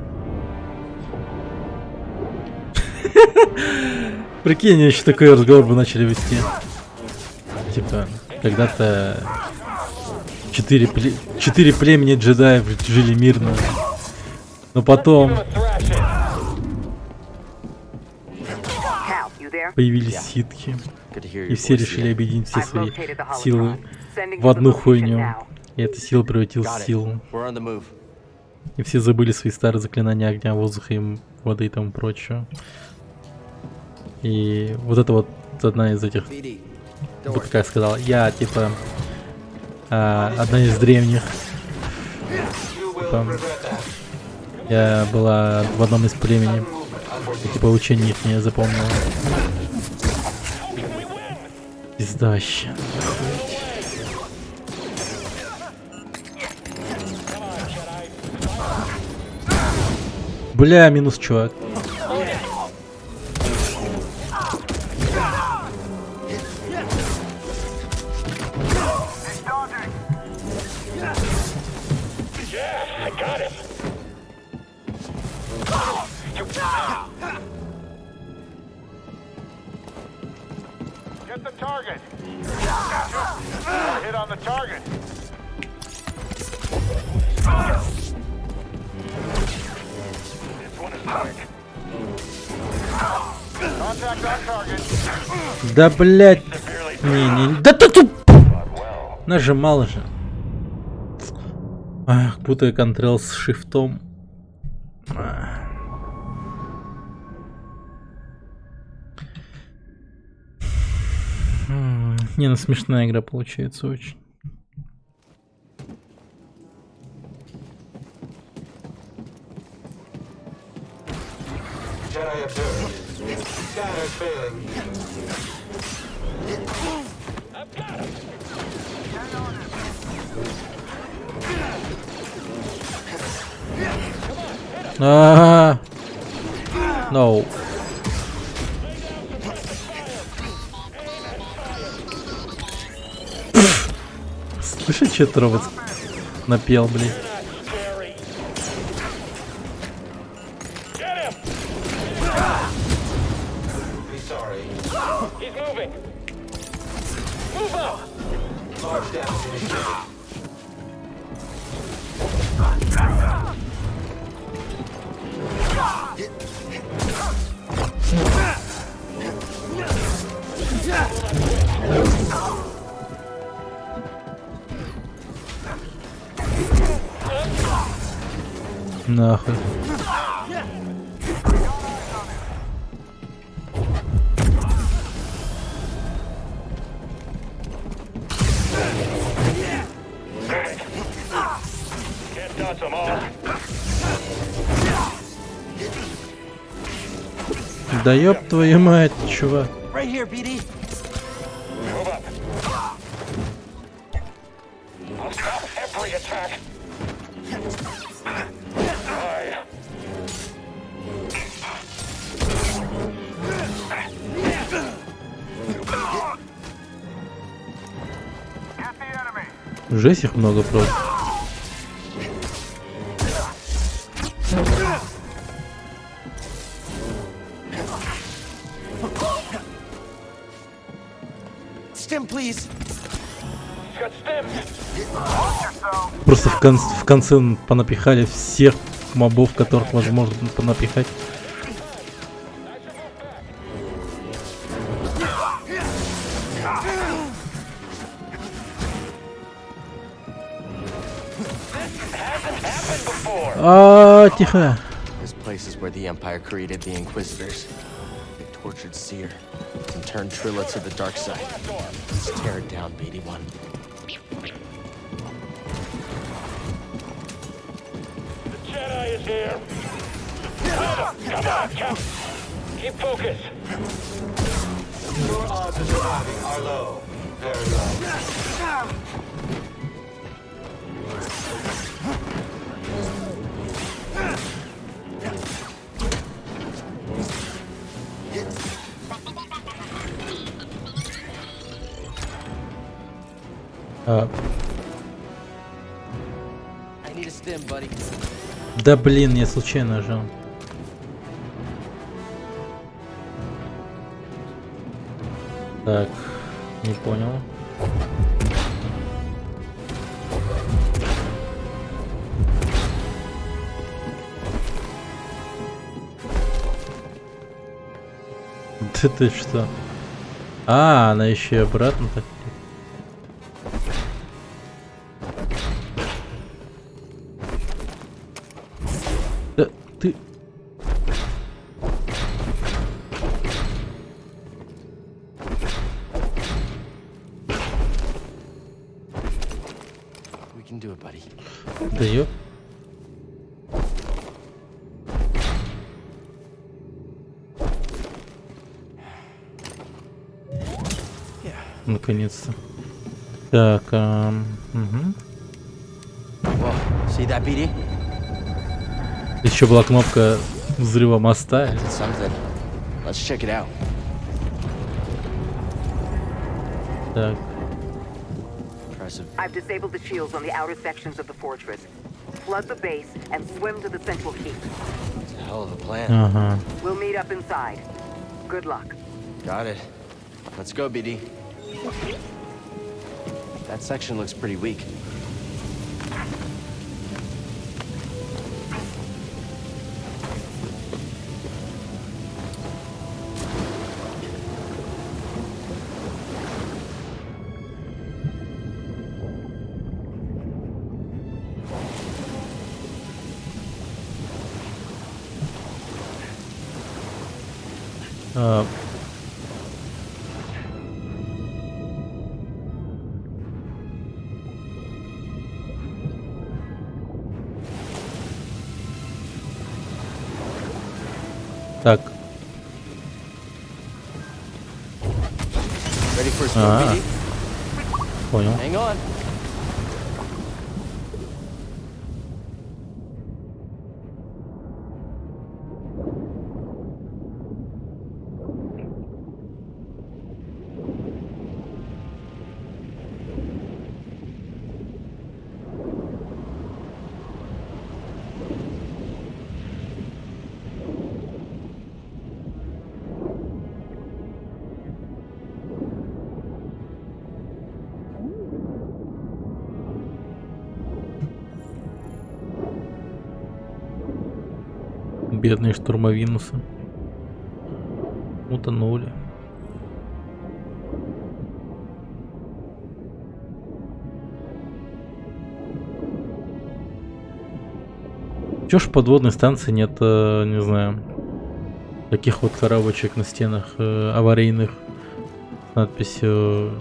Прикинь, еще такой разговор бы начали вести. Типа, когда-то 4 племени джедаев жили мирно. Но потом появились ситхи. И все решили объединить все свои силы в одну хуйню. И эта сила превратилась в силу. И все забыли свои старые заклинания огня, воздуха и воды и тому прочее. И вот это вот одна из этих, вот как сказал, я типа одна из древних. Типа, я была в одном из племени. И, типа учение их не запомнила. Пизда вообще. Бля, минус чувак. Get the target. Hit on the target. This one is quick. Contact on target. Да блять. Не. Да тут. Нажимал же. Ах, путаю контрол с шифтом. Не, ну смешная игра получается очень. Jedi observed. Scanners failing. No. Слышишь, что-то робот напел, блин. Be sorry. He's moving. Move out. Large damage initiated. Нахуй. Can't dodge them all. Да ёб твою мать, чувак. Right here, BD. Move up. I'll stop every attack. Aye. Жесть их много просто. Stim, please. Got stim. Просто в конце понапихали всех мобов, которых возможно понапихать. Тихо. This place is where the Empire created the Inquisitors. They tortured Seer and turned Trilla to the dark side. Let's tear it down, BD-1. The Jedi is here. Come on, Cap. Keep focus. Your odds of surviving are low. Very low. I need a stim, buddy. Да блин, я случайно нажал. Так, не понял. Да ты что? А, она еще и обратно так. Да ты. We can do it, buddy. Да ёп. Наконец-то. Так, угу. Whoa, see that, BD? Еще была кнопка взрыва моста. Did something. Let's check it out. Так. Impressive. I've disabled the shields on the outer sections of the fortress. Flood the base and swim to the central keep. It's a hell of a plan. Ага. We'll meet up inside. Good luck. Got it. Let's go, BD. That section looks pretty weak. Так. Ready for a storm, BD? Понял. Hang on. Бедные штурмовинусы. Утонули. Чё ж в подводной станции нет, не знаю, таких вот коробочек на стенах аварийных, с надписью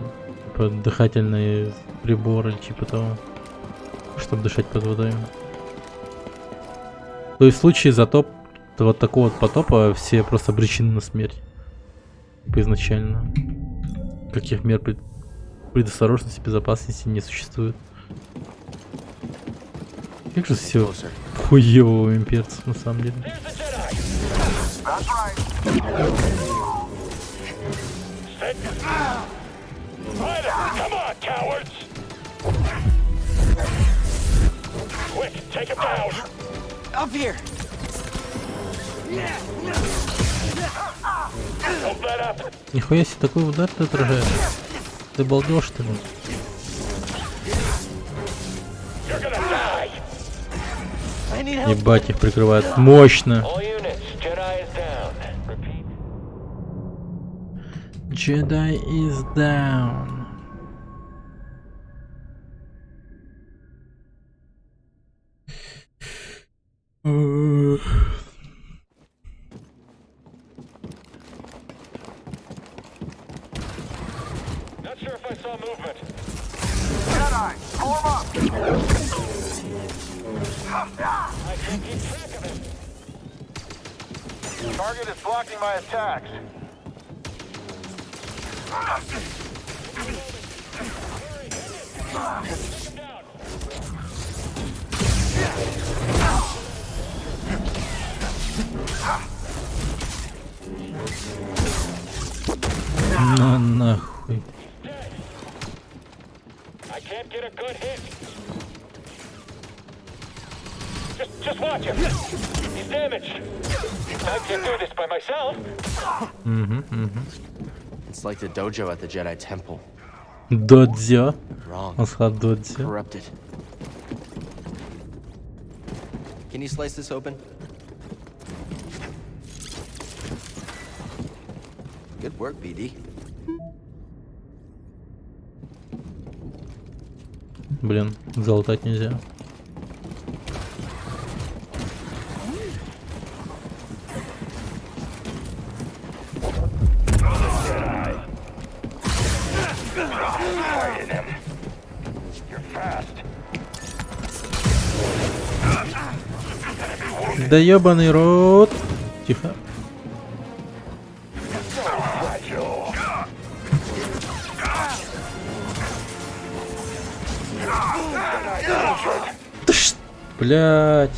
типа, дыхательные приборы, типа того, чтобы дышать под водой. То есть в случае вот такого вот потопа все просто обречены на смерть. Изначально. Каких мер предосторожности, безопасности не существует. Как же все хуево у имперцев на самом деле. Up here. Нихуя себе, такой удар ты отражаешь. Ты балдеж, что ли? Ебать, их прикрывает мощно. Jedi is down. Not sure if I saw movement. Jedi, form up! I can't keep track of it. Target is blocking my attacks. На нахуй. I can't get a good hit. Just watch him. He's damaged. I can't do this by myself. It's like the dojo at the Jedi Temple. Додзё. Wrong. Он сказал додзё. Corrupted. Can you slice this open? Good work, BD. Блин, залутать нельзя. Да ёбаный рот. Тихо. Блять.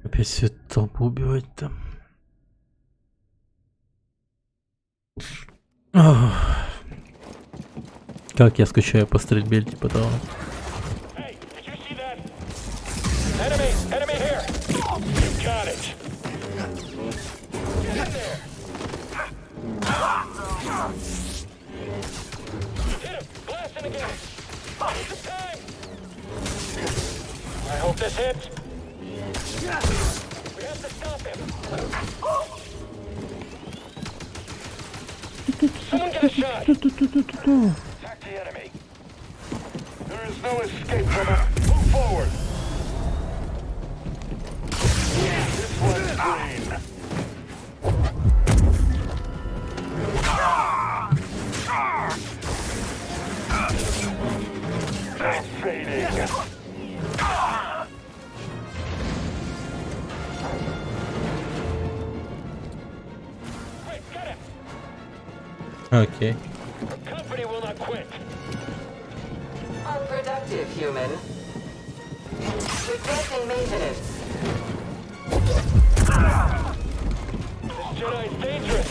Опять всю эту толпу убивать-то. Как я скучаю по стрельбе, типа того. Enemy here. You got it. Get in there. Hit him. Blasting again. Time. I hope this hits. We have to stop him. Someone get a shot. Attack the enemy. no escape from us. Move forward. This one's clean. They're fading. Окей. Company will not quit. Unproductive, human. Requesting maintenance. This Jedi's dangerous.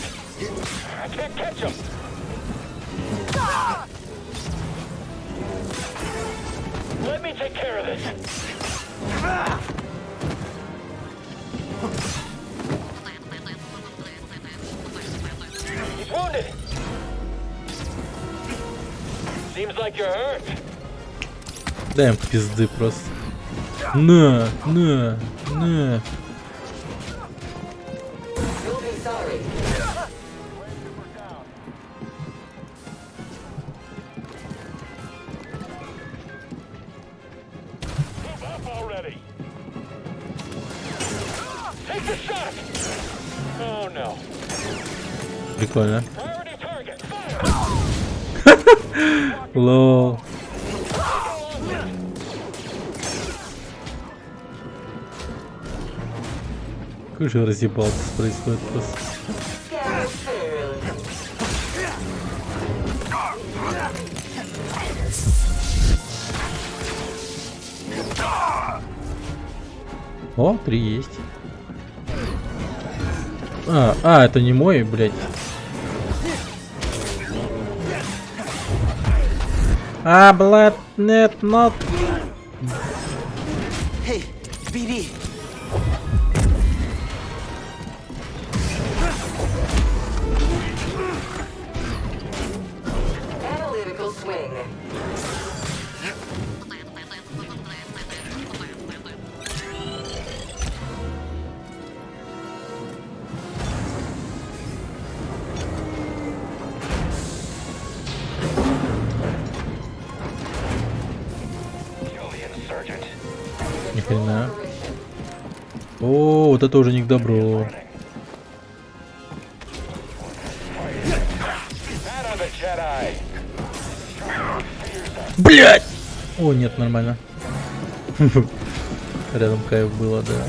I can't catch him. Let me take care of this. He's wounded. Seems like you're hurt. Дай им пизды просто. На. You'll be sorry. Move up already. Take the shot. Oh no. Прикольно. Priority target. Лол. Какой же разъебался происходит просто. О, 3 есть. Это не мой, блядь. Блядь, нет, not. Hey, BD. Analytical swing. Ни хрена. О, вот это уже не к добру. Блять! О, нет, нормально. Рядом кайф было, да.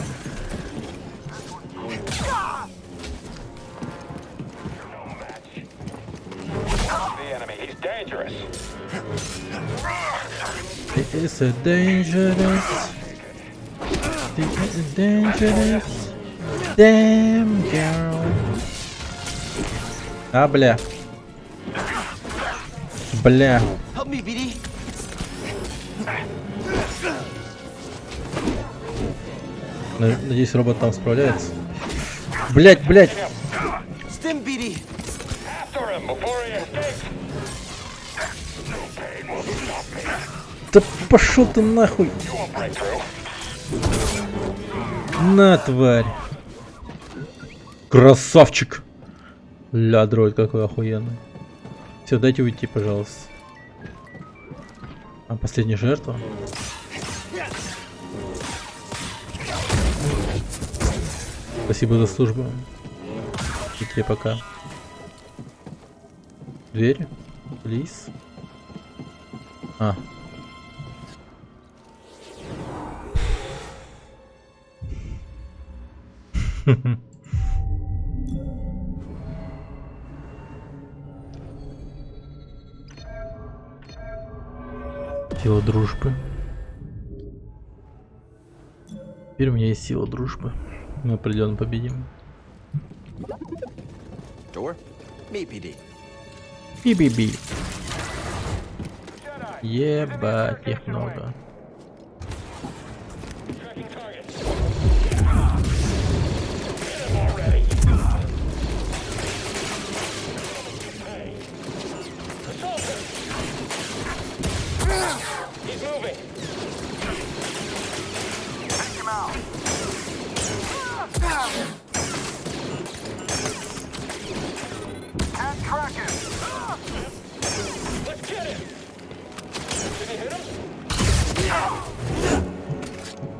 It's a dangerous. It's dangerous. Damn girl. Бля. Бля. Help me, BD. Надеюсь, робот там справляется. Блять. Stim, BD. Да пошел ты нахуй. На, тварь. Красавчик. Ля, дроид какой охуенный. Все, дайте уйти, пожалуйста. Последняя жертва. Спасибо за службу. И тебе пока. Дверь? Плиз. Сила дружбы. Теперь у меня есть сила дружбы. Мы определенно победим. Door? Me, BD. Би-би-би. Ебать, их много.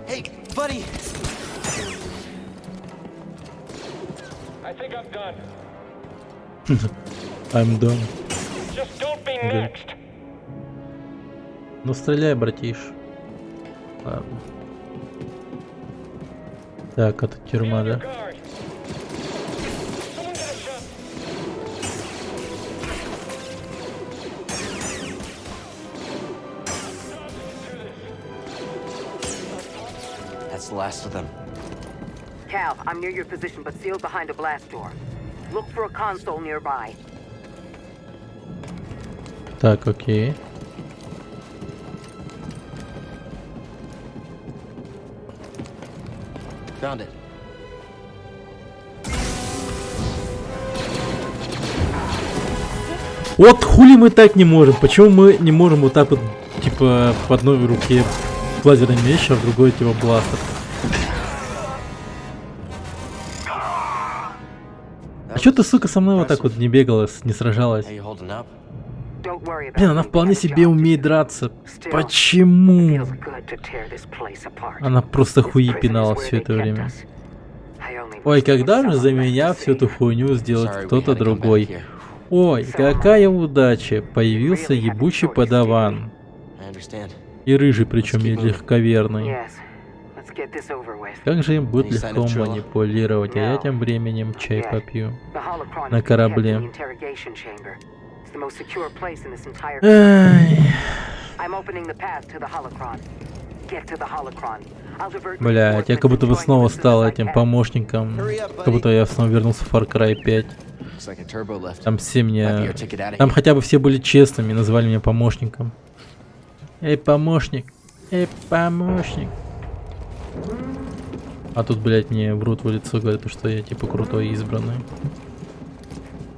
Hey, buddy. I think I'm done. I'm done. Just don't be Okay. next. Ну стреляй, братиш. Ладно. Так, это тюрьма, да? Guard. Someone get a shot. That's the last of them. Cal, I'm near your position, but sealed behind a blast door. Look for a console nearby. Так, окей. Found it. Вот хули мы так не можем? Почему мы не можем вот так вот, типа, в одной руке лазерный меч, а в другой типа бластер? А чё ты, сука, со мной вот так вот не бегалась, не сражалась? How you holding up? Don't worry about Блин, она it. вполне себе умеет драться. Почему? Она просто хуи пинала все это время. Ой, когда же за меня всю эту хуйню сделает кто-то другой? Ой, какая удача! Появился ебучий подаван. I understand. И рыжий, причем не легковерный. Yes. Let's get this over with. Как же им будет Any sign легко of Trilla? манипулировать, а я тем временем чай попью. The holocron На is being kept in the корабле. interrogation chamber. It's the most secure place in this entire. Ай, I'm opening the path to the holocron. Get to the holocron. I'll divert блядь, я как будто бы снова стал этим помощником. Как будто я снова вернулся в Far Cry 5. Looks like a turbo lift. Там все Might be мне... your ticket out of Там here. хотя бы все были честными, называли меня помощником. Эй, помощник! Эй, помощник! А тут, блядь, мне врут в лицо, говорят, что я типа крутой избранный.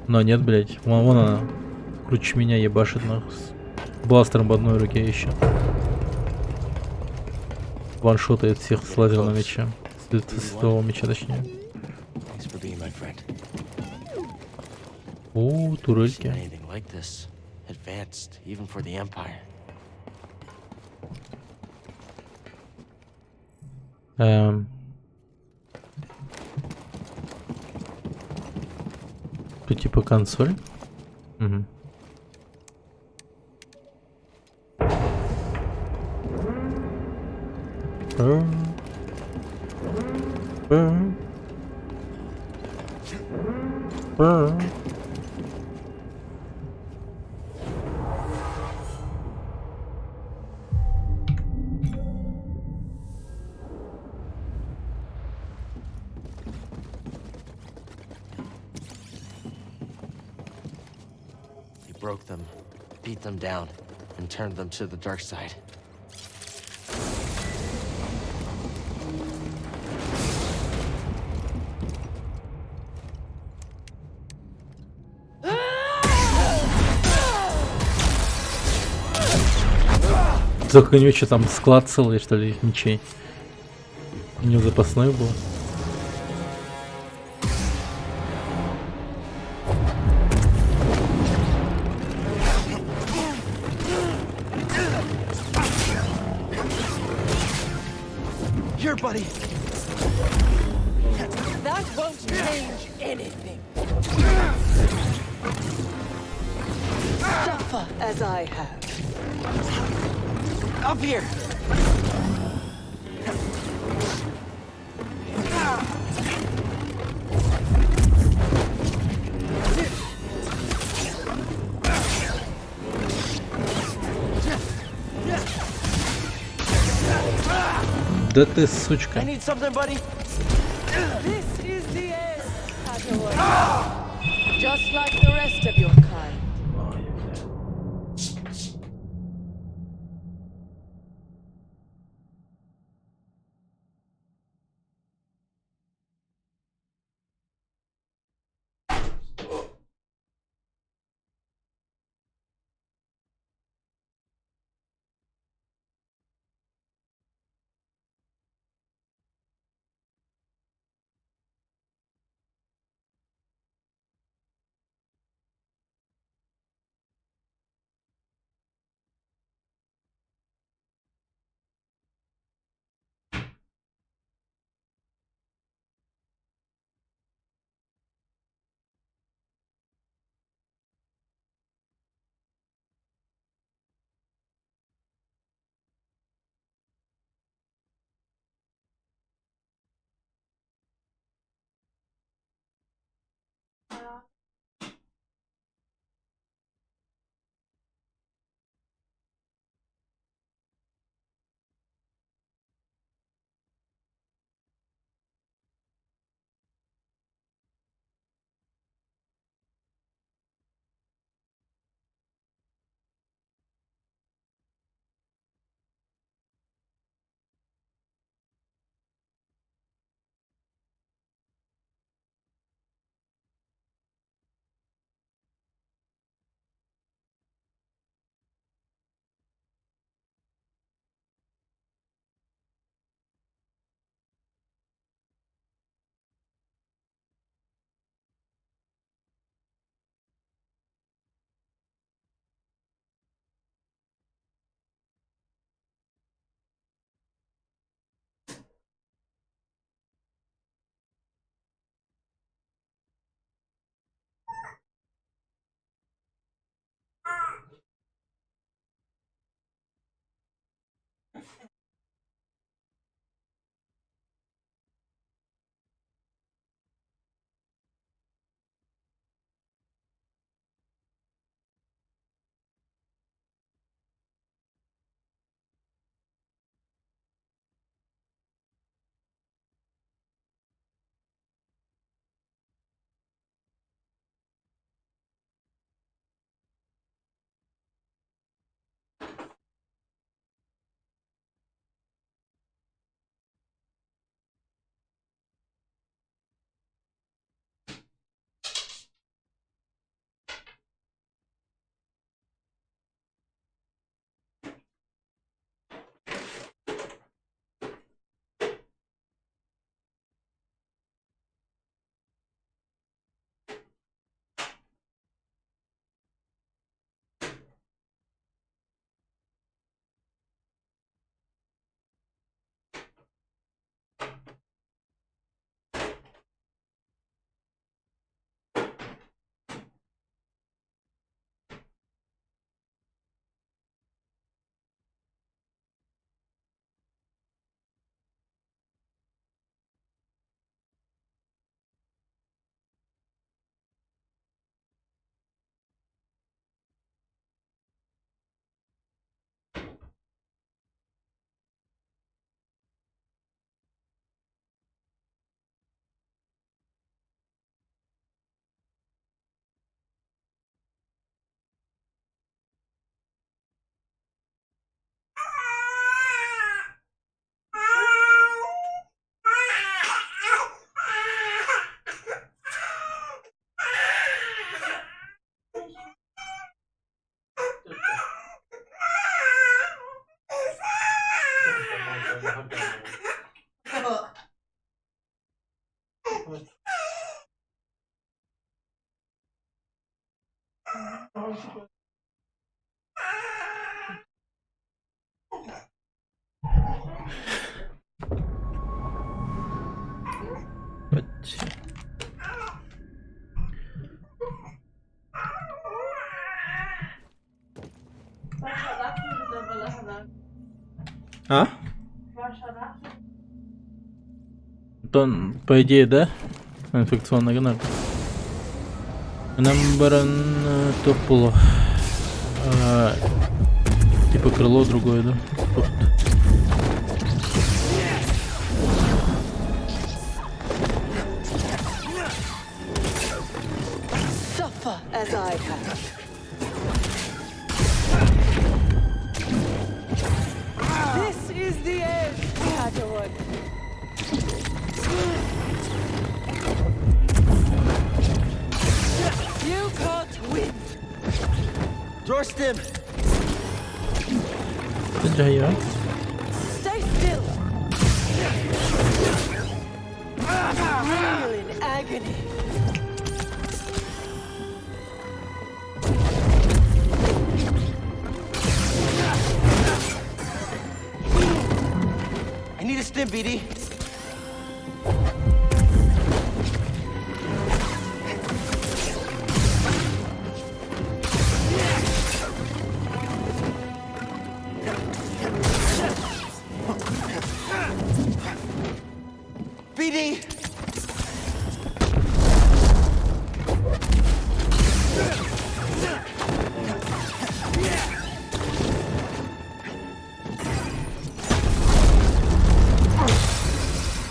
Но нет, блядь, вон она. Круче меня ебашит нахуй. С бластером в одной руке еще. Ваншотает всех с лазерного меча. С светового меча, точнее. Thanks for being my friend. О, Seen турельки. anything like this? Advanced, even for the Empire. Тут типа консоль. Угу. He broke them, beat them down, and turned them to the dark side. Только у него что там, склад целый, что ли, их мечей? У него запасной был. Here, buddy. That won't change anything. Suffer as I have. Up here. Да ты, сучка. I need something, buddy. This is the end, Hador. Just like the rest of your kind. А? То, по идее, да? Инфекционная граната. Намбаран тополо. Типа крыло другое, да? Suffer as I have. This is the end, Padawan. You can't win. Dorstim! Jaya. Stay still. Reel in agony. I need a stim, BD. BD!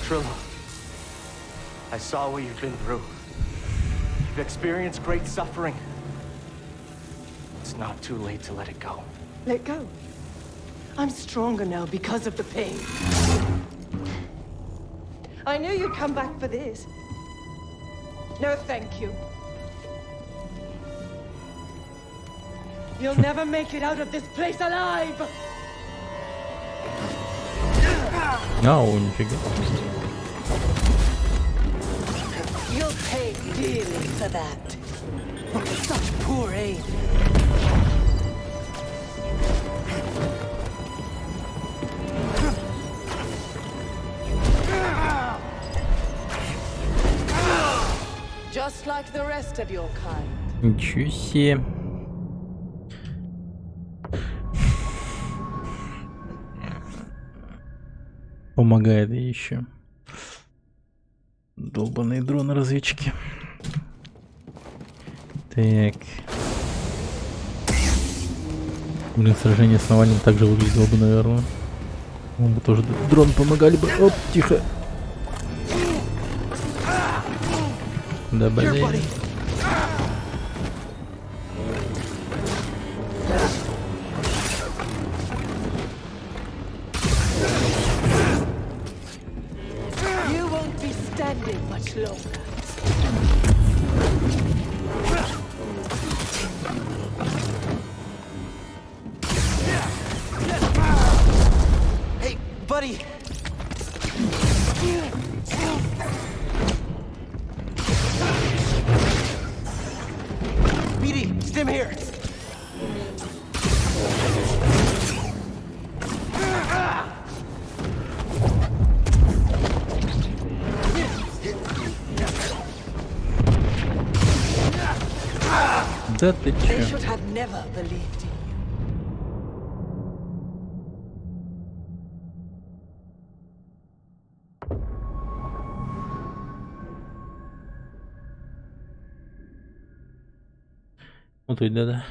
Trillo, I saw what you've been through. You've experienced great suffering. It's not too late to let it go. Let go. I'm stronger now because of the pain. I knew you'd come back for this. No, thank you. You'll never make it out of this place alive! Ау, нифига. You'll pay dearly for that. Such poor aim. Just like the rest of your kind. Ничего себе. Помогает еще. Долбаные дроны-разведчики. Так. Блин, сражение с Навальным также выглядело бы, наверное. Мы бы тоже дрон помогали бы. Оп, тихо. Да, блин. You won't be standing much longer. Hey, buddy! BD, stim here! Да ты They чё? should have never believed in you. Вот тут, да-да.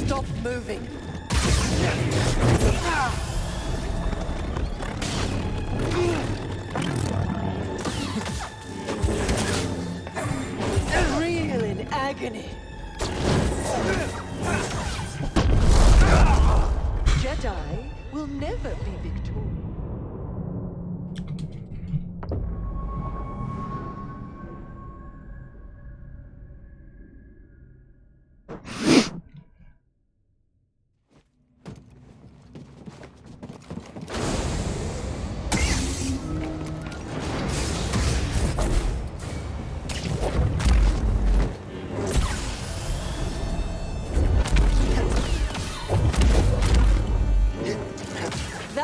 Stop moving. Reel in agony. Jedi will never be victorious.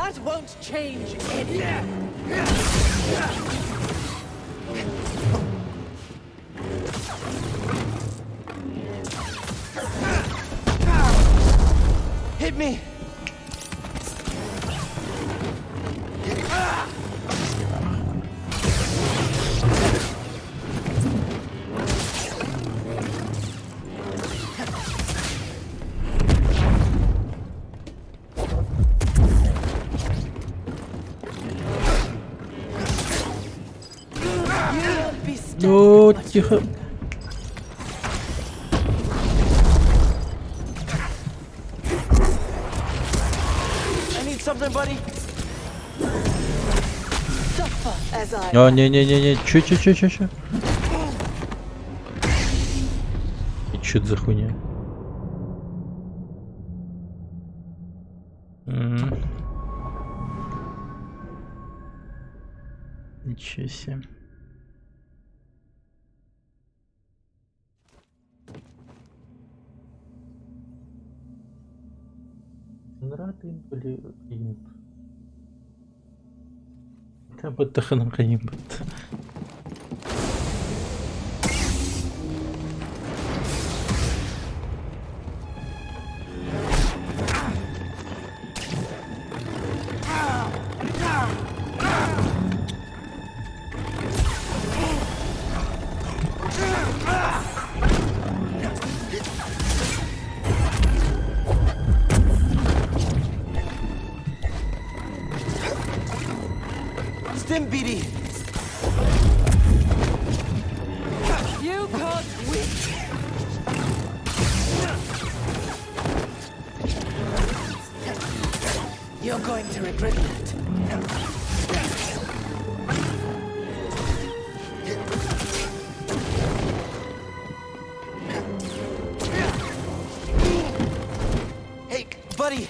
That won't change anything. Hit me! Ну, тихо. I need something, buddy. Suffer as I. А, не-не-не-не, чё. И чё это за хуйня? Ничего себе. Нраты, блин. Там баттаханом каним бат. Stim BD. You can't win. You're going to regret that. Hey, buddy.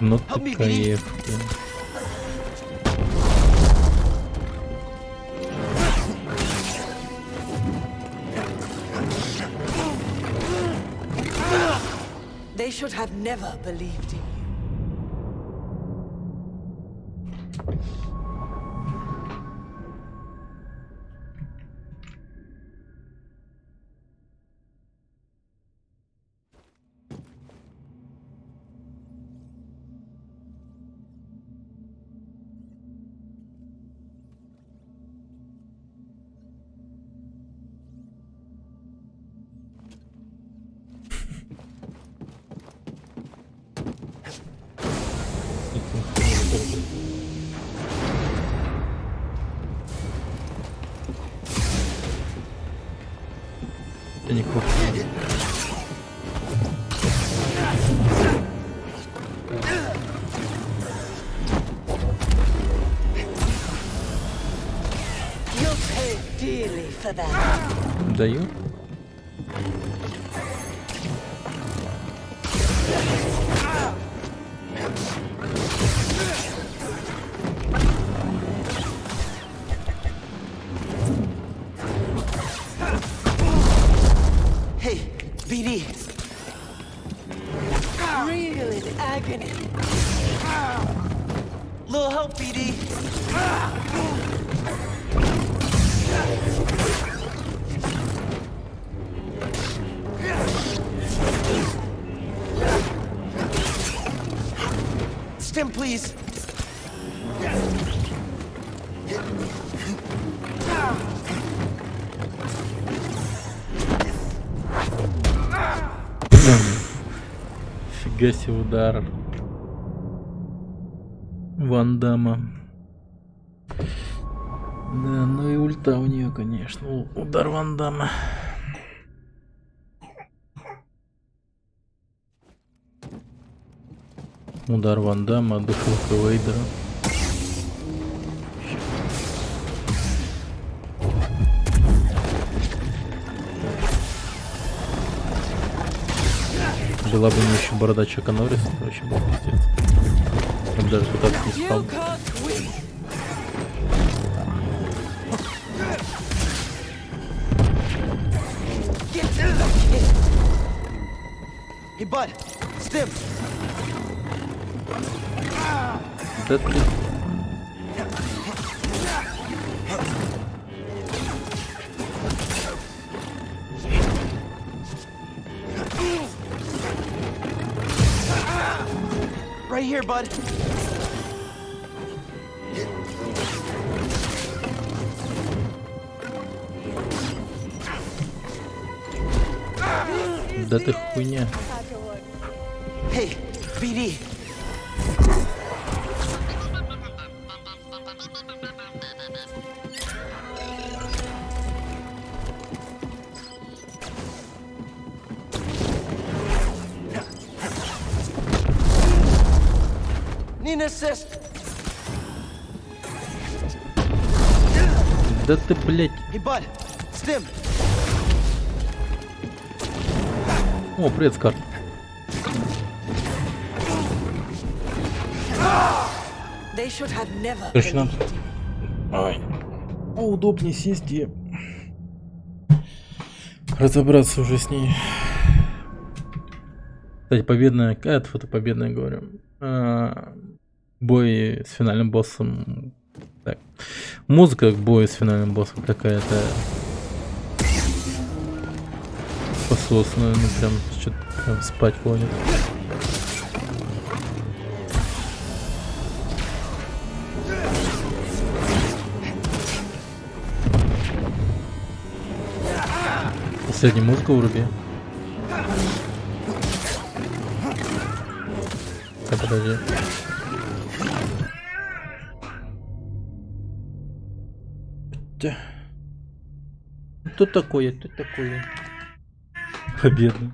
Ну Help me, ты BD. кайф. They should have never believed in you. Да не хуй. You'll pay dearly for that. Даю. Hey, BD. Reel in agony. Little help, BD. Stim, please. Фига себе удар Ван Дамма. Да, ну и ульта у нее, конечно. Удар Ван Дамма. Удар Ван Дамма, душилка Вейдера. Была бы у меня еще борода Чака Норриса, то вообще был пиздец. Я бы даже пытаться не стал. Hey, bud. Stim. Да ты... Right here, bud. Да ты хуйня. Hey, BD. Need an assist. Да ты, блядь. Hey, bud. Stim. О, привет, Скар. They should have never Короче, надо... believed you. Ай. Поудобнее сесть и... разобраться уже с ней. Кстати, победная... Какая-то фотопобедная, говорю. Бой с финальным боссом. Так. Музыка к бою с финальным боссом какая-то... пососная, ну прям что-то прям спать клонит. Последняя музыка вруби. Так, подожди. Тут такое, тут такое. Победа.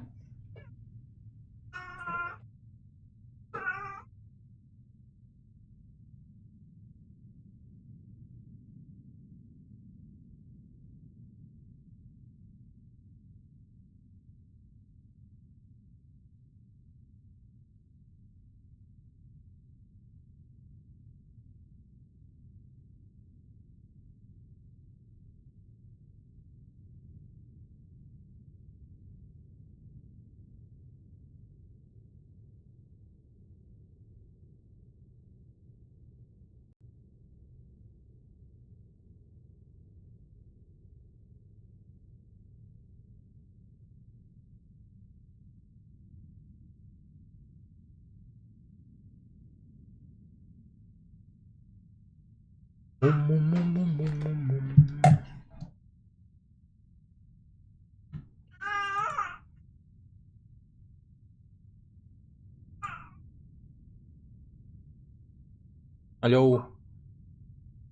Алло.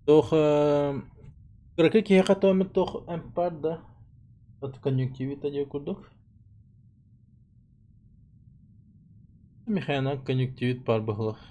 Toch, kijk ik, jij gaat dan met toch een paar dagen. Wat conjunctivitas je kurdok? Mechana conjunctivit paar beglag.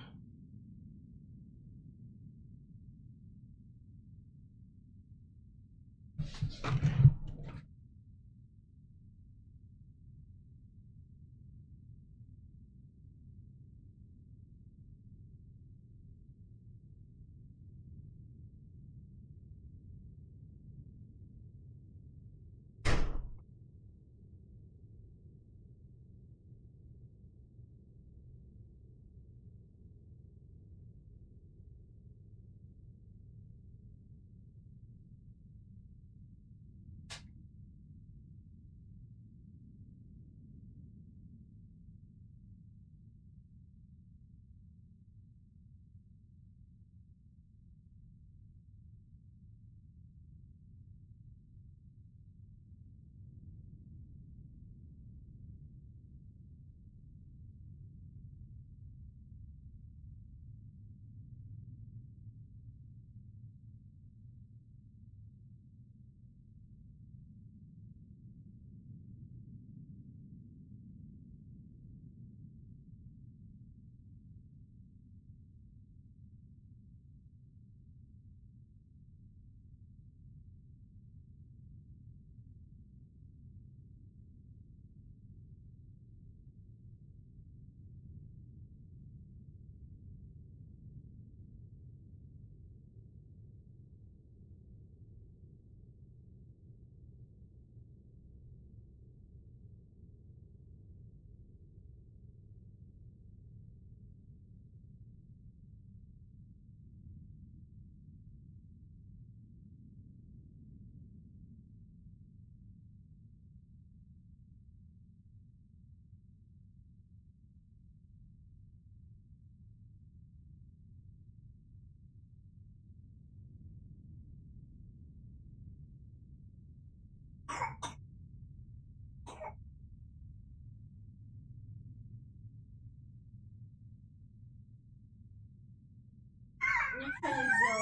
Ничего не сделала.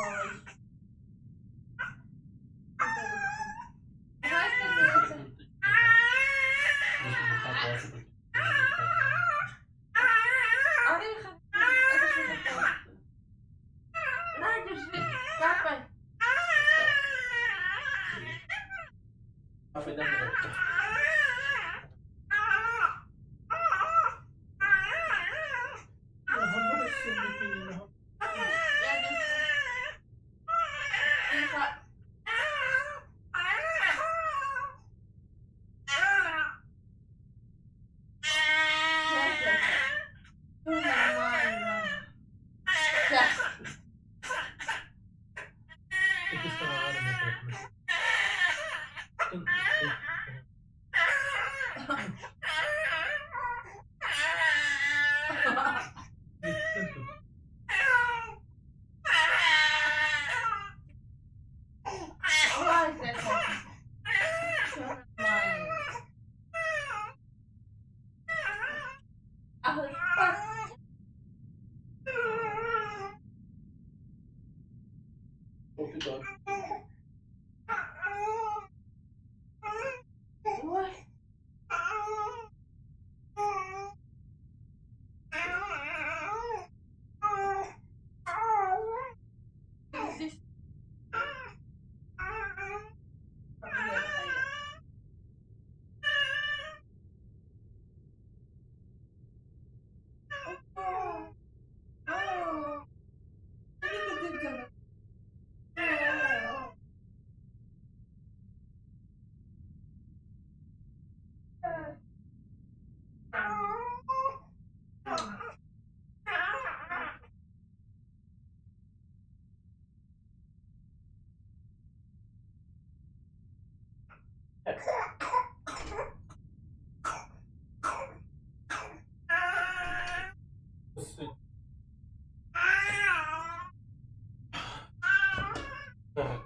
Так.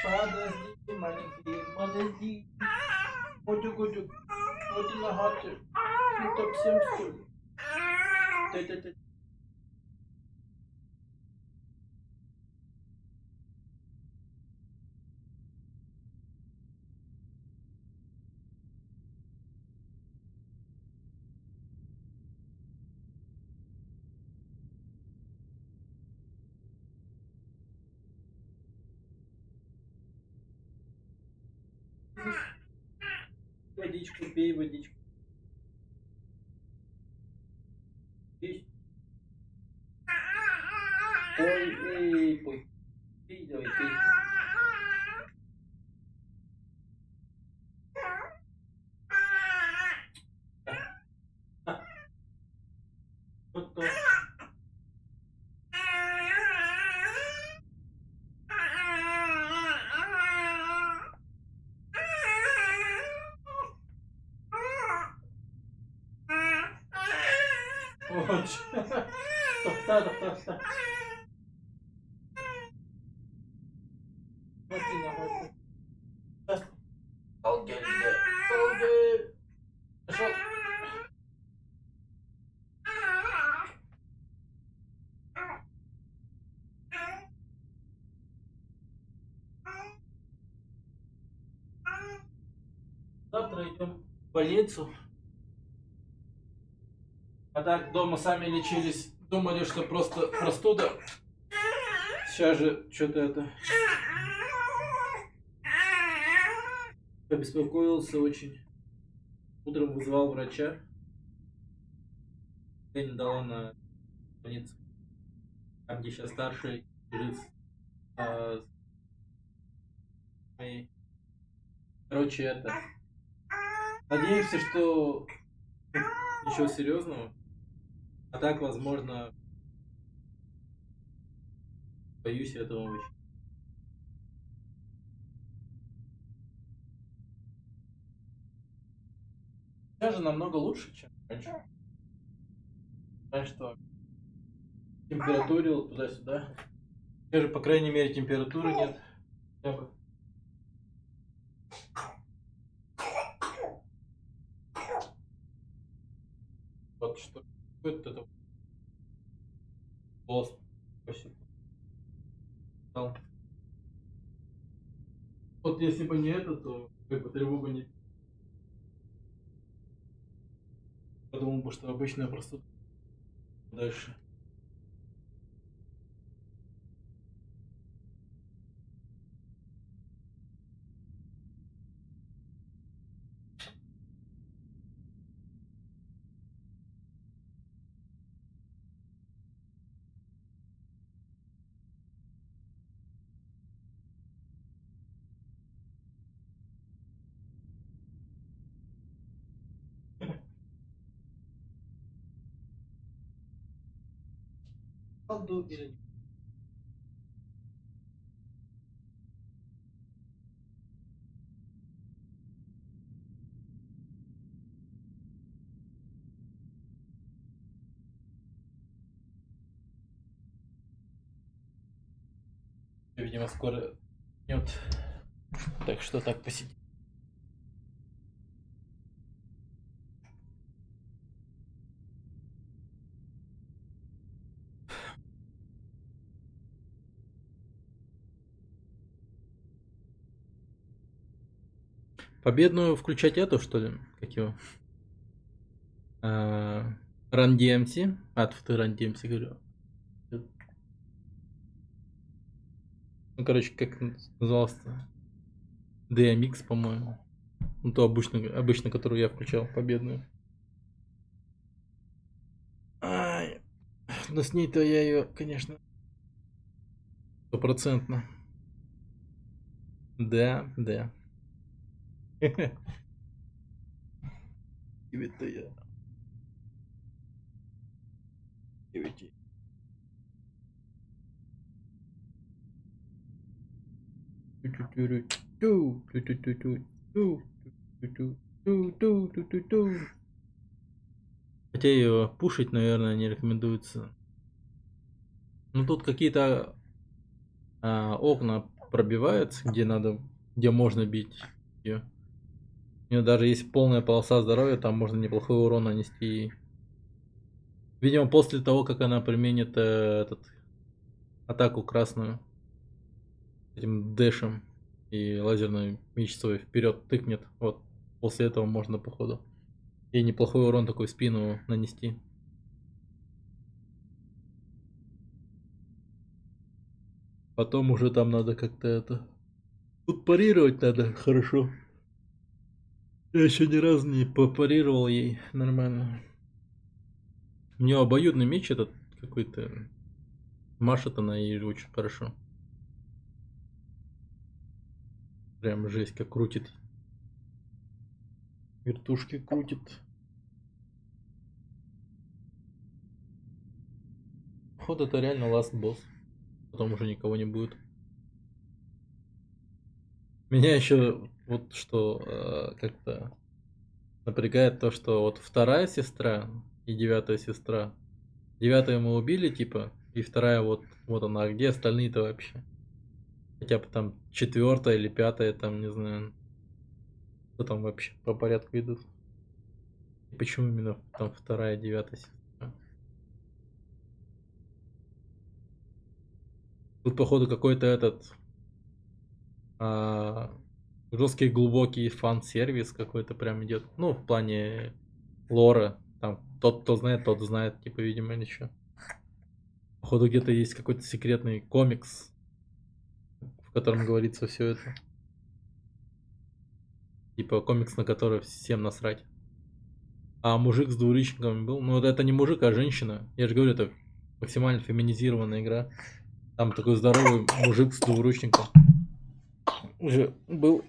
Подожди, маленький, подожди. Котик, вот и нагадывай. Ты так всем что ли? Ты. Водичку пей, водичку. Пей. Пой. Пей, давай, пей. Вот то. Тоқта. Колги. Пошел. Завтра идем в больницу. А так дома сами лечились. Думали, что просто простуда. Сейчас же что-то это... Побеспокоился очень. Утром вызвал врача. День дала на больницу. Там, где сейчас старший лежит. Короче, это... Надеемся, что ничего серьезного. А так, возможно, боюсь этого очень. Сейчас же намного лучше, чем раньше. Раньше что? Температурил туда-сюда. Сейчас же, по крайней мере, температуры нет. Хотя бы бот, что какой-то это босс. Вот если бы не это, то как бы тревога не... Подумал бы, что обычная простуда. Дальше. Правду или нет? Видимо, скоро нет. Так что так посидим. Победную включать эту, что ли? Как его? Run DMC. Ты Run DMC говорю. Ну, короче, как назывался-то? DMX, по-моему. Ну, то обычно, которую я включал, победную. Ай. Но с ней-то я ее, конечно, 100%. Да. Тебе-то я. Тебе-то. Хотя ее пушить, наверное, не рекомендуется. Ну тут какие-то окна пробиваются, где можно бить ее. У нее даже есть полная полоса здоровья, там можно неплохой урон нанести. Видимо, после того, как она применит атаку красную этим дэшем и лазерный меч свой вперед тыкнет, вот после этого можно, походу, и неплохой урон такой в спину нанести. Потом уже там надо как-то тут парировать надо хорошо. Я еще ни разу не попарировал ей нормально. У нее обоюдный меч этот какой-то. Машет она ей очень хорошо. Прям жесть как крутит. Вертушки крутит. Вот это реально ласт босс. Потом уже никого не будет. Меня еще вот что как-то напрягает то, что вот вторая сестра и 9-я сестра. 9-ю мы убили, типа, и вторая вот она, а где остальные-то вообще? Хотя бы там 4-я или 5-я, там, не знаю, кто там вообще по порядку идут. И почему именно там 2-я, 9-я сестра? Тут, походу, какой-то жесткий глубокий фан-сервис какой-то прям идет. Ну, в плане лора. Там тот, кто знает, тот знает, типа, видимо, или что. Походу, где-то есть какой-то секретный комикс, в котором говорится все это. Типа комикс, на который всем насрать. А мужик с двуручниками был. Ну, это не мужик, а женщина. Я же говорю, это максимально феминизированная игра. Там такой здоровый мужик с двуручником уже был.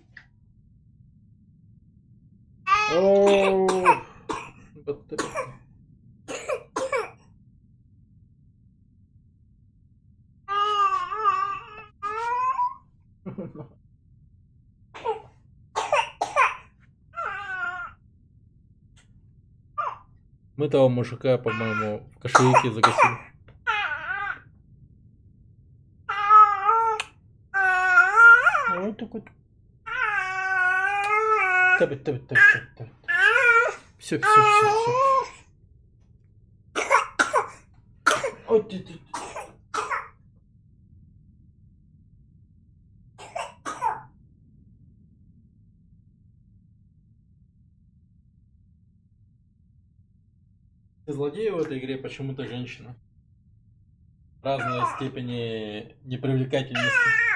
Мы того мужика, по-моему, в кошельке загасили. Вот так вот. Все. Злодеи в этой игре почему-то женщина. Разной степени непривлекательности.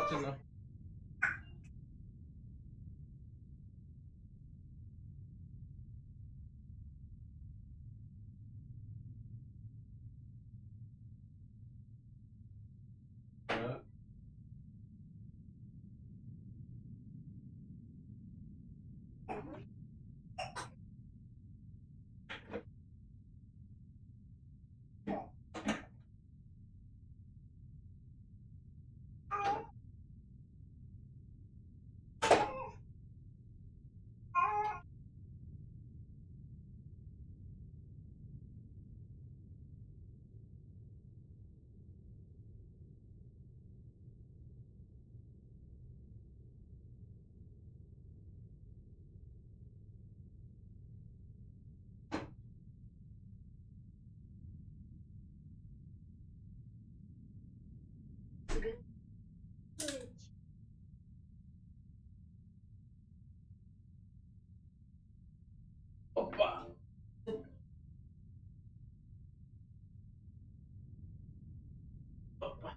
Внимательно. Опа. Опа.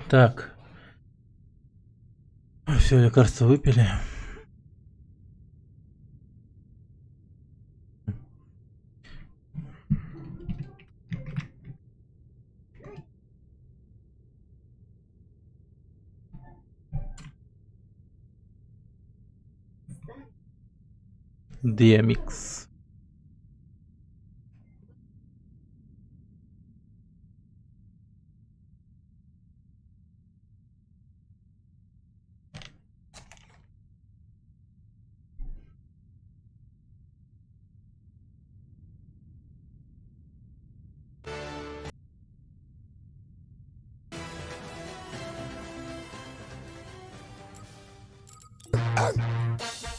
Так. Все, лекарства выпили. Диамикс.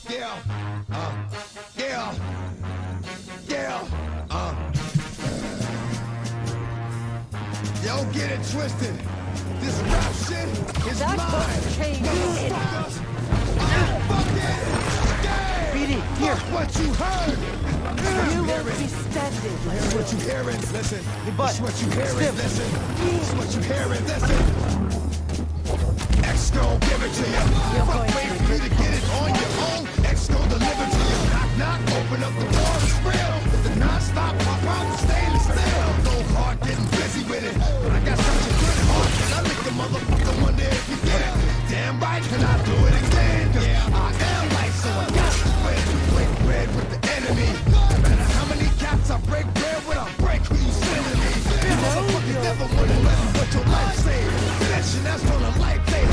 Yeah, yeah, yeah, Yo, get it twisted. This rap shit is That mine. was changed. BD, here. Fuck what you heard. You will be standing. That's what you hearing. Listen. That's what you hearing. Listen. That's what you hearing. Listen. X gon' give it to you. Fuck, wait for you to get it on your own. X gon' deliver to you. Knock, knock. Open up the door. It's real. The non-stop pop out the stainless steel. Go hard, getting busy with it. But I got such a good heart that I make the motherfucker wonder if you get it. Damn right, can I do it again? Cause I am light, so I got to win. Break bread with the enemy. No matter how many cats I break bread with, I break who you sending me. You motherfucker never wanna listen what your life say. Connection, that's on a life day.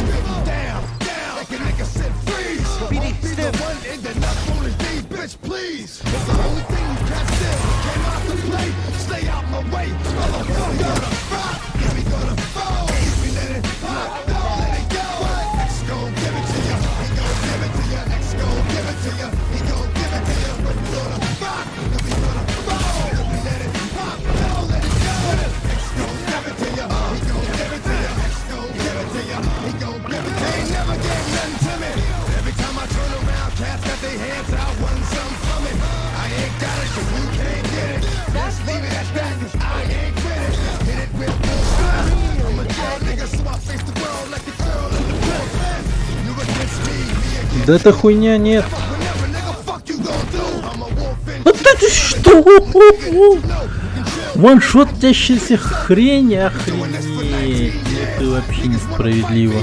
Down, down, like a nigga said freeze. BD, be the one in the nut on his knees, bitch, please. It's the only thing you can't steal. Came out to play, stay out my way. Motherfucker, gonna rock, yeah, we gonna fall. We let it pop, don't let it go. X gon' give it to you, he gon' give it to you. X gon' give it to you, he gon' give it to you. But we gonna rock, yeah, we gonna fall. We let it pop, don't let it go. X gon' give it to you, he gon' give it to you. X gon' give it to you, he gon' give it to you. They ain't never gave nothing to me. Every time I turn around, cats got their hands out, wanting something from it. I ain't got it, cause you can't get it. Just leave it at that, cause I ain't with it. Hit it with full style. I'm a jail nigga, so I face the world like a girl in the bullpen. You against me, me against Да это хуйня нет. whenever, nigga, fuck you gon' do. I'm a wolf in Вот это что? Ваншот тящаяся хрень, охренеть. Это вообще несправедливо.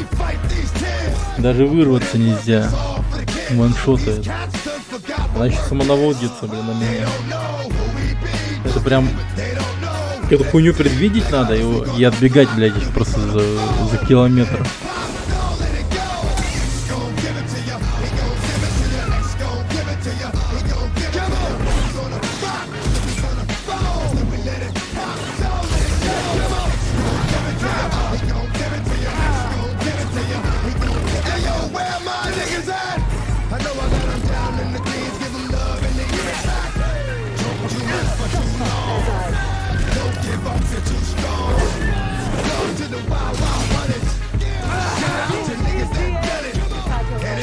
Даже вырваться нельзя. Ваншотает. Она еще самонаводится, блин, на меня. Это прям... Эту хуйню предвидеть надо и отбегать, блядь, просто за километр.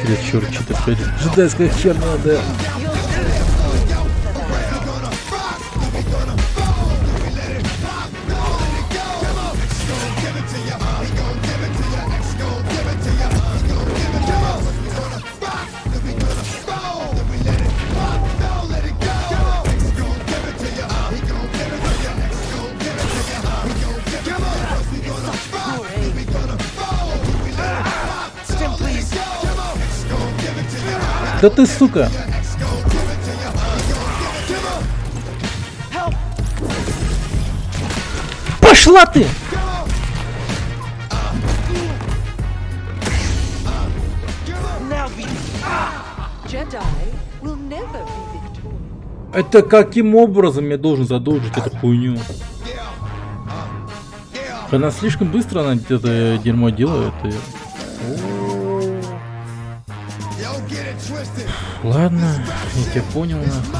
Чересчур что-то джедайская херня, да. Да ты, сука! Пошла ты! Это каким образом я должен задолжить эту хуйню? Она слишком быстро она это дерьмо делает. И... Ладно, я тебя понял, нахуй.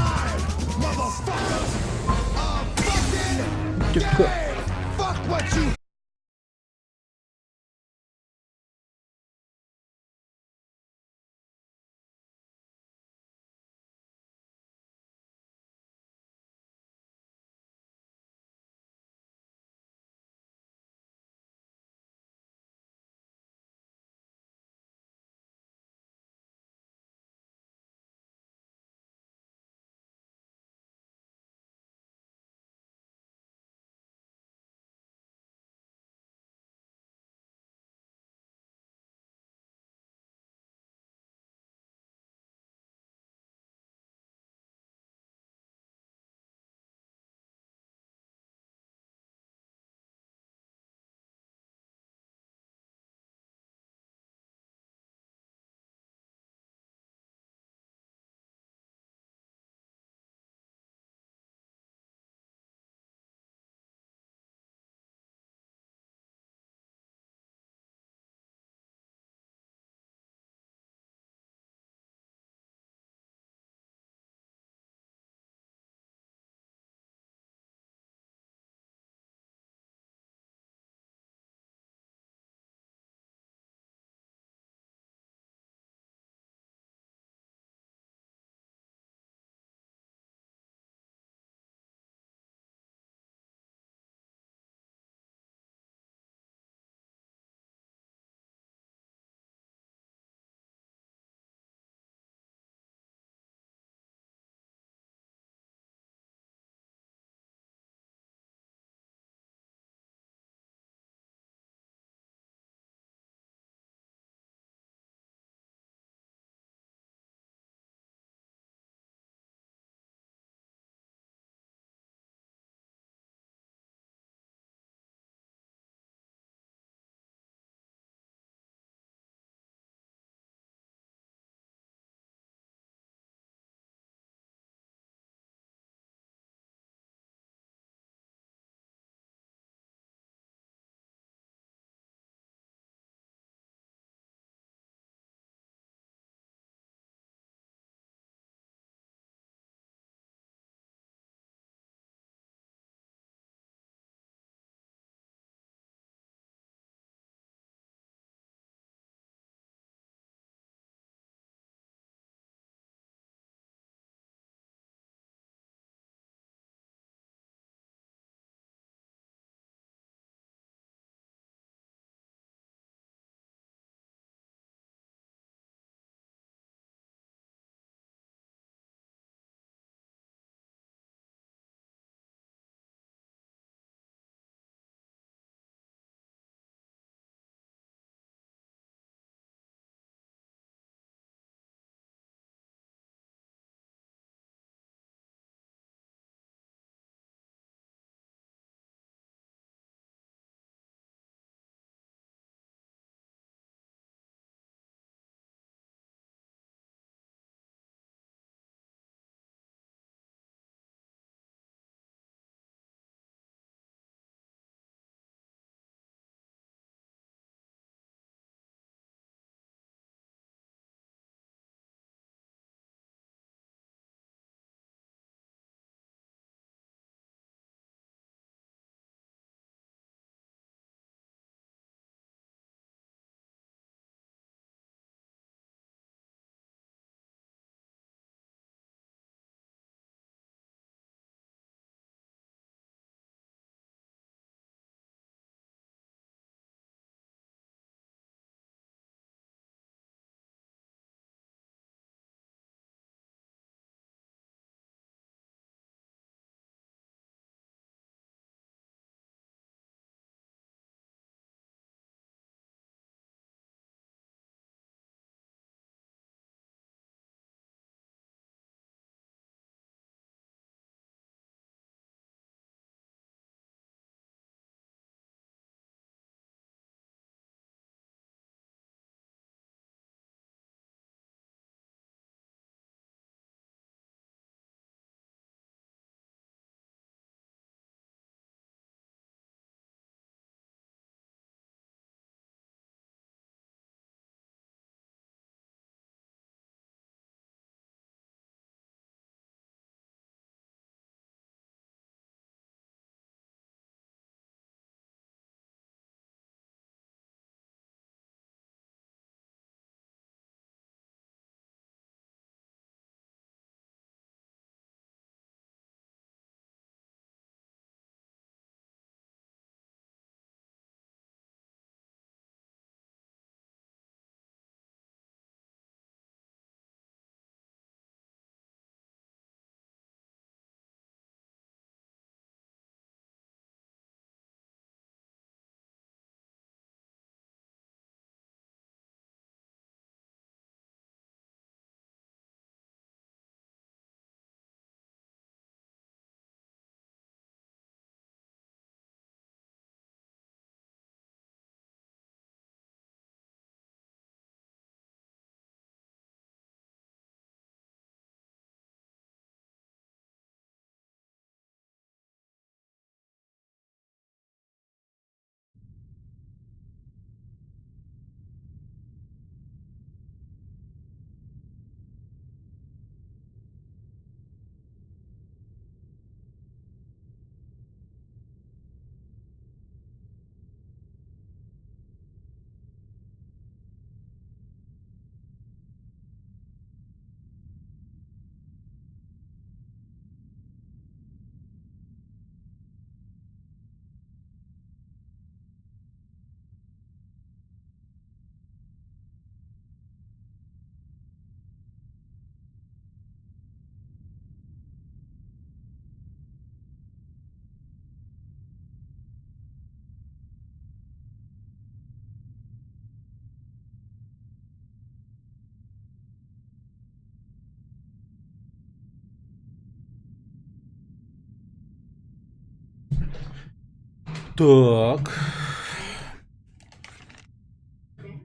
Так.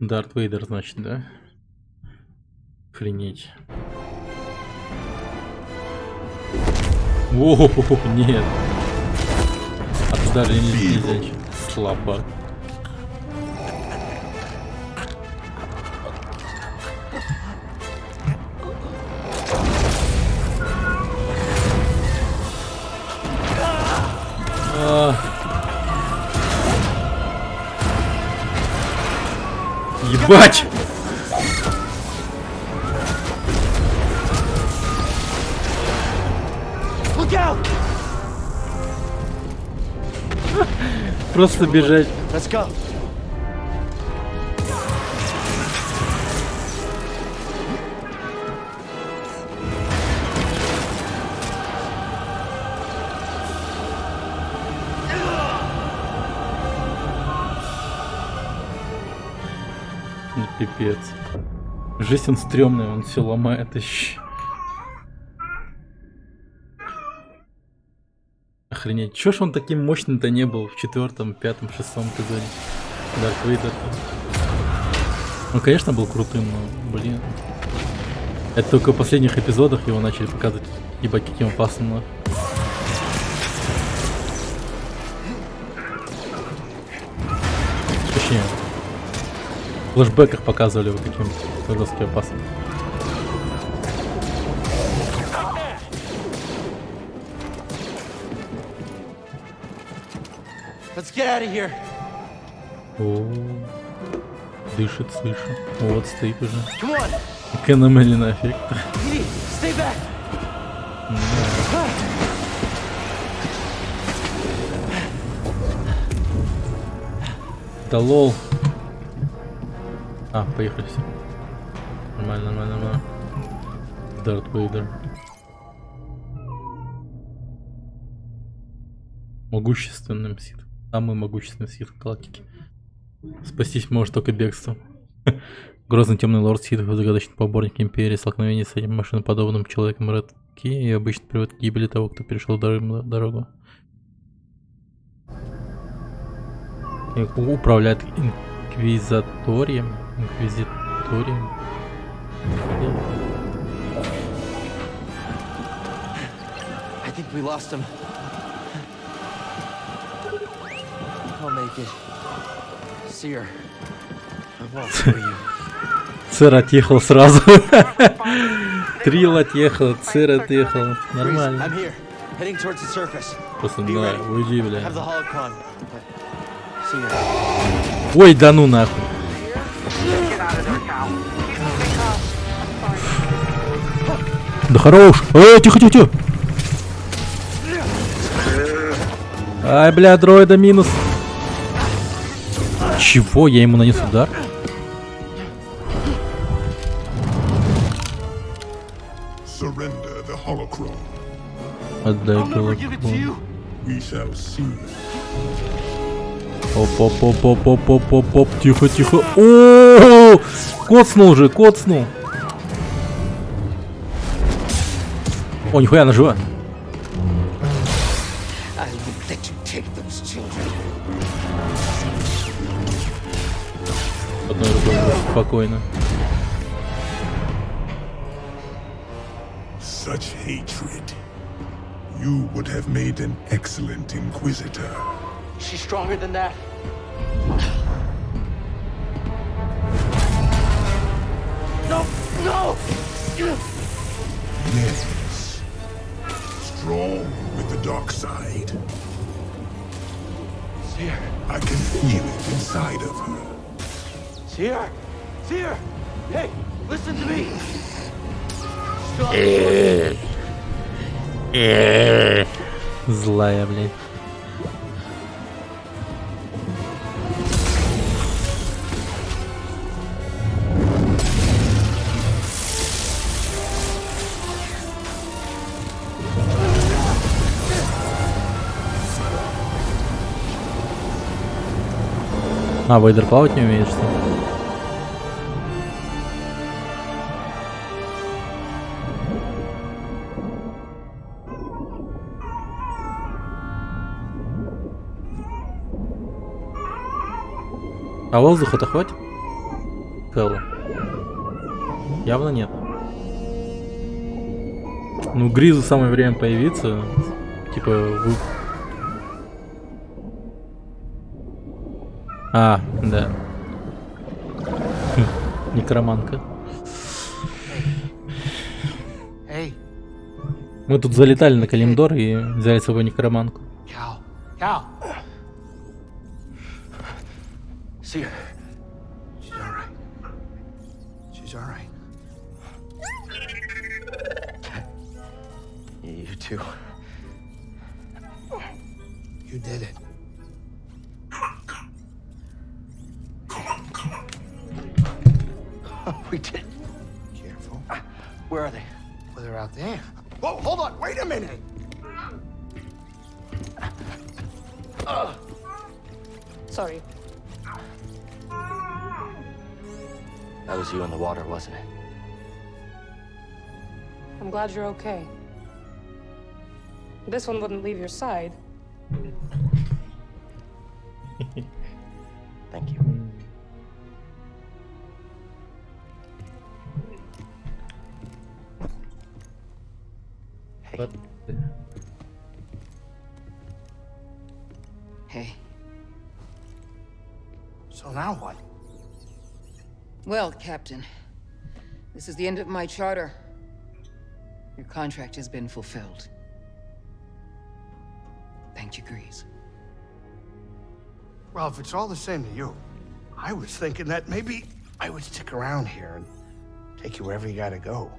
Дарт Вейдер, значит, да? Охренеть. О, нет. А ты даже нельзя. Слабак. Ебать! Просто бежать. Let's go. Ну, пипец. Жесть, он стрёмный, он все ломает еще. Охренеть. Чё ж он таким мощным-то не был в 4-м, 5-м, 6-м эпизоде? Дарт Вейдер. Ну, конечно, был крутым, но, блин. Это только в последних эпизодах его начали показывать, ебать, каким опасным. Точнее, в флешбеках показывали его каким жестко опасным. Let's get out of here. О, дышит, слышу. Вот стоит уже. Come on. Экономили на эффект. Edie, stay back. Да лол. А, поехали все. Нормально, нормально, нормально. Дарт Вейдер. Могущественным сит. Самый могущественный сит в галактике. Спастись может только бегством. Грозный темный лорд ситов, загадочный поборник империи, столкновение с этим машиноподобным человеком Ред Ки и обычно приводит к гибели того, кто перешел дорогу. И управляет инквизиторием. I think we lost him. I'll make it. Seer, I walk for you. Цир отъехал сразу. Трил отъехал, Цир отъехал. Нормально. I'm here, heading towards the surface. Просто Be да, ready. уйди, бля. Have the holocron. Seer. Ой, да ну нахуй. Да хорош. Тихо, тихо, тихо. Ай, бля, дроида минус. Чего? Я ему нанес удар? Surrender the holocron. Отдай голокрон. We shall see. Оп-оп-оп-оп-оп-оп-оп. Тихо, тихо. О, коцнул же, коцнул. О, нихуя, она жива. Одной рукой спокойно. Such hatred. You would have made an excellent inquisitor. She's stronger than that. No! No! Yes. Strong with the dark side. Seer. I can feel it inside of her. Seer! Seer! Hey, listen to me! Злая, блядь. А, Вейдер плавать не умеет, что ли? А воздуха-то хватит? Хэлло. Явно нет. Ну, Гризу самое время появиться. Типа, вы... А, да. Некроманка. Hey, Мы тут залетали на Калимдор и взяли с собой некроманку. Cal. Cal. See her. She's all right. She's all right. You too. You did it. We did. Careful. Where are they? Well, they're out there. Whoa, hold on. Wait a minute. Sorry. That was you in the water, wasn't it? I'm glad you're okay. This one wouldn't leave your side. Thank you. Hey. What? Hey. So now what? Well, Captain, this is the end of my charter. Your contract has been fulfilled. Thank you, Grease. Well, if it's all the same to you, I was thinking that maybe I would stick around here and take you wherever you gotta go.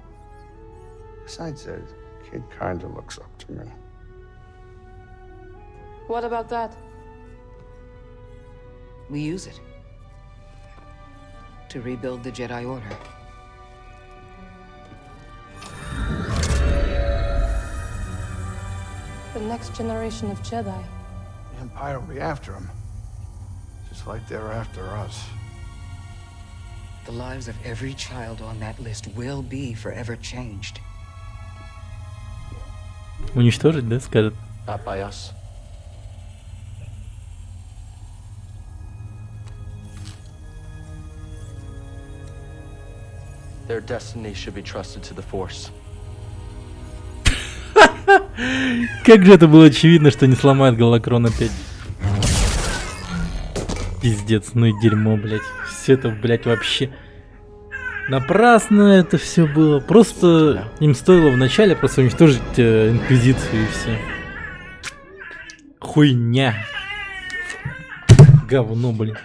Besides, the kid kinda looks up to me. What about that? We use it to rebuild the Jedi Order. The next generation of Jedi. The Empire will be after him. Just like they're after us. The lives of every child on that list will be forever changed. Уничтожить, да, скажет? Not by us. Their destiny should be trusted to the Force. Как же это было очевидно, что не сломает Голокрон опять. Пиздец, ну и дерьмо, блять. Все это, блять, вообще напрасно это все было. Просто им стоило вначале просто уничтожить Инквизицию и все. Хуйня. Говно, блин.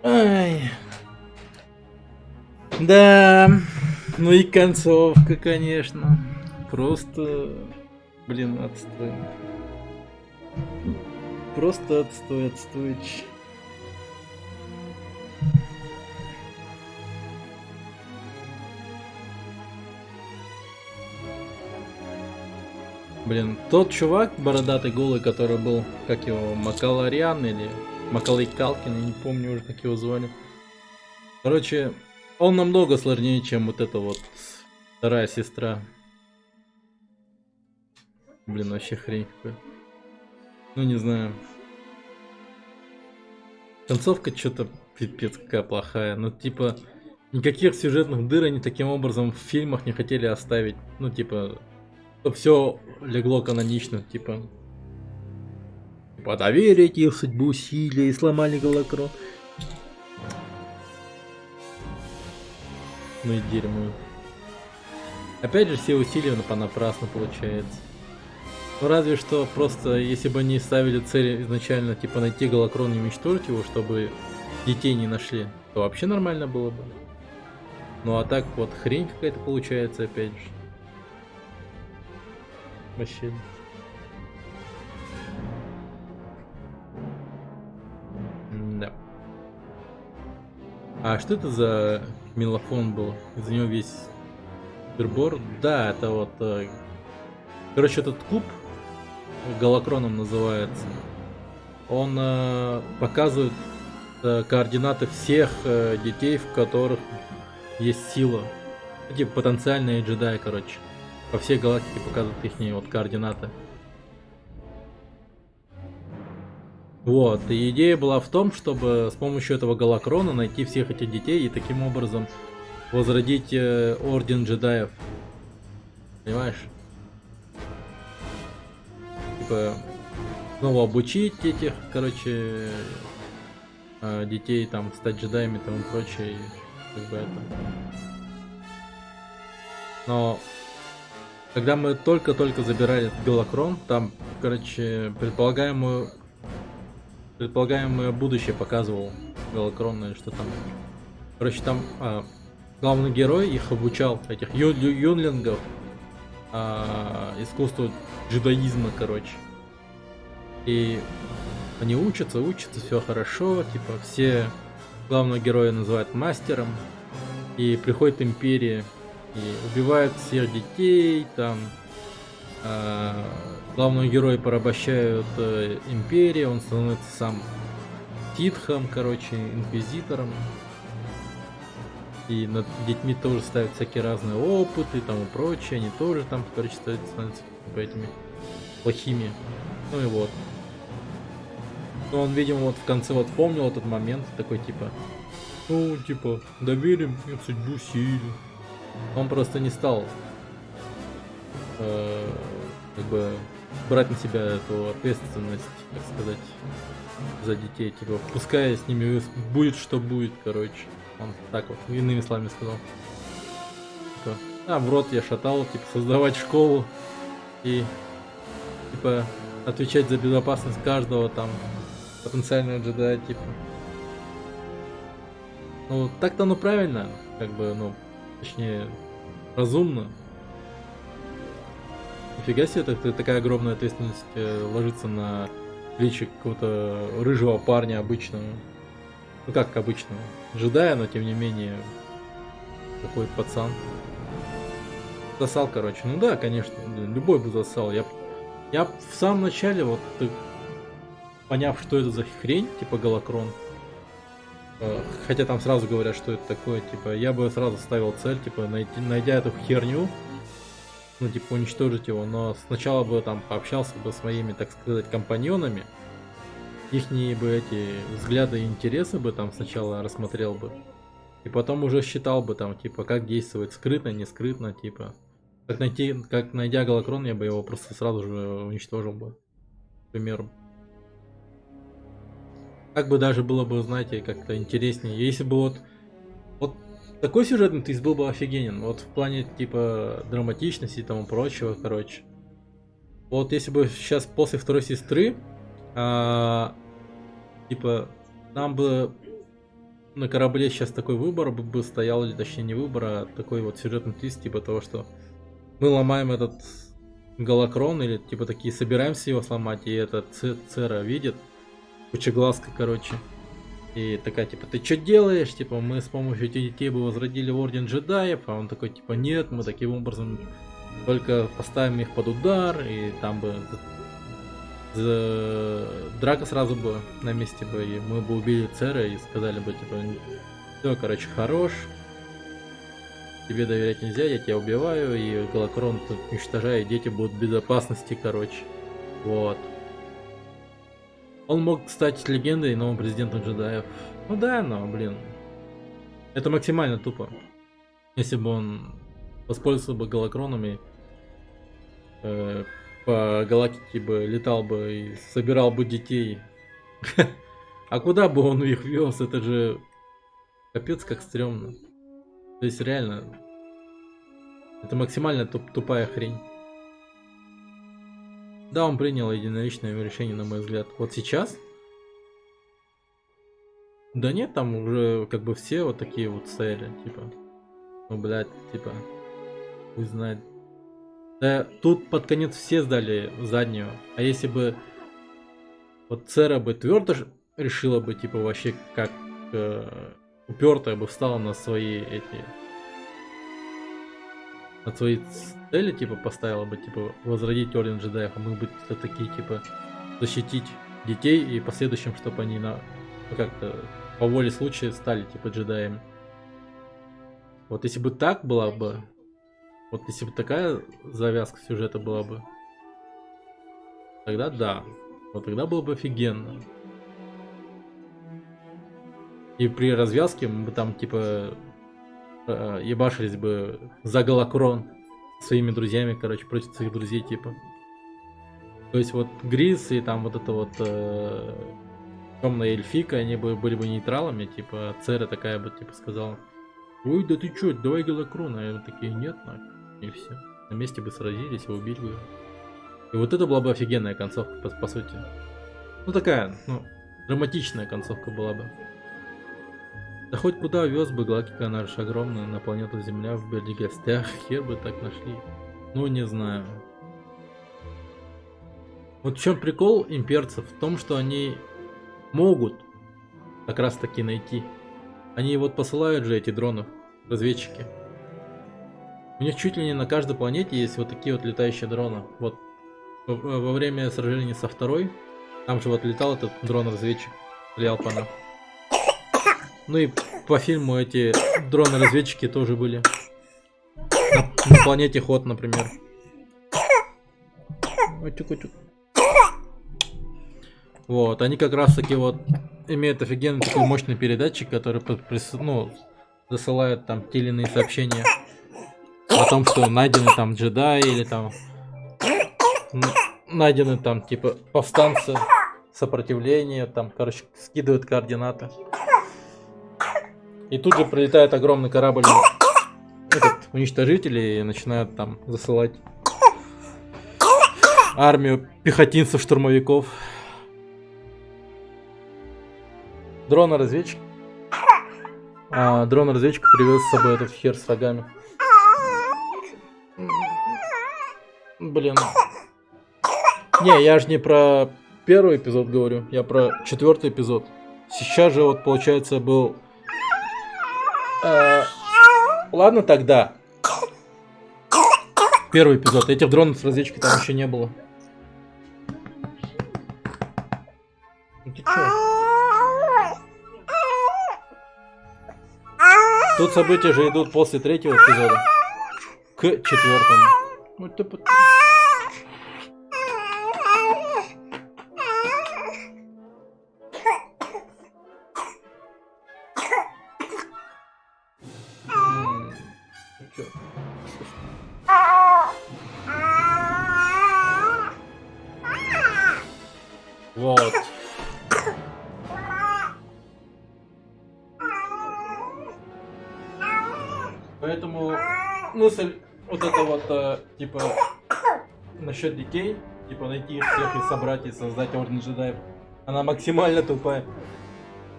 Ай. Да, ну и концовка, конечно. Просто, блин, отстой. Просто отстой, отстой. Блин, тот чувак бородатый голый, который был, как его, Макаларян или Макалей Калкин, я не помню уже, как его звали. Короче, он намного сложнее, чем вот эта вот вторая сестра. Блин, вообще хрень какая. Ну не знаю. Концовка что-то пипец какая плохая. Ну типа, никаких сюжетных дыр они таким образом в фильмах не хотели оставить. Ну типа, чтобы все легло канонично, типа. Доверите их судьбу силе и сломали Галакрон. Ну и дерьмо. Опять же, все усилия понапрасну получается. Ну разве что просто, если бы они ставили цель изначально, типа найти Галакрон и уничтожить его, чтобы детей не нашли, то вообще нормально было бы. Ну а так вот хрень какая-то получается опять же. Вообще. Да. А что это за мелофон был? Из-за него весь перебор? Да, это вот... Короче, этот куб Галакроном называется. Он показывает координаты всех детей, в которых есть сила. Типа потенциальные джедаи, короче. По всей галактике показывают их вот координаты. Вот, и идея была в том, чтобы с помощью этого Галакрона найти всех этих детей и таким образом возродить орден джедаев. Понимаешь? Типа, снова обучить этих, короче, детей, там, стать джедаями и тому прочее, и как бы это. Но, когда мы только-только забирали этот Галакрон, там, короче, предполагаемое будущее показывал Галакрон, или что там. Короче, там главный герой их обучал, этих юнлингов, искусству джедаизма, короче. И они учатся, все хорошо, типа все главного героя называют мастером, и приходит империя и убивает всех детей, там главного героя порабощают империи, он становится сам Ситхом, короче, инквизитором. И над детьми тоже ставят всякие разные опыты, там и прочее, они тоже там, короче, становятся типа этими плохими. Ну и вот. Но он, видимо, вот в конце вот помнил этот момент, такой типа, ну, типа, доверим им судьбу силе. Он просто не стал как бы брать на себя эту ответственность, так сказать, за детей, типа, пускай с ними будет что будет, короче. Он так вот, иными словами сказал. Типа, в рот я шатал, типа, создавать школу и, типа, отвечать за безопасность каждого там потенциального джедая, типа. Ну, так-то оно правильно, как бы, ну, точнее, разумно. Нифига себе, такая огромная ответственность ложится на плечи какого-то рыжего парня обычного. Ну как обычного, джедая, но тем не менее такой пацан. Засал, короче. Ну да, конечно, любой бы засал. Я в самом начале, вот поняв, что это за хрень, типа Галакрон, хотя там сразу говорят, что это такое, типа, я бы сразу ставил цель, типа, найдя эту херню, ну, типа, уничтожить его, но сначала бы там пообщался бы с моими, так сказать, компаньонами, ихние бы эти взгляды и интересы бы там сначала рассмотрел бы, и потом уже считал бы там, типа, как действовать скрытно, не скрытно, типа, как найдя Галакрон, я бы его просто сразу же уничтожил бы, к примеру. Так бы даже было бы, знаете, как-то интереснее. Если бы вот такой сюжетный твист был бы офигенен. Вот в плане, типа, драматичности и тому прочего, короче. Вот если бы сейчас после второй сестры, типа, нам бы на корабле сейчас такой выбор бы стоял, или точнее не выбор, а такой вот сюжетный твист, типа того, что мы ломаем этот Галакрон, или типа такие собираемся его сломать, и этот Цера видит, Пучеглазка, короче. И такая, типа, ты что делаешь? Типа, мы с помощью этих детей бы возродили орден джедаев. А он такой, типа, нет, мы таким образом только поставим их под удар. И там бы драка сразу бы на месте бы. И мы бы убили Цера и сказали бы, типа, Все, короче, хорош. Тебе доверять нельзя, я тебя убиваю, и Галакрон тут уничтожаю, и дети будут в безопасности, короче. Вот. Он мог стать легендой и новым президентом джедаев. Ну да, но, блин. Это максимально тупо. Если бы он воспользовался бы Галакронами, по галактике бы летал бы и собирал бы детей. А куда бы он их вез? Это же капец как стрёмно. То есть реально, это максимально тупая хрень. Да, он принял единоличное решение, на мой взгляд. Вот сейчас? Да нет, там уже как бы все вот такие вот стояли, типа. Ну, блядь, типа, пусть знает. Да, тут под конец все сдали заднюю. А если бы вот Цера бы твердо решила бы, типа, вообще как упертая бы встала на свои эти... На свои цели, типа, поставила бы, типа, возродить Орден Джедаев, а мы бы такие, типа, защитить детей и в последующем, чтобы они как-то по воле случая стали, типа, джедаями. Вот если бы так была бы, вот если бы такая завязка сюжета была бы, тогда да, вот тогда было бы офигенно. И при развязке мы бы там, типа, ебашились бы за Галакрон своими друзьями, короче, против своих друзей, типа. То есть вот Грис и там вот это вот темная эльфика, они бы были бы нейтралами, типа, Цера такая бы, типа, сказала: ой, да ты чё, давай Галакрон, а они такие: нет, нахуй, и все. На месте бы сразились и убили бы. И вот это была бы офигенная концовка, по сути. Ну такая, ну, драматичная концовка была бы. Да хоть куда вез бы, галактика она же огромная, на планету Земля в Берди гостях, хер бы так нашли. Ну не знаю. Вот в чем прикол имперцев? В том, что они могут как раз таки найти. Они вот посылают же эти дроны, разведчики. У них чуть ли не на каждой планете есть вот такие вот летающие дроны. Вот во время сражения со второй, там же вот летал этот дрон-разведчик, стрелял по нам. Ну и по фильму эти дроны-разведчики тоже были. На планете Ход, например. Вот, они как раз таки вот имеют офигенный такой мощный передатчик, который засылает там те или иные сообщения о том, что найдены там джедаи или там найдены там типа повстанцы, сопротивление, там, короче, скидывают координаты. И тут же прилетает огромный корабль, уничтожители, и начинают там засылать армию пехотинцев-штурмовиков. Дрон-разведчик. Дрон-разведчик привез с собой этот хер с рогами. Блин. Не, я же не про первый эпизод говорю, я про 4-й эпизод. Сейчас же вот получается был... Ладно тогда. Первый эпизод. Этих дронов с разведчикой там еще не было. Ну ты чё? Тут события же идут после 3-го эпизода к 4-му. Ну ты... Вот. Поэтому мысль вот это вот, типа, насчет детей, типа найти их всех и собрать и создать Орден Джедаев, она максимально тупая.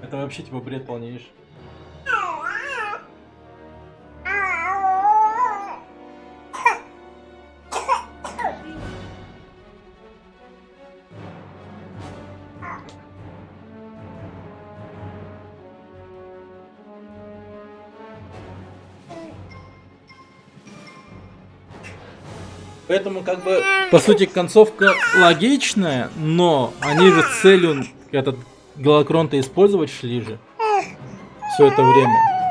Это вообще типа бред полнейший. Поэтому, как бы, по сути, концовка логичная, но они же с целью этот Галакрон-то использовать шли же все это время.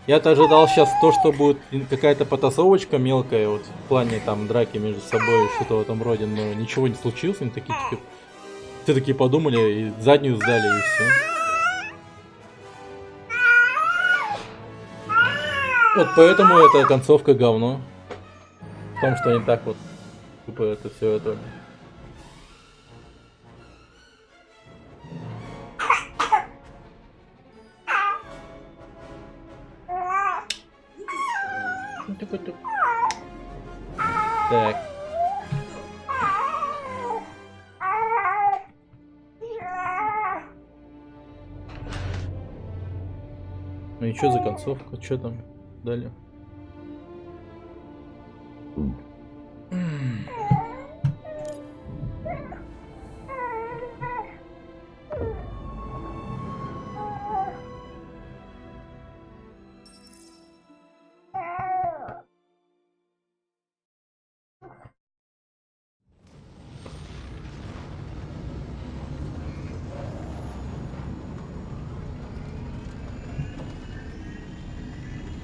Я-то ожидал сейчас то, что будет какая-то потасовочка мелкая, вот в плане там драки между собой, что-то в этом роде, но ничего не случилось, они такие, все такие подумали и заднюю сдали, и все. Вот поэтому эта концовка говно. В том, что они так вот, тупо это все это. Так. Ну и что за концовка? Что там далее?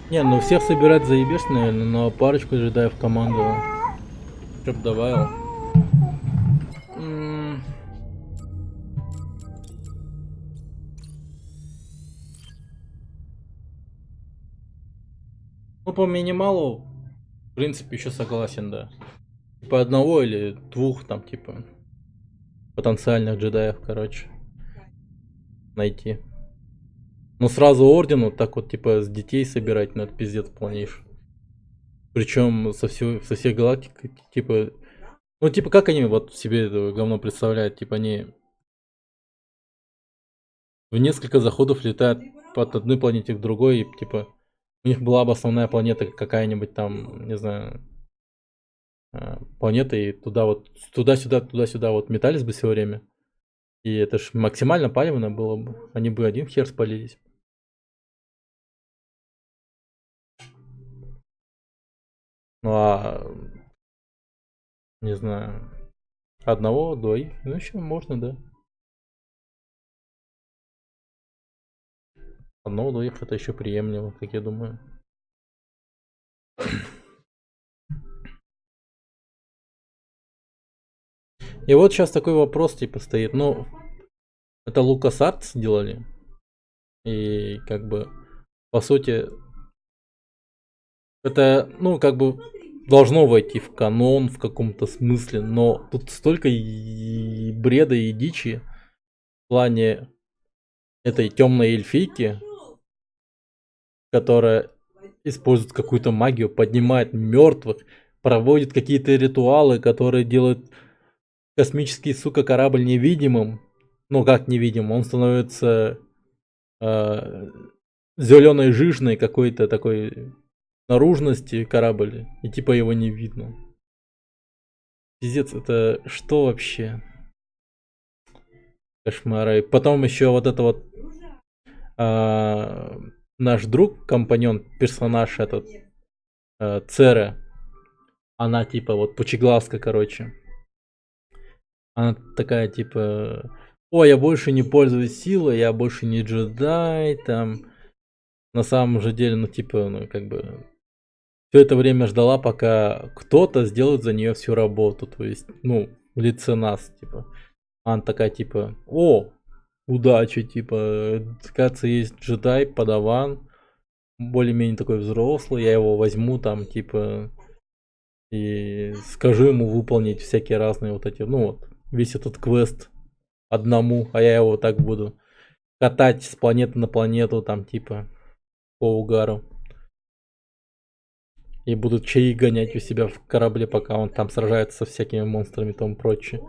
Не, ну всех собирать заебешь, наверное, но парочку джедаев в команду. Чтоб добавил. Ну, по минималу, в принципе, еще согласен, да. Типа одного или двух там, типа, потенциальных джедаев, короче, найти. Но сразу ордену, так вот, типа, с детей собирать, ну, это пиздец полнейший. Причем со всех галактик, типа, ну, типа, как они вот себе это говно представляют, типа, они в несколько заходов летают от одной планеты к другой, и, типа, у них была бы основная планета какая-нибудь там, не знаю, планета, и туда вот, туда-сюда вот метались бы все время. И это ж максимально палевно было бы, они бы один хер спалились. Ну а, не знаю, одного, двоих, ну еще можно, да. Одного, двоих это еще приемлемо, как я думаю. И вот сейчас такой вопрос типа стоит, ну, это LucasArts сделали. И как бы, по сути, это, ну, как бы должно войти в канон в каком-то смысле, но тут столько и бреда и дичи в плане этой темной эльфийки, которая использует какую-то магию, поднимает мертвых, проводит какие-то ритуалы, которые делают космический, сука, корабль невидимым. Ну, как невидимым, он становится зеленой жижной какой-то такой наружности корабль, и типа его не видно. Пиздец, это что вообще? Кошмары. Потом еще вот это вот наш друг, компаньон, персонаж этот, Цера, она типа вот пучеглазка, короче. Она такая типа, ой, я больше не пользуюсь силой, я больше не джедай, там. На самом же деле, ну типа, ну как бы, все это время ждала, пока кто-то сделает за нее всю работу, то есть, ну, в лице нас, типа. Она такая типа, о, удачи, типа, кажется, есть джедай, подаван, более-менее такой взрослый, я его возьму там, типа, и скажу ему выполнить всякие разные вот эти, ну вот, весь этот квест одному, а я его так буду катать с планеты на планету, там, типа, по угару. И будут чаи гонять у себя в корабле, пока он там сражается со всякими монстрами и тому прочее.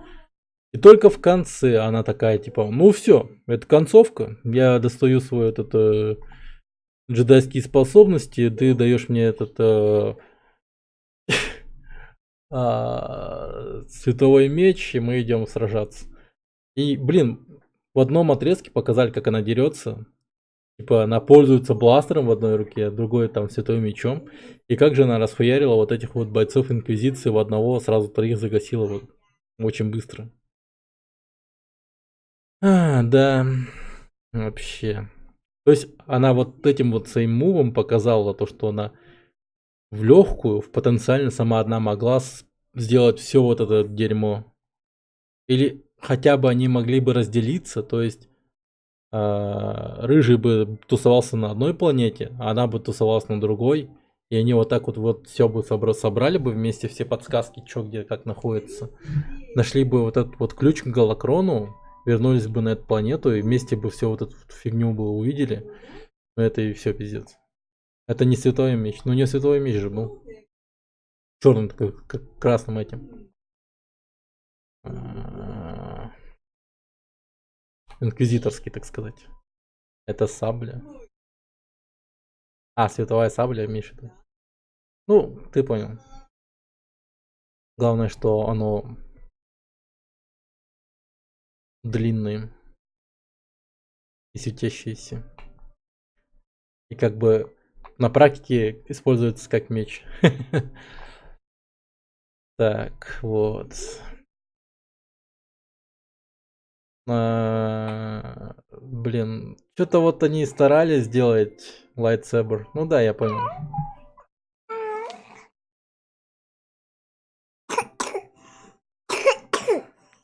И только в конце она такая, типа, ну все, это концовка. Я достаю свой этот джедайские способности, ты даешь мне этот световой меч, и мы идем сражаться. И, блин, в одном отрезке показали, как она дерется. Типа, она пользуется бластером в одной руке, а другой там световым мечом. И как же она расхуярила вот этих вот бойцов Инквизиции в одного, сразу троих загасила вот очень быстро. Да, вообще. То есть она вот этим вот своим мувом показала то, что она в легкую, в потенциально сама одна могла сделать все вот это дерьмо. Или хотя бы они могли бы разделиться, то есть Рыжий бы тусовался на одной планете, а она бы тусовалась на другой. И они вот так вот все бы собрали бы вместе, все подсказки, что где как находится. Нашли бы вот этот вот ключ к Галакрону, вернулись бы на эту планету и вместе бы все вот эту фигню бы увидели. Ну это и все пиздец. Это не Святой Меч. Ну не Святой Меч же был. Черным такой, как красным этим. Инквизиторский, так сказать. Это сабля. А, световая сабля, имеешь в виду? Ну, ты понял. Главное, что оно длинное и светящееся. И как бы на практике используется как меч. Так, вот. Блин, что-то вот они старались сделать лайтсебер. Ну да, я понял.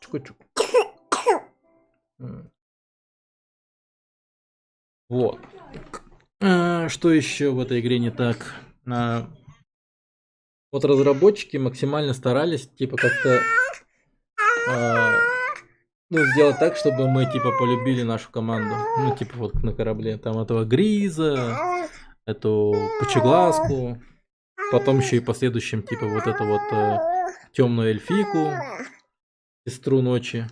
Чуку-чуку. Вот. Что еще в этой игре не так? Вот разработчики максимально старались, типа, как-то ну, сделать так, чтобы мы, типа, полюбили нашу команду. Ну, типа, вот на корабле. Там этого Гриза, эту Пучеглазку. Потом еще и последующим, типа, вот эту вот темную эльфику, сестру ночи.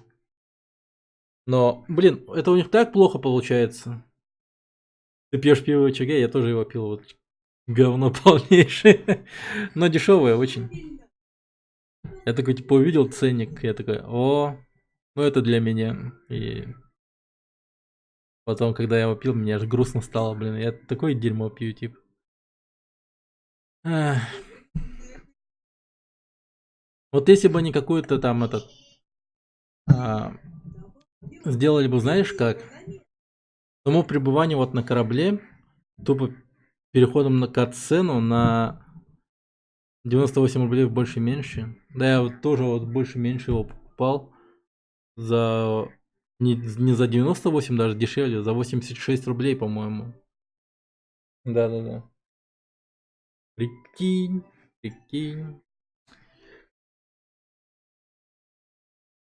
Но, блин, это у них так плохо получается. Ты пьешь пиво в очаге, я тоже его пил. Вот говно полнейшее. Но дешевое очень. Я такой, типа, увидел ценник. Я такой, о, ну это для меня. И потом, когда я его пил, мне аж грустно стало, блин. Я такое дерьмо пью, типа. Вот если бы они какой-то там этот... сделали бы, знаешь как? Само пребывание вот на корабле, тупо переходом на кат-сцену на 98 рублей больше-меньше. Да, я вот тоже вот больше-меньше его покупал. За... Не за 98 даже дешевле, за 86 рублей, по-моему. Да-да-да. Прикинь, прикинь.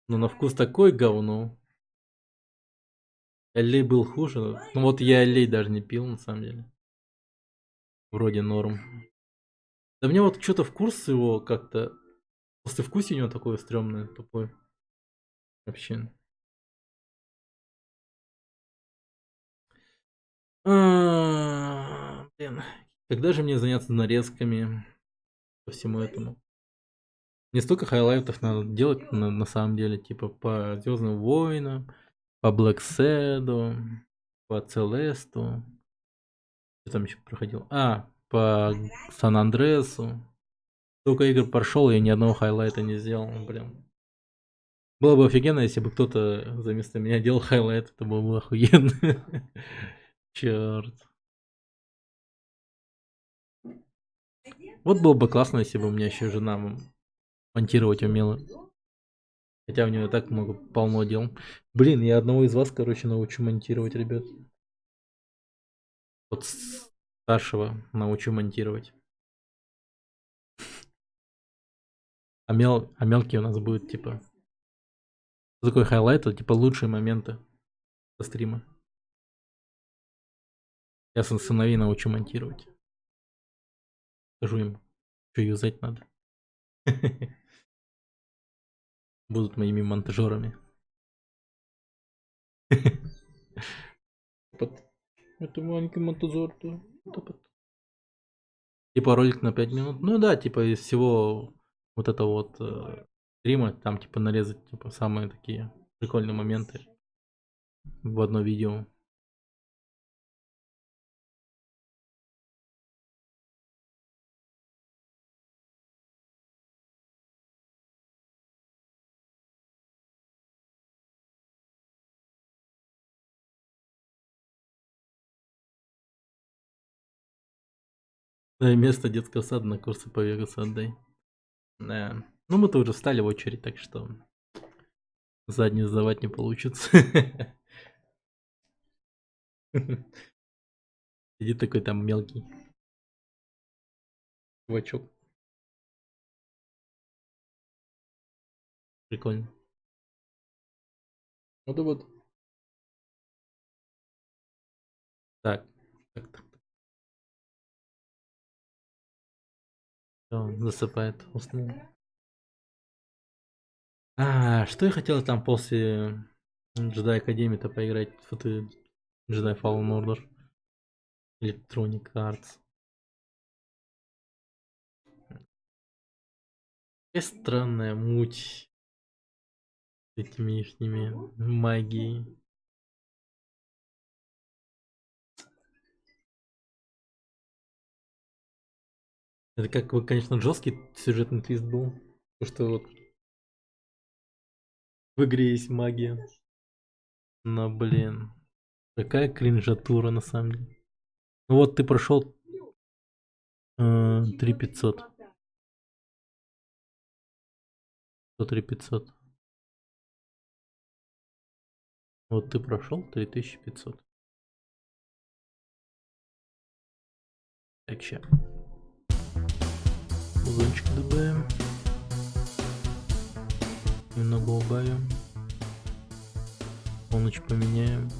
Но на вкус такой говно. Элей был хуже. Ну вот я Элей даже не пил, на самом деле. Вроде норм. Да мне вот что-то вкус его как-то... Послевкусие у него такое стрёмное, тупое. Вообще. Блин. Когда же мне заняться нарезками по всему этому? Не столько хайлайтов надо делать на самом деле, типа по Звездным войнам, по Black Shadow, по Целесту. Что там еще проходил? По Сан Андреасу. Столько игр прошел, я ни одного хайлайта не сделал, блин. Было бы офигенно, если бы кто-то вместо меня делал хайлайт, это было бы охуенно. Черт. Вот было бы классно, если бы у меня еще жена монтировать умела. Хотя у нее так много, полно дел. Блин, я одного из вас, короче, научу монтировать, ребят. Вот старшего научу монтировать. А мелкий у нас будет, типа... Что такое хайлайт? Это, типа, лучшие моменты со стрима. Я сыновей научу монтировать. Скажу им, что юзать надо. Будут моими монтажерами. Это маленький монтажер. Типа ролик на 5 минут. Ну да, типа из всего вот этого вот стрима, там типа нарезать типа самые такие прикольные моменты в одно видео. Да, место детского сада на курсы по Вегасу отдай. Да. Ну мы-то уже встали в очередь, так что заднюю сдавать не получится. Сидит такой там мелкий чувачок. Прикольно. Вот и вот. Так. Всё, засыпает, уснул. Что я хотел там после Jedi Academy-то поиграть? Вот и Jedi Fallen Order. Electronic Arts. Какая странная муть с этими ихними магией. Это как бы, конечно, жесткий сюжетный твист был. Потому что вот в игре есть магия. Но, блин, какая кринжатура на самом деле. Ну вот ты прошел 3500. 3500. Вот ты прошел 3500. Так, ща. Угончик добавим. Немного убавим. Полночь поменяем.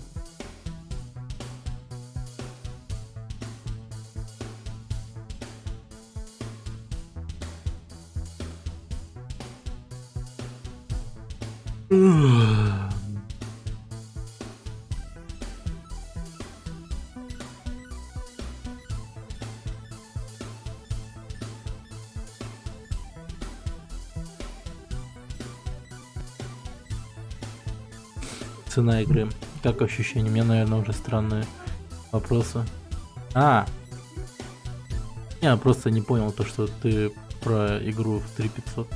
Цена игры. Как ощущение? У меня, наверное, уже странные вопросы. Я просто не понял то, что ты про игру в 3500.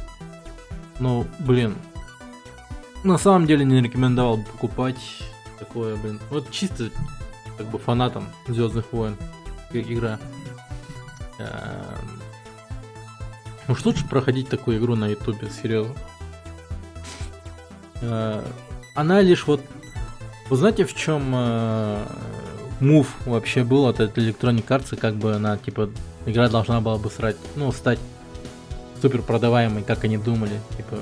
Ну, блин. На самом деле не рекомендовал бы покупать такое, блин. Вот чисто как бы фанатам Звездных войн игра. Уж лучше проходить такую игру на ютубе, серьезно. Она лишь вот... Вы знаете, в чем мув вообще был от этой Electronic Arts, как бы она, типа, игра должна была бы стать супер продаваемой, как они думали, типа,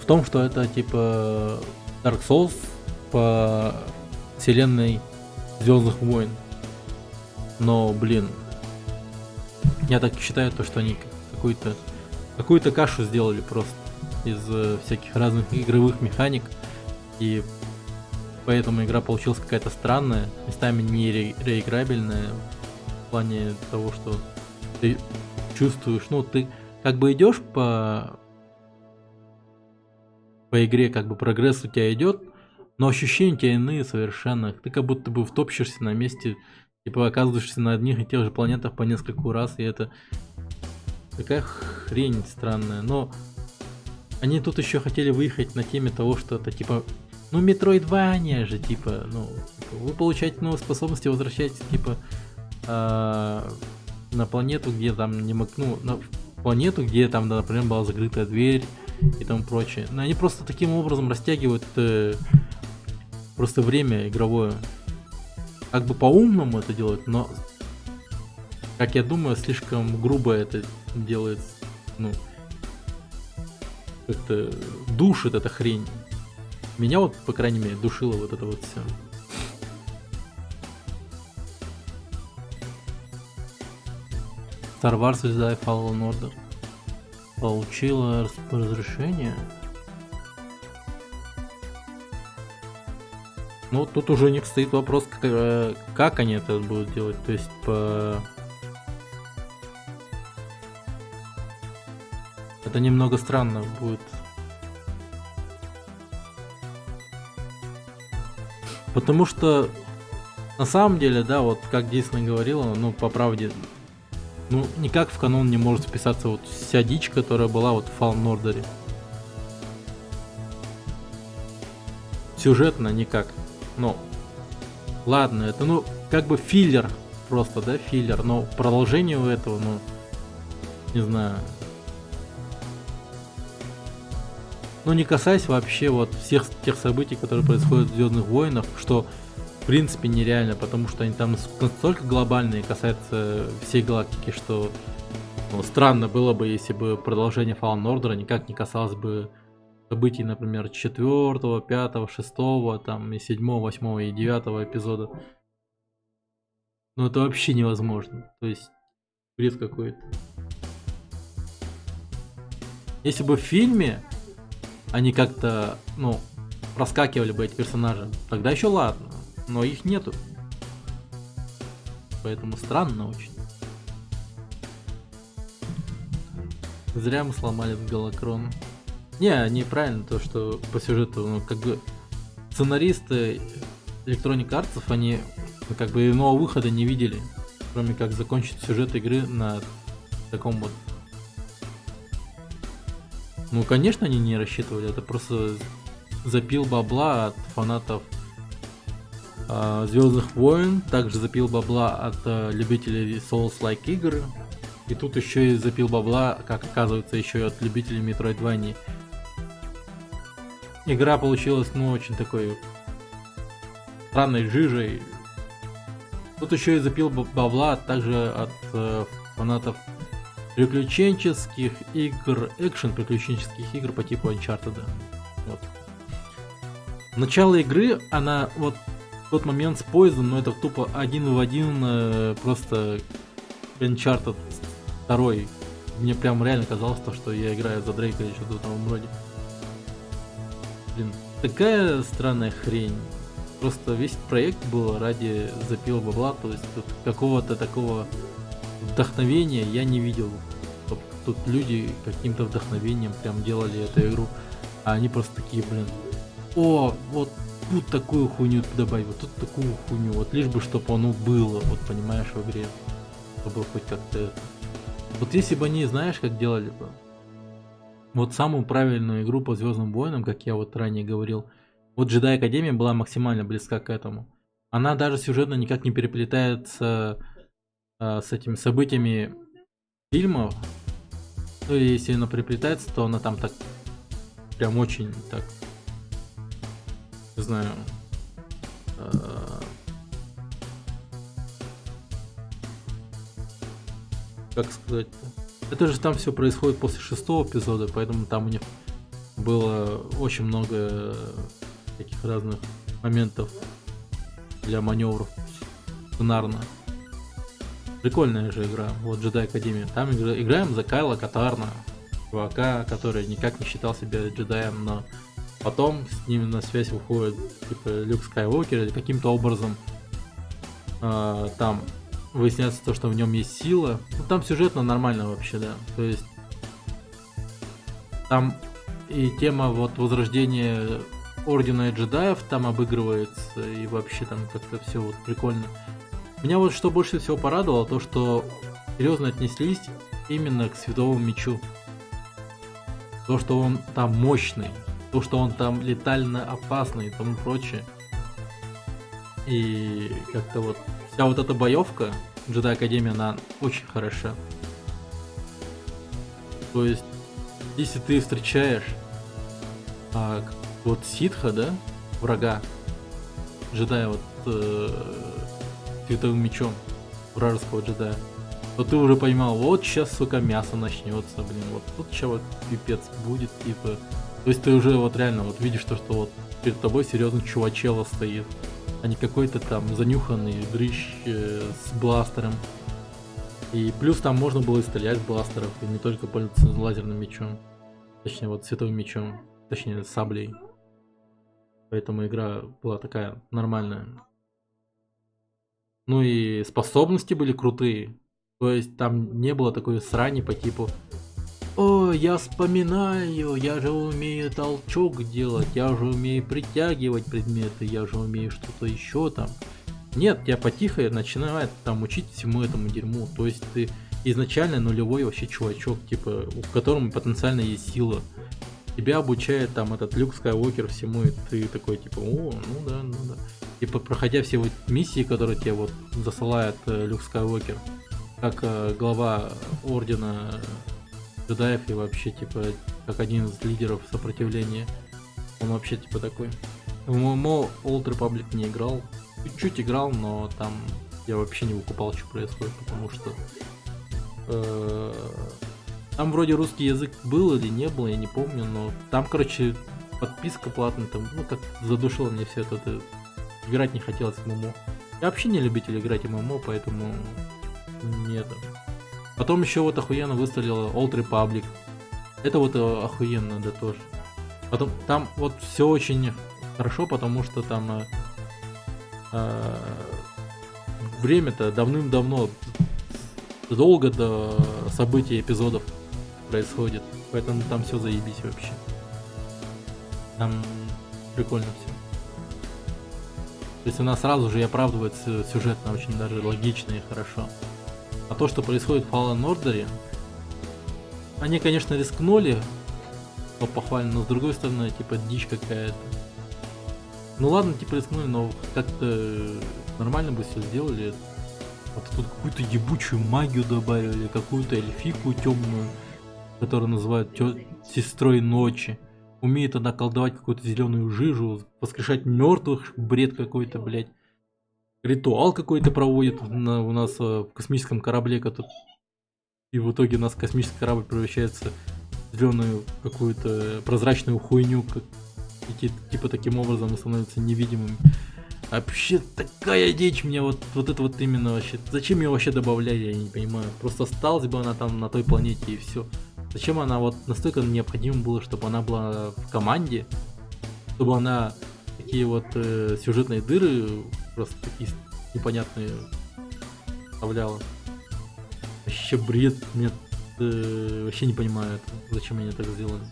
в том, что это, типа, Dark Souls по вселенной Звездных войн. Но, блин, я так считаю, то, что они какую-то кашу сделали просто из всяких разных игровых механик, и поэтому игра получилась какая-то странная, местами не реиграбельная, в плане того, что ты чувствуешь, ну, ты как бы идешь по игре, как бы прогресс у тебя идет, но ощущения у тебя иные совершенно. Ты как будто бы втопчешься на месте, типа оказываешься на одних и тех же планетах по нескольку раз, и это такая хрень странная. Но они тут еще хотели выехать на теме того, что это типа, ну, Metroidvania же, типа, ну, вы получаете новые способности, возвращаетесь, типа, на планету, где там не мог, ну, на планету, где там, да, например, была закрытая дверь и тому прочее. Но они просто таким образом растягивают просто время игровое. Как бы по-умному это делают, но, как я думаю, слишком грубо это делается. Ну, как-то душит эта хрень. Меня вот, по крайней мере, душило вот это вот все. Star Wars Jedi Fallen Order получила разрешение. Ну, тут уже у них стоит вопрос, как они это будут делать. То есть это немного странно будет. Потому что на самом деле, да, вот как Дисней говорила, ну, по правде, ну, никак в канон не может вписаться вот вся дичь, которая была вот в Fallen Order. Сюжетно никак. Ну, ладно, это, ну, как бы филлер просто, да, филлер, но продолжение у этого, ну, не знаю. Ну, не касаясь вообще вот всех тех событий, которые происходят в Звездных войнах, что в принципе нереально, потому что они там настолько глобальные, касаются всей галактики, что ну, странно было бы, если бы продолжение Fallen Order никак не касалось бы событий, например, 4, 5, 6, там, и 7, 8 и 9 эпизода. Ну, это вообще невозможно. То есть, бред какой-то. Если бы в фильме они как-то, ну, проскакивали бы эти персонажи, тогда еще ладно. Но их нету. Поэтому странно очень. Зря мы сломали Галакрон. Не, неправильно то, что по сюжету, ну, как бы сценаристы Electronic Arts, они ну, как бы иного выхода не видели, кроме как закончить сюжет игры на таком вот. Ну, конечно, они не рассчитывали, это просто запил бабла от фанатов Звездных войн, также запил бабла от любителей Souls-like игр, и тут еще и запил бабла, как оказывается, еще и от любителей Metroidvania. Игра получилась, ну, очень такой странной жижей. Тут еще и запил бабла также от фанатов приключенческих игр, экшен-приключенческих игр по типу Uncharted. Вот. Начало игры, она вот в тот момент с поездом, но это тупо один в один просто Uncharted 2. Мне прям реально казалось то, что я играю за Дрейка или что-то в том роде. Блин, такая странная хрень. Просто весь проект был ради запила бабла, то есть тут какого-то такого вдохновения я не видел. Тут люди каким-то вдохновением прям делали эту игру, а они просто такие, блин, о, вот тут такую хуйню добавить, вот тут такую хуйню, вот лишь бы чтобы оно было, вот понимаешь, в игре, чтобы хоть как-то. Вот если бы они, знаешь, как делали бы, вот самую правильную игру по Звездным войнам, как я вот ранее говорил, вот Jedi Academia была максимально близка к этому. Она даже сюжетно никак не переплетается с этими событиями фильмов. Ну или если она переплетается, то она там так прям очень так, не знаю, как сказать-то. Это же там все происходит после 6-го эпизода, поэтому там у них было очень много таких разных моментов для маневров сценарно. Прикольная же игра, вот Jedi Academia. Там играем за Кайла Катарна, чувака, который никак не считал себя джедаем, но потом с ним на связь выходит типа Люк Скайуокер, или каким-то образом там выясняется то, что в нем есть сила. Ну, там сюжетно нормально вообще, да. То есть там и тема вот возрождения Ордена джедаев там обыгрывается, и вообще там как-то все вот прикольно. Меня вот что больше всего порадовало, то что серьезно отнеслись именно к Световому мечу. То, что он там мощный, то, что он там летально опасный и тому прочее. И как-то вот вся вот эта боевка Jedi Academia, она очень хороша. То есть, если ты встречаешь вот ситха, да, врага, джедая вот световым мечом вражеского джедая, то ты уже понимал, вот сейчас, сука, мясо начнется, блин, вот тут сейчас вот пипец будет, типа. То есть ты уже вот реально вот видишь то, что вот перед тобой серьезный чувачело стоит, а не какой-то там занюханный дрыщ с бластером. И плюс там можно было и стрелять с бластеров, и не только пользоваться лазерным мечом, точнее вот световым мечом, точнее саблей. Поэтому игра была такая нормальная. Ну и способности были крутые. То есть там не было такой срани по типу: о, я вспоминаю, я же умею толчок делать, я же умею притягивать предметы, я же умею что-то еще там. Нет, тебя потихо начинает там учить всему этому дерьму. То есть ты изначально нулевой вообще чувачок, типа, в котором потенциально есть сила. Тебя обучает там этот Люк Скайуокер всему, и ты такой типа: о, ну да, ну да. Типа, проходя все вот миссии, которые тебе вот засылает Люк Скайуокер, как глава Ордена джедаев и вообще, типа, как один из лидеров сопротивления. Он вообще, типа, такой. В ММО Old Republic не играл. Чуть-чуть играл, но там я вообще не выкупал, что происходит, потому что там вроде русский язык был или не был, я не помню, но там, короче, подписка платная, там, ну, как задушило мне все это. Играть не хотелось в ММО. Я вообще не любитель играть в ММО, поэтому нет. Потом еще вот охуенно выстрелила Old Republic. Это вот охуенно, да, тоже. Потом там вот все очень хорошо, потому что там время-то давным-давно, долго до событий эпизодов происходит. Поэтому там все заебись вообще. Там прикольно все. То есть она сразу же и оправдывает сюжетно очень даже логично и хорошо. А то, что происходит в Fallen Order, они, конечно, рискнули, похвально, но с другой стороны, типа, дичь какая-то. Ну ладно, типа, рискнули, но как-то нормально бы все сделали. Вот тут какую-то ебучую магию добавили, какую-то эльфику темную, которую называют сестрой ночи. Умеет она колдовать какую-то зеленую жижу, воскрешать мертвых, бред какой-то, блядь. Ритуал какой-то проводит у нас в космическом корабле, и в итоге у нас космический корабль превращается в зеленую какую-то прозрачную хуйню, и типа таким образом мы становимся невидимыми. Вообще такая дичь мне вот это вот именно вообще. Зачем ее вообще добавляли, я не понимаю. Просто осталась бы она там на той планете и все. Зачем она вот настолько необходимо было, чтобы она была в команде, чтобы она такие вот сюжетные дыры просто такие непонятные вставляла. Вообще бред, мне вообще не понимаю это, зачем они так сделали.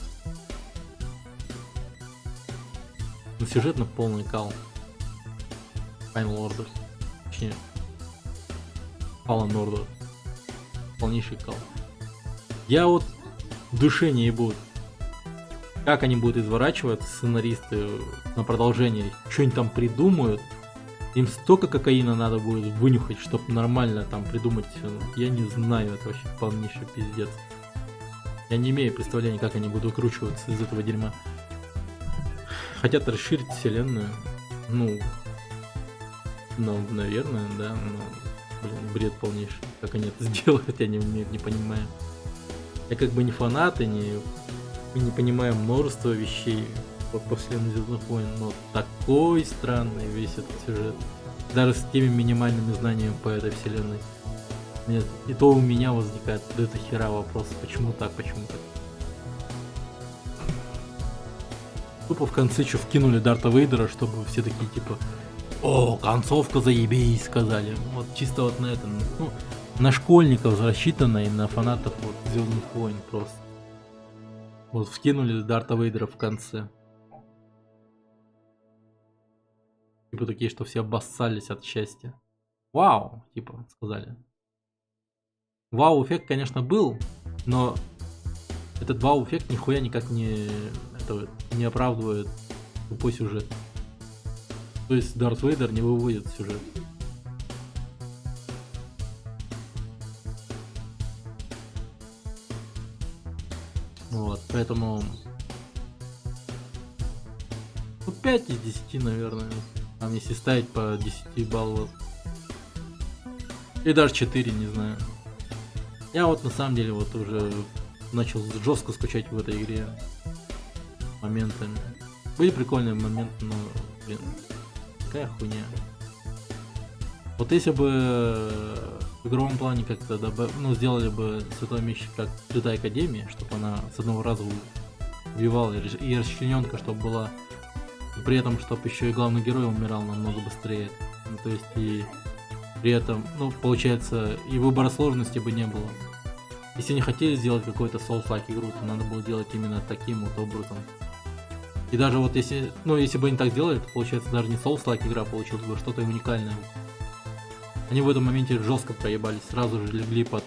Но сюжетно полный кал. Final Order. Точнее, Fallen Order. Полнейший кал. Я вот в душе не ебу, как они будут изворачиваться, сценаристы, на продолжение. Что они там придумают. Им столько кокаина надо будет вынюхать, чтобы нормально там придумать. Я не знаю, это вообще полнейший пиздец. Я не имею представления, как они будут выкручиваться из этого дерьма. Хотят расширить вселенную. Ну, наверное, да, но, блин, бред полнейший. Как они это сделают, я не понимаю. Я как бы не фанат и не понимаю множество вещей по вселенной Звездных войн, но такой странный весь этот сюжет. Даже с теми минимальными знаниями по этой вселенной. Нет, и то у меня возникает до этого хера вопрос, почему так. Тупо в конце что вкинули Дарта Вейдера, чтобы все такие типа: о, концовка заебись, сказали. Вот чисто вот на это, ну, на школьников рассчитано и на фанатов вот Звездных войн просто. Вот вкинули Дарта Вейдера в конце. Типа такие, что все обоссались от счастья. Вау, типа, сказали. Вау-эффект, конечно, был, но этот вау-эффект нихуя никак не оправдывает тупой сюжет. То есть Дарт Вейдер не выводит сюжет. Вот, поэтому 5 из 10, наверное. Там если ставить по 10 баллов. И даже 4, не знаю. Я вот на самом деле вот уже начал жестко скучать в этой игре моментами. Были прикольные моменты, но, блин, какая хуйня. Вот если бы в игровом плане как-то сделали бы Святой Меч как Джедай Академия, чтобы она с одного раза убивала, и расчлененка, чтобы была, и при этом, чтобы еще и главный герой умирал намного быстрее. Ну, то есть и при этом, ну, получается, и выбора сложности бы не было. Если не хотели сделать какой-то Souls-like игру, то надо было делать именно таким вот образом. И даже вот если бы они так сделали, то получается даже не Souls-like игра, получилось бы что-то уникальное. Они в этом моменте жестко проебались, сразу же легли под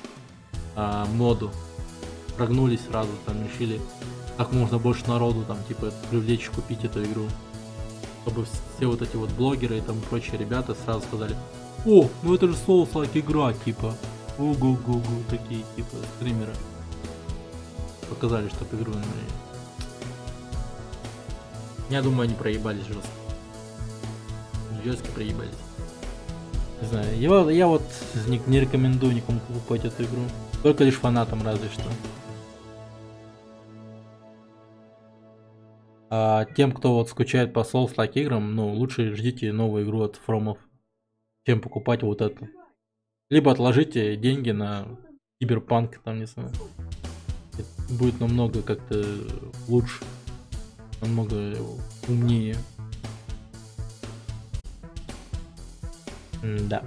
моду, прогнулись сразу, там решили как можно больше народу там типа привлечь, купить эту игру. чтобы все вот эти вот блогеры и там прочие ребята сразу сказали: о, ну это же Souls-like игра, типа. Угу-гу-гу, такие типа стримеры. Показали, что игру, ну, я думаю, они проебались жестко. Жестко проебались. Не знаю, я вот не рекомендую никому покупать эту игру. Только лишь фанатам разве что. А тем, кто вот скучает по Souls-like играм, ну, лучше ждите новую игру от Фромов, чем покупать вот эту. Либо отложите деньги на Киберпанк, там, не знаю. Это будет намного как-то лучше. Намного умнее. Да.